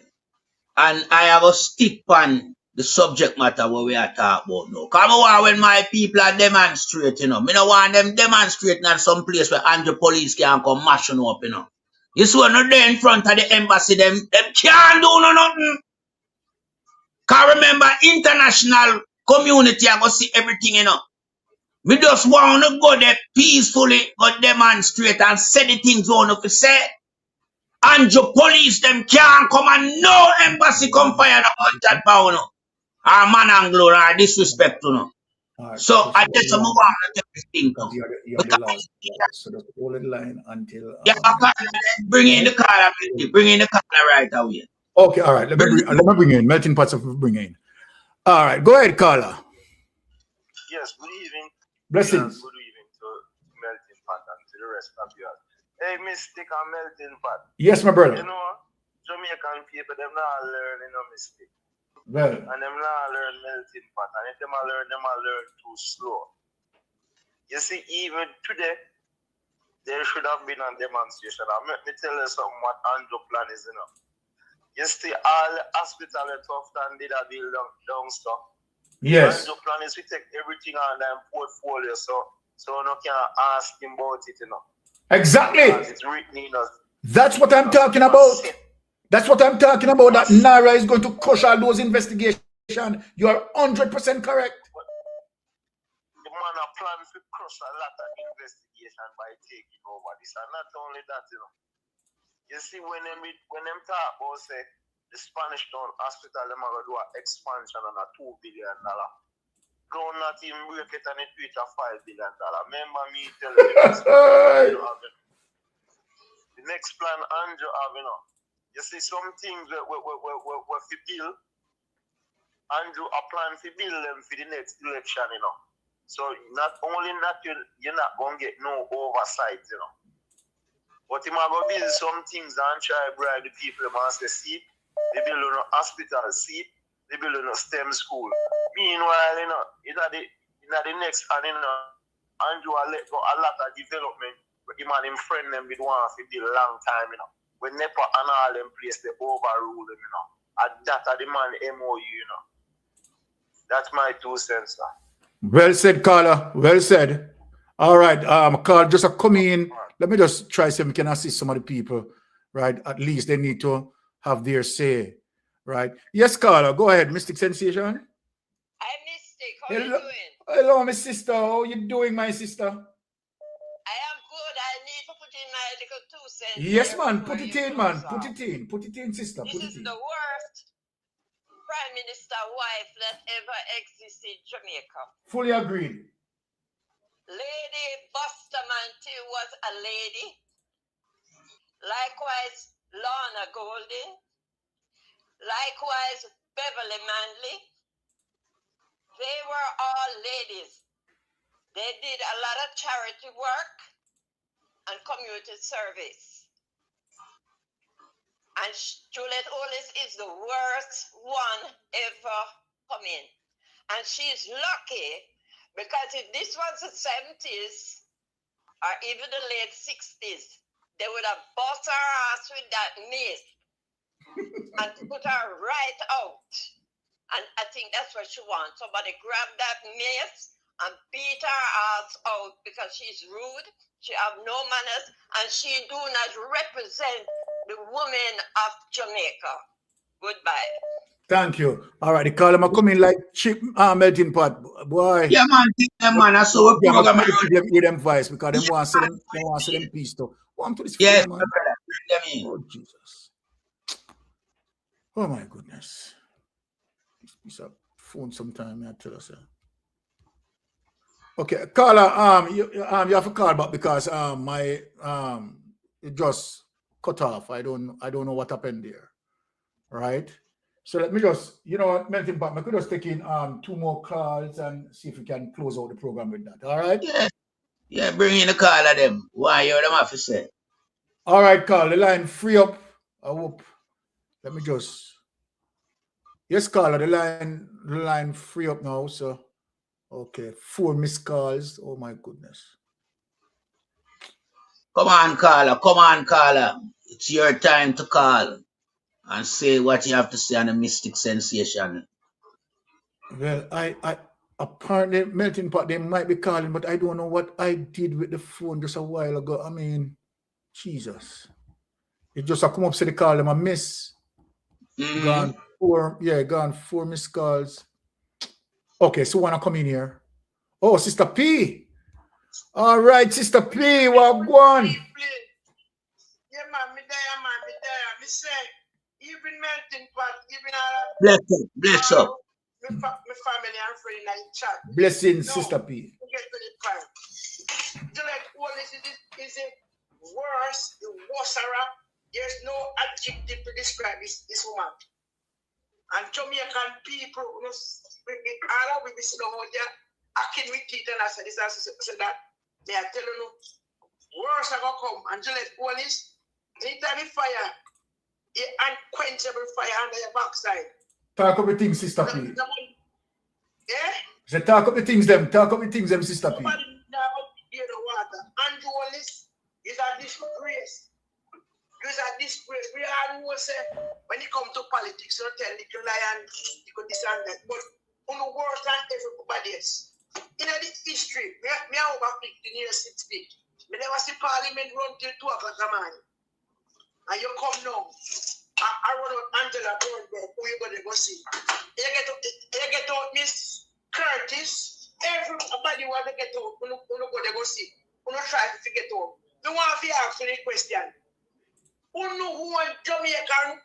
And I have a stick on the subject matter what we are talking about now. Come on, when my people are demonstrating, me no want them demonstrating at some place where Andrew police can come mashing up, You see, when they're in front of the embassy, them can't do nothing. Cause remember, international community are gonna see everything, We just want to go there peacefully, go demonstrate and say the things we want to say. And your police, them can't come and no embassy come fire on that pound. Our man and glory are disrespect to Right, So I just want to take this thing. You're the last. So just hold the line until. Bring in the car. Bring in the car right away. Okay, all right. Let me bring in. Melting pots of bring in. All right, go ahead, caller. Yes, good evening. Blessings. Good evening to Melting Pot and to the rest of you. Hey, Mystic and Melting Pot. Yes, my brother. Jamaican people, them not learn, Mystic. Well. And them not learn Melting Pot. And if them learn too slow. You see, even today, there should have been a demonstration. And let me tell you something what Andrew plan is, You see, all hospital at Tufton did a build down stuff. Yes. Andrew plan is we take everything on them portfolio, so no can ask him about it, Exactly. It's written in us. That's what I'm talking about. That's what I'm talking about. That NARA is going to crush all those investigations. You are 100% correct. The man a plan to crush a lot of investigation by taking over this, and not only that, You see, when them talk about say the Spanish Town Hospital, them are going to do an expansion on a $2 billion. Don't not even break it and it reach a $5 billion. Remember me telling you the next plan Andrew have, You see, some things we build, Andrew a plan to build them for the next election, So not only that you're not going to get no oversight, But he might go build some things and try to bribe the people and say, see, they build on a hospital, see, they build on a STEM school. Meanwhile, in the next, and Andrew will let go a lot of development, but him and him friend them with one for a long time, When NEPA and all them place, they overrule them, And that are the man MOU, That's my 2 cents, sir. Well said, caller. Well said. All right, Carl, just come in. Let me just try so we can assist some of the people, right? At least they need to have their say, right? Yes, caller, go ahead, Mystic Sensation. Hi, Mystic. How are you doing? Hello, my sister. How are you doing, my sister? I am good. I need to put in my little 2 cents. Yes, man. Put it in, man. Put it in. Put it in, sister. This is the worst prime minister wife that ever existed in Jamaica. Fully agreed. Lady Bustamante was a lady. Likewise, Lorna Golding. Likewise, Beverly Manley. They were all ladies. They did a lot of charity work and community service. And Juliet Hollis is the worst one ever coming. And she's lucky because if this was the 70s or even the late 60s, they would have bought her ass with that mace and put her right out. And I think that's what she wants. Somebody grab that mace and beat her ass out because she's rude, she have no manners, and she do not represent the women of Jamaica. Goodbye. Thank you. All right, the caller might come in like cheap melting pot, boy. Yeah, man. I saw a program. Hear them voice because they want to see them peace too. Want to this yes, man. Oh Jesus. Oh my goodness. This piece of phone sometime I tell us. Okay, caller, you have to call back because my it just cut off. I don't know what happened there. Right? So let me just, Melting Pot, I could just take in 2 more calls and see if we can close out the program with that. All right? Yeah, bring in the call of them. Why you them have to say? All right, Carl, the line free up. I hope. Let me just. Yes, caller, the line free up now. So, okay, 4 missed calls. Oh my goodness. Come on, caller. It's your time to call and say what you have to say on the Mystic Sensation. Well, I apparently melting pot they might be calling, but I don't know what I did with the phone just a while ago. I mean, Jesus. It just come up, say they call them a miss. Gone 4 missed calls. Okay, so wanna come in here. Oh, Sister P. All right, Sister P, what one? Yeah, man, me there. Me say, even melting pot, even Bless up. my family and friends in the chat. Blessings, Sister P. Get to the point. Juliet, all this is it worse, the worser. There's no adjective to describe this woman. And Jamaican people, all we be sitting out there, acting with teeth, and I said this, I said that. They are telling you, worse are going to come. And Juliet, all this, anytime you fire, the unquenchable fire under your backside. Talk up the things, Sister P. Yeah? So talk up the things, them. Talk up the things, them, Sister P. Nobody now up here the water. Andrew Wallace is a disgrace. He's a disgrace. We all know, say, when it comes to politics, you tell little lion, you could this and that. But on the worse than everybody else. In the history, me over 15 years, 60. Me never see Parliament run till 2 o'clock in the morning. And you come now. I run out Angela Burke, who you gonna go see? You get out Miss Curtis. Everybody want to get out. Who gonna go see? Who not try to get out? You want to ask you the question. Who know who want Jamaica?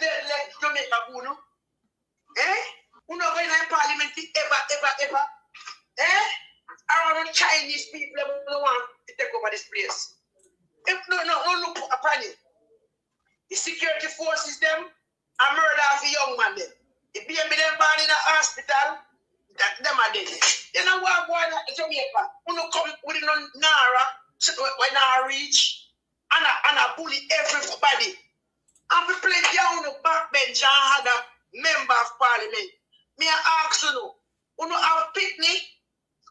They let Jamaica go, no? Eh? Who not going to Parliament ever? Eh? I want Chinese people who want to take over this place. If no look upon it. The security forces them and murder of a young man them. The baby them born in a hospital, them are dead. You know what going on in Jamaica? Who no come with no NARA when I reach and I bully everybody. And we plenty of no backbench and had a member of parliament. Me ask you, who no have picnic,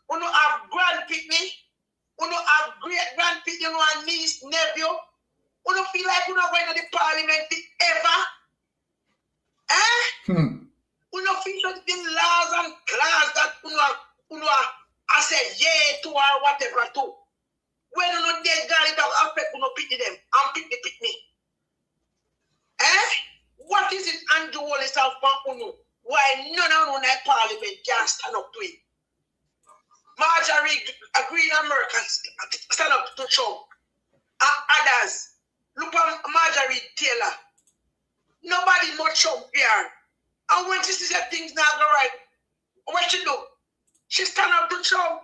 who no have grand picnic, who no have great grand picnic, you know, and niece, nephew. Who don't feel like we're not going to the parliament ever? Eh? Who don't feel like the laws and class that I say yeah to or whatever to. When you not dead guy that affect you no pity them and pick me. Eh? What is it Andrew Wallace of Pampunu? Why none of the parliament can stand up to it? Marjorie Green Americans stand up to Trump. And others. Look at Marjorie Taylor. Nobody much Trump here. And when she sees that things not go right, what she do? She stand up to Trump.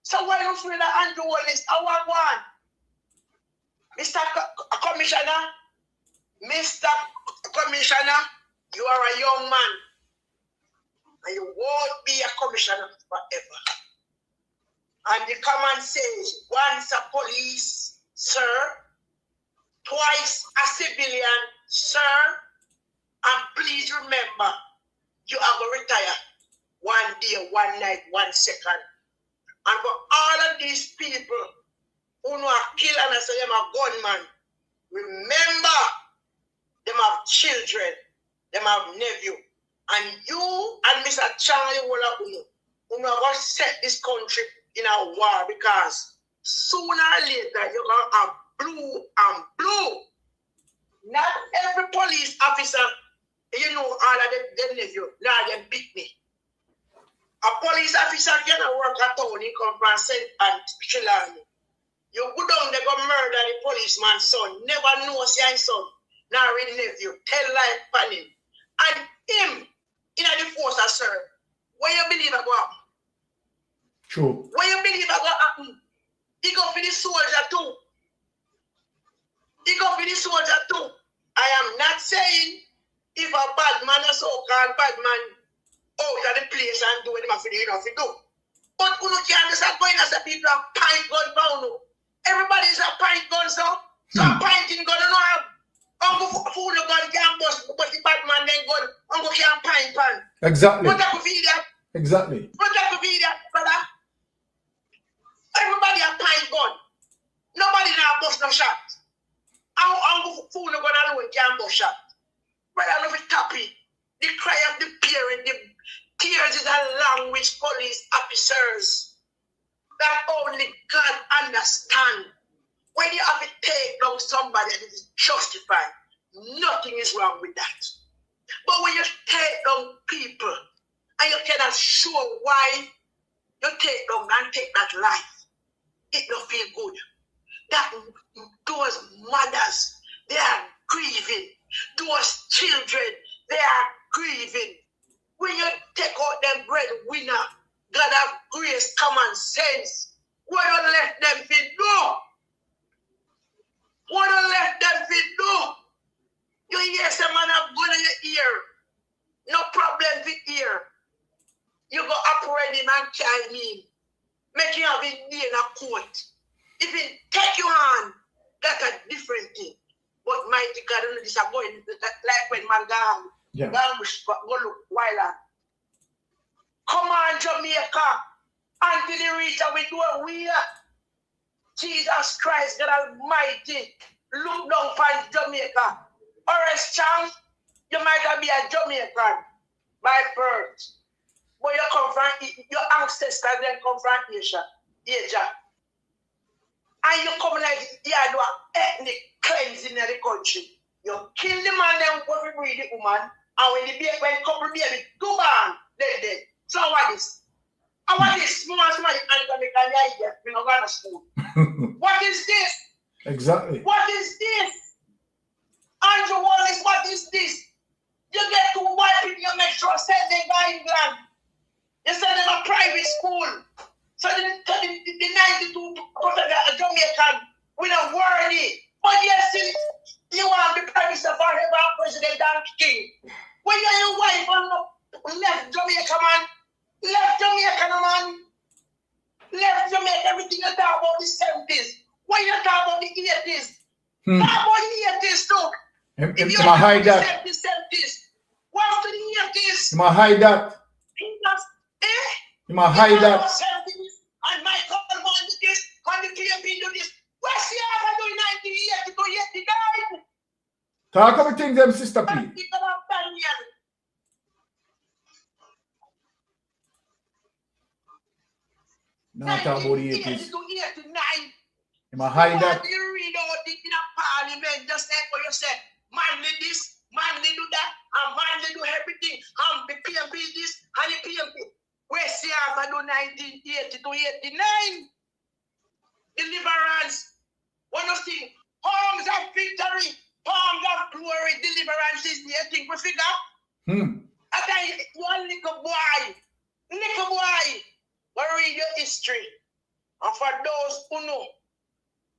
So why you feel that Andrew Wallace? I want one. Mr. Commissioner, you are a young man. And you won't be a commissioner forever. And the command says, once a police, sir, twice a civilian, sir, and please remember, you are going to retire 1 day, 1 night, 1 second. And for all of these people who know are killing us, them are gunmen, remember, them have children, them have nephew, and you and Mr. Charlie Walla who know going to set this country in a war, because sooner or later you're going to have blue and blue. Not every police officer, you know, all of them nephew, now them pick me. A police officer cannot work at town, he come from St. Anne. You go down, they go murder the policeman's son, never knows your son, now his nephew, tell life upon him. And him, in the force of serve, where you believe I go happen? True. Where you believe I go happen? He go for the soldier too. I am not saying if a bad man, a so-called bad man, out of the place and do what they have to do. But you can't just go in as a people have pint gun bound. Everybody is a pint gun, so a pinting gun, you know, Uncle fool the gun can't bust, but the bad man then gun, Uncle can't pint pan. Exactly. What that could be that? Exactly. What that could be that, brother? Everybody a pint gun. Nobody now bust no shot. Uncle fool the gun alone can't bust shot. Brother, I love it tappy. The cry of the parent, the tears is a language police officers that only God understand. When you have to take down somebody and it is justified, nothing is wrong with that. But when you take down people and you cannot show why you take down and take that life, it don't feel good. That those mothers, they are grieving. Those children, they are grieving. When you take out them breadwinner, God have grace, common sense. Why you let them feel no? Why you let them feel no? You hear some man have gun in your ear. No problem with ear. You go operate him and carry him. Make you have it in a court. If it take your hand, that's a different thing. But mighty God, only this is going like when man gone. Yeah. Go look wild. Come on, Jamaica. Until the reach we do a we are. Jesus Christ, God Almighty. Look down upon Jamaica. Or else, chance, you might not be a Jamaican by birth. But you come from, your ancestors then come from Asia. And you come like, you do an ethnic cleansing in the country. You kill the man, then go to breed the woman. And when the baby, when couple baby, two man, dead. So what is? I want this small somebody and make a idea. We not going to school. What is this? Exactly. What is this? Andrew Wallace, what is this? You get to wipe it, you make sure send them to England. You send them a private school. So the 92% of Jamaican, we don't worry. But yes, you want to be Prime Minister forever, President Dan King. When you and your wife left Jamaica, man. Left Jamaica, man. Left Jamaica, everything you talk about the 70s. When you talk about the 80s. Talk about the 80s too. If you hide that. The 70s. What's to the 80s? You might hide that. You might hide that. And Michael wanted this, and the PMP do this. What's the other doing 90 years to 89? Talk about things, them, Sister P. Not talk about the 80s. You might hide that. You read out it in a parliament, just like what you said. Man did this, man did do that, and man did do everything. And the PMP this, and the PMP. Where's the other do 1980 to 89? Deliverance. One of things. Palms of victory, palms of glory, deliverance is the thing we figure. I tell you, one little boy, go read your history. And for those who know,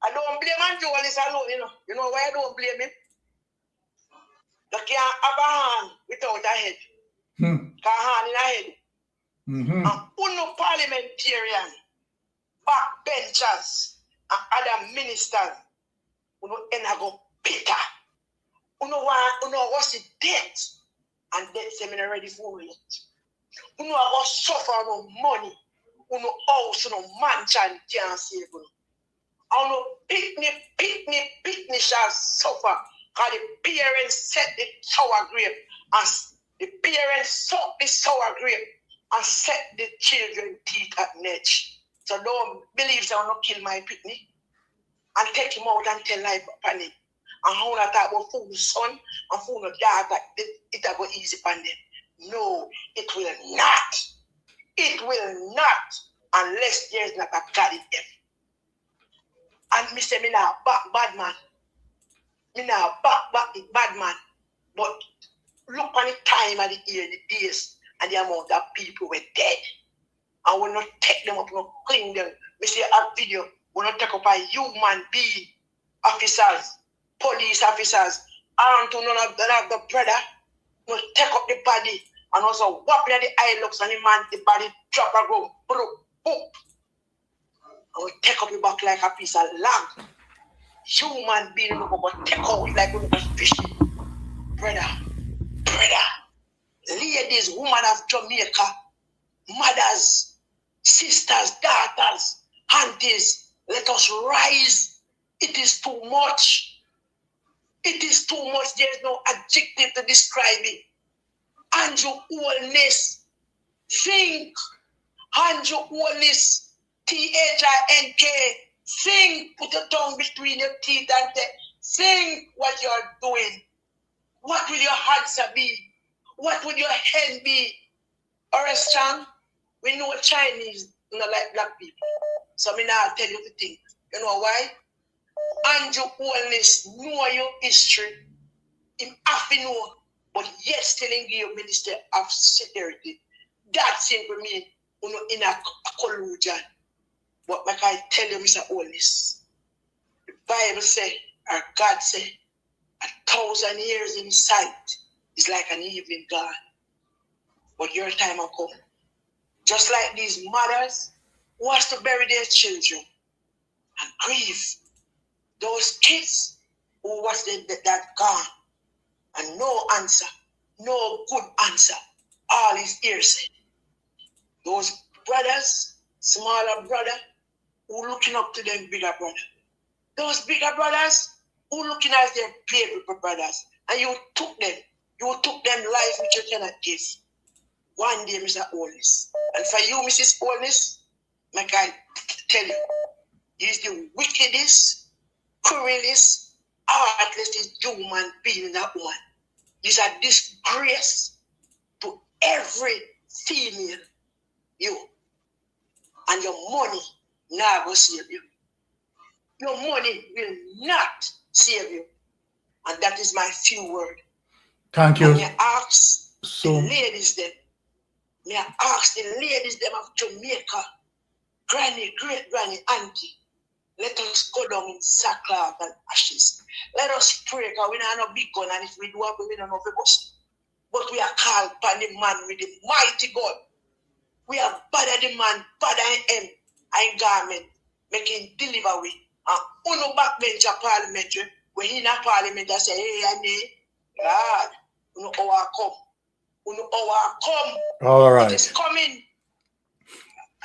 I don't blame Andrew Wallace alone, you know. You know why I don't blame him? You can't have a hand without a head. Because a hand in a head. And uno parliamentarian, backbenchers, and other ministers, uno enago Peter. Uno was the debt, and debt seminar ready for it. Uno was suffer no money, uno house, no mansion can't save uno. And uno picnic shall suffer, because the parents set the sour grape, as the parents suck the sour grape, and set the children teeth at edge. So don't believe I will not kill my picnic and take him out and tell life upon him. And how not talk about fool son and fool no daughter, it will go easy upon them. No, it will not. It will not unless there is not a God in them. And me say me now bad man. Me now bad man. But look on the time of the year, the days, and the amount of people were dead. And we not take them up, not clean them. We see a video, we not take up a human being, officers, police officers, and to none of the brother, we take up the body and also whop at the eye looks and the man, the body drop and go, boom. And we take up the back like a piece of lamb. Human being, we go take out like we go fishing. Brother. Ladies, women of Jamaica, mothers, sisters, daughters, aunties, let us rise. It is too much. It is too much. There is no adjective to describe it. Andrew Holness. Think. Andrew Holness. THINK. Think. Put your tongue between your teeth and think what you're doing. What will your answer be? What would your hand be? Orestan, we know Chinese not like black people. So me now tell you the thing. You know why? Andrew Holness know your history. Him have to know, but yet still in give Minister of Security. That simply mean you know in a collusion. But like I tell you, Mr. Holness, the Bible say, or God say, 1,000 years in sight is like an evening gone. But your time will come. Just like these mothers who has to bury their children and grieve. Those kids who was that gone. And no answer, no good answer. All is hearsay. Those brothers, smaller brother, who looking up to them bigger brother. Those bigger brothers who looking at their playboy brothers. And you took them life which you cannot give. One day, Mr. Holness. And for you, Mrs. Holness, I can tell you, he's the wickedest, cruelest, heartless human being in that one. He's a disgrace to every female. You. And your money never will save you. Your money will not save you. And that is my few word. Thank you. And I ask the ladies them. May I ask the ladies them of Jamaica, granny, great granny, auntie, let us go down in sackcloth and ashes. Let us pray, because we don't have no big gun, and if we do have, we don't know if we bust. But we are called by the man with the mighty God. We are bad at the man, bad at him, and garment, making delivery. And uno backbench at Parliamentary, when he in a Parliament, I say, hey, and God, uno our come. All right. It is coming.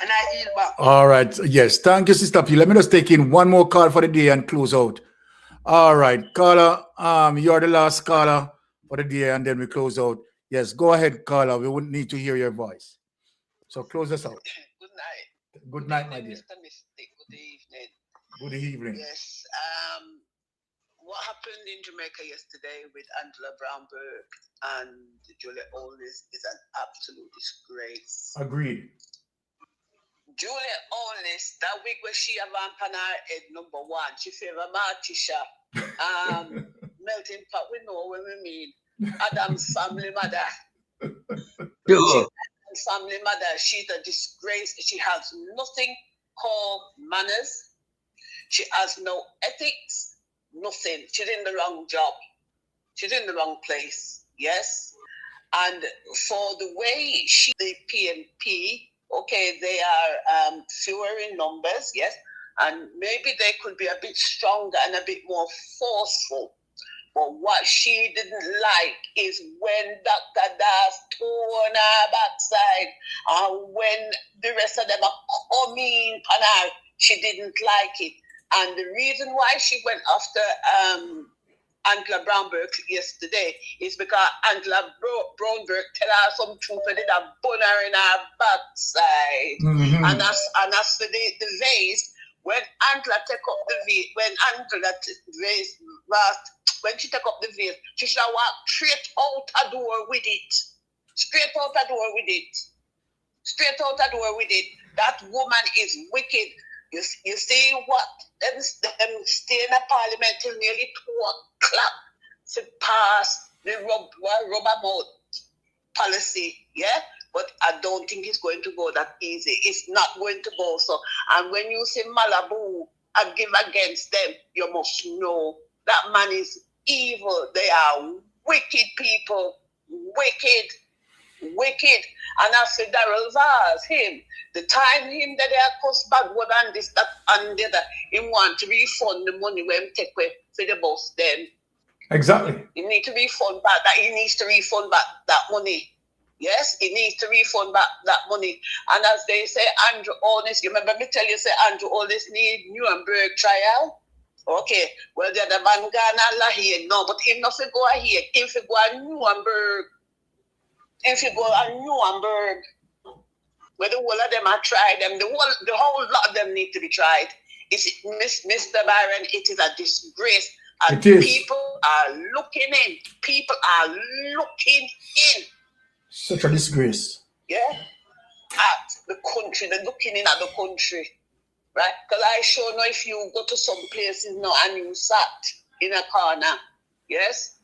And I yield back. All right. Yes. Thank you, Sister P. Let me just take in one more call for the day and close out. All right. Caller, you're the last caller for the day, and then we close out. Yes, go ahead, caller. We wouldn't need to hear your voice. So close us out. Good night. Good night, my dear. Mr. Mystic. Good evening. Good evening. Yes. What happened in Jamaica yesterday with Angela Brown-Burke and Juliet Holness is an absolute disgrace. Agreed. Juliet Holness, that week where she have on Panar head number one, she favor Martisha, melting pot, we know what we mean. Adam's family mother. Adam's family mother, she's a disgrace. She has nothing called manners. She has no ethics. Nothing. She's in the wrong job. She's in the wrong place. Yes. And for the way the PNP, okay, they are fewer in numbers, yes, and maybe they could be a bit stronger and a bit more forceful. But what she didn't like is when Dr. Das tore her backside, and when the rest of them are coming on her, she didn't like it. And the reason why she went after Angela Brown-Burke yesterday is because Angela Brown-Burke tell her some truth and did a bun her in her backside. Mm-hmm. And as for the vase, when Angela take up the vase, when she take up the vase, she should walk straight out a door with it. Straight out a door with it. Straight out a door with it. That woman is wicked. You see what? Them stay in the Parliament till nearly 2 o'clock to pass the rubber mouth policy, yeah? But I don't think it's going to go that easy. It's not going to go so. And when you say Malibu and give against them, you must know that man is evil. They are wicked people. Wicked. And as for Darrell Vaz, him, the time him that they are cost bad word and this, that, and the other, he want to refund the money when he take away for the boss then. Exactly. He needs to refund back that. He needs to refund back that money. Yes, he needs to refund back that money. And as they say, Andrew Holness, you remember me tell you, say Andrew Holness need Nuremberg trial? Okay, well, the other man gone Allah here. No, but him not to go ahead. Him to go to Nuremberg. if you go on Nuremberg, where the whole of them are tried, them, the whole lot of them need to be tried. Mr. Byron, it is a disgrace. And people are looking in. People are looking in. Such a disgrace. Yeah? At the country. They're looking in at the country. Right? Because I sure know if you go to some places now and you sat in a corner, yes?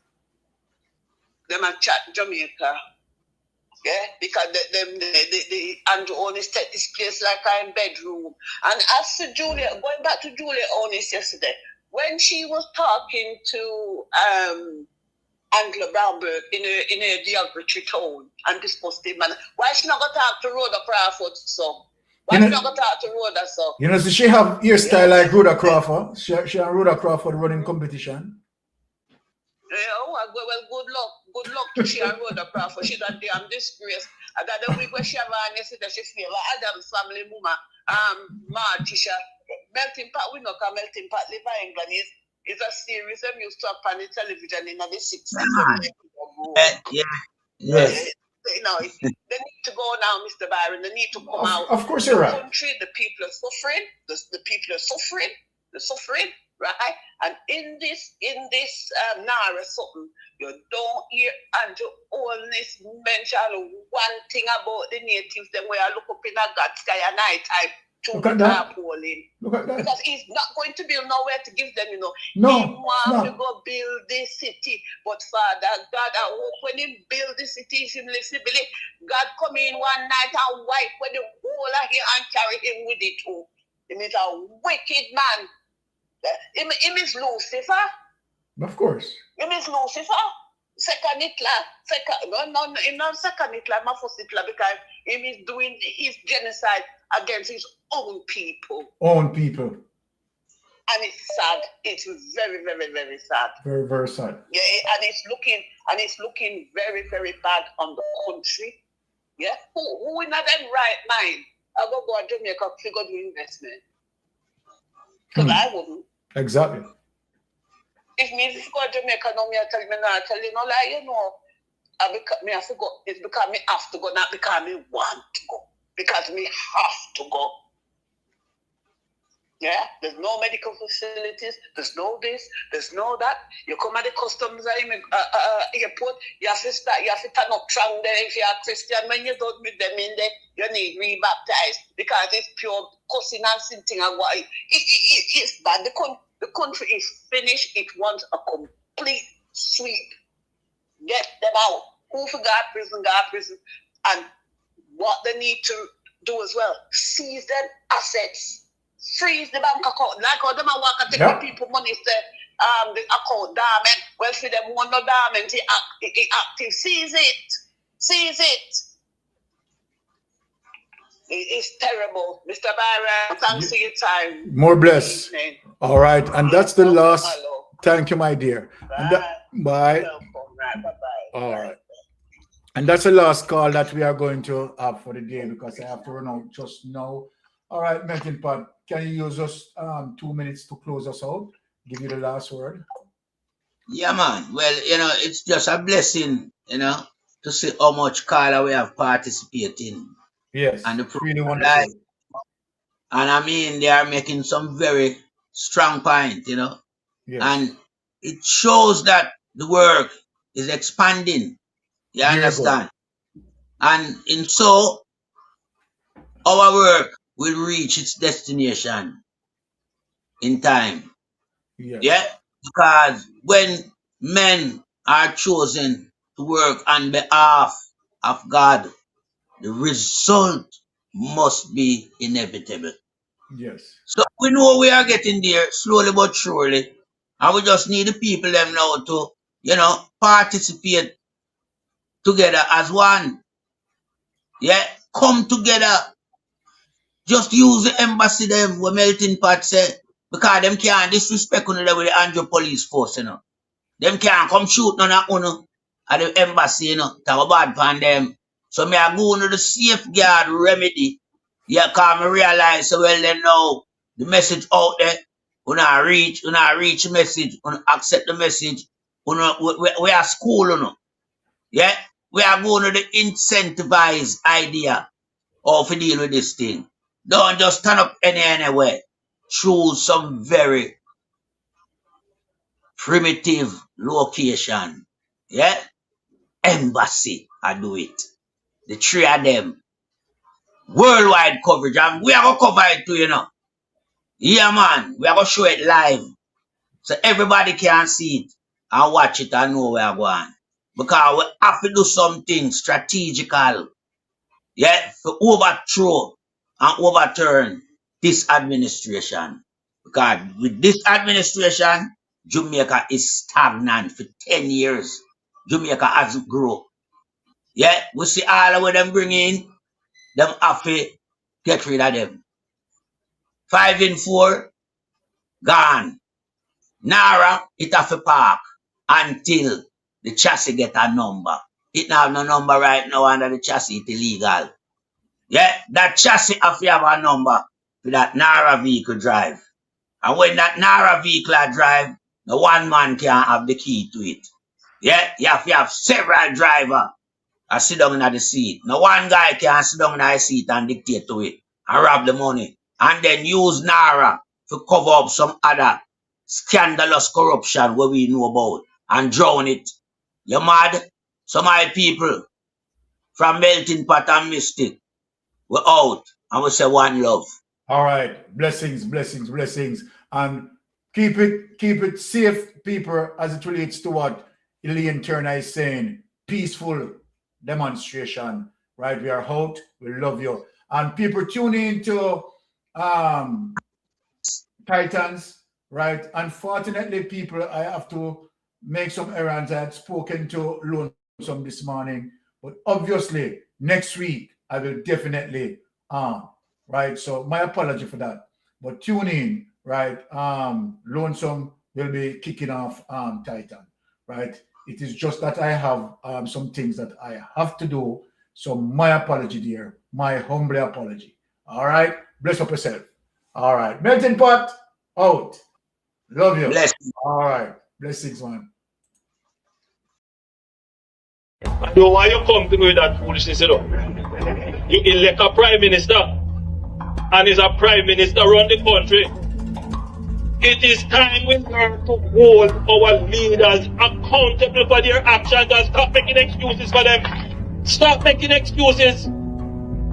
Them a chat Jamaica. Yeah? Because the Andrew Onis take this place like I'm bedroom. And as to Juliet, going back to Juliet Onis yesterday, when she was talking to Angela Brownberg in a derogatory tone and disgusting manner, why she not going to talk to Rhoda Crawford so? Why she not going to talk to Rhoda so? You know, so she have hairstyle like Rhoda Crawford. She and Rhoda Crawford running competition. Yeah, well, good luck. Good luck to she and Rhoda Crawford. She's a damn disgrace. And that the week when she have on yesterday, she feel like Adam's family mama, Martisha. Melting Pot, we know how Melting Pot live in England is a series that used to up on the television in the 60s. Yes. You know, they need to go now, Mr. Byron. They need to come out. Of course, you're right. The country, the people are suffering. The people are suffering. They're suffering, right? And in this NARA something, you don't hear Andrew Onis mention one thing about the natives. Then we are look up in a God sky at night time. Look at that. Look at that. Because he's not going to build nowhere to give them, you know. No, he wants to go build this city. But Father God, I hope when he build the city, he believe God come in one night and wipe when the whole of here and carry him with it too. He is a wicked man. Him is Lucifer. Of course. Him is Lucifer. Second Hitler. Him not second Hitler, my first Hitler, because him is doing his genocide against his own people. Own people. And it's sad. It's very, very, very sad. Very, very sad. Yeah, and it's looking very, very bad on the country. Yeah. Who in them right mind? I go to Jamaica figure do investment. Because I wouldn't. Exactly. If me go to Jamaica now, me tell you no lie, you know. Me have to go. It's because me have to go, not because me want to go. Because me have to go. Yeah, there's no medical facilities, there's no this, there's no that. You come at the customs airport, you have to turn up trunk there if you're a Christian. When you don't meet them in there, you need rebaptized because it's pure cussing and sinting and what. It's bad. The country is finished. It wants a complete sweep. Get them out. Who forgot prison, and what they need to do as well, seize them assets. Freeze the bank account. Like how them work and take the people money, say the account dormant. Well, for them one no dormant, it active. Seize it. It's terrible. Mr. Byron, thanks for your time. More bless. All right, and that's the last. Hello. Thank you, my dear. Bye. Bye. All right. And that's the last call that we are going to have for the day because I have to run out just now. All right, Melting Pot, can you use us 2 minutes to close us out? Give you the last word. Yeah, man. Well, you know, it's just a blessing, you know, to see how much caller we have participating. Yes, and the really wonderful. And I mean, they are making some very strong point, you know. Yes. And it shows that the work is expanding. You understand? And in so, our work will reach its destination in time. Yes. Yeah? Because when men are chosen to work on behalf of God, the result must be inevitable. Yes. So we know we are getting there slowly but surely. And we just need the people them now to, you know, participate together as one. Yeah? Come together. Just use the embassy them where Melting Pot say, because them can't disrespect on the with the Andrew police force, you know. Them can't come shoot none of uno at the embassy, you know, to have a bad pan them. So me I go under the safeguard remedy. Yeah, because I realize so well then now the message out there, when I reach the message, when I accept the message, when we are school, you know. Yeah? we are going to the incentivized idea of to deal with this thing. Don't just stand up anywhere. Choose some very primitive location. Yeah? Embassy, I do it. The three of them. Worldwide coverage. And we are going to cover it too, you know. Yeah, man. We are going to show it live. So everybody can see it and watch it and know where we're going. Because we have to do something strategical. Yeah, to overthrow and overturn this administration. Because with this administration, Jamaica is stagnant for 10 years. Jamaica hasn't grown. Yeah, we see all of what them bring in, them have to get rid of them. 5 in 4, gone. NARA, it have to park until the chassis get a number. It not have no number right now under the chassis, it's illegal. Yeah, that chassis have to have a number for that NARA vehicle drive. And when that NARA vehicle drive, no one man can have the key to it. Yeah, you have to have several drivers and sit down in the seat. No one guy can sit down in the seat and dictate to it and rob the money. And then use NARA to cover up some other scandalous corruption where we know about and drown it. You mad? Some of my people from Melting Pot and Mystic, we're out and we say one love. All right. Blessings, blessings, blessings. And keep it safe, people, as it relates to what Elaine Turner is saying. Peaceful demonstration. Right? We are out. We love you. And people tune in to Titans. Right? Unfortunately, people, I have to make some errands. I had spoken to Lonesome this morning. But obviously, next week, I will definitely right? So my apology for that. But tune in, right? Lonesome will be kicking off Titan, right? It is just that I have some things that I have to do. So my apology, dear. My humble apology. All right? Bless up yourself. All right. Melting Pot, out. Love you. Bless. All right. Blessings, man. So why you come to me with that foolishness, you know? You elect a prime minister, and is a prime minister run the country. It is time we learn to hold our leaders accountable for their actions and stop making excuses for them. Stop making excuses.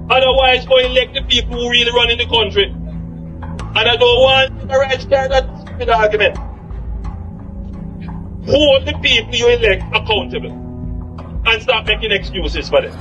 Otherwise, go elect the people who really run in the country. And I don't want the right start that stupid argument. Hold the people you elect accountable and stop making excuses for them.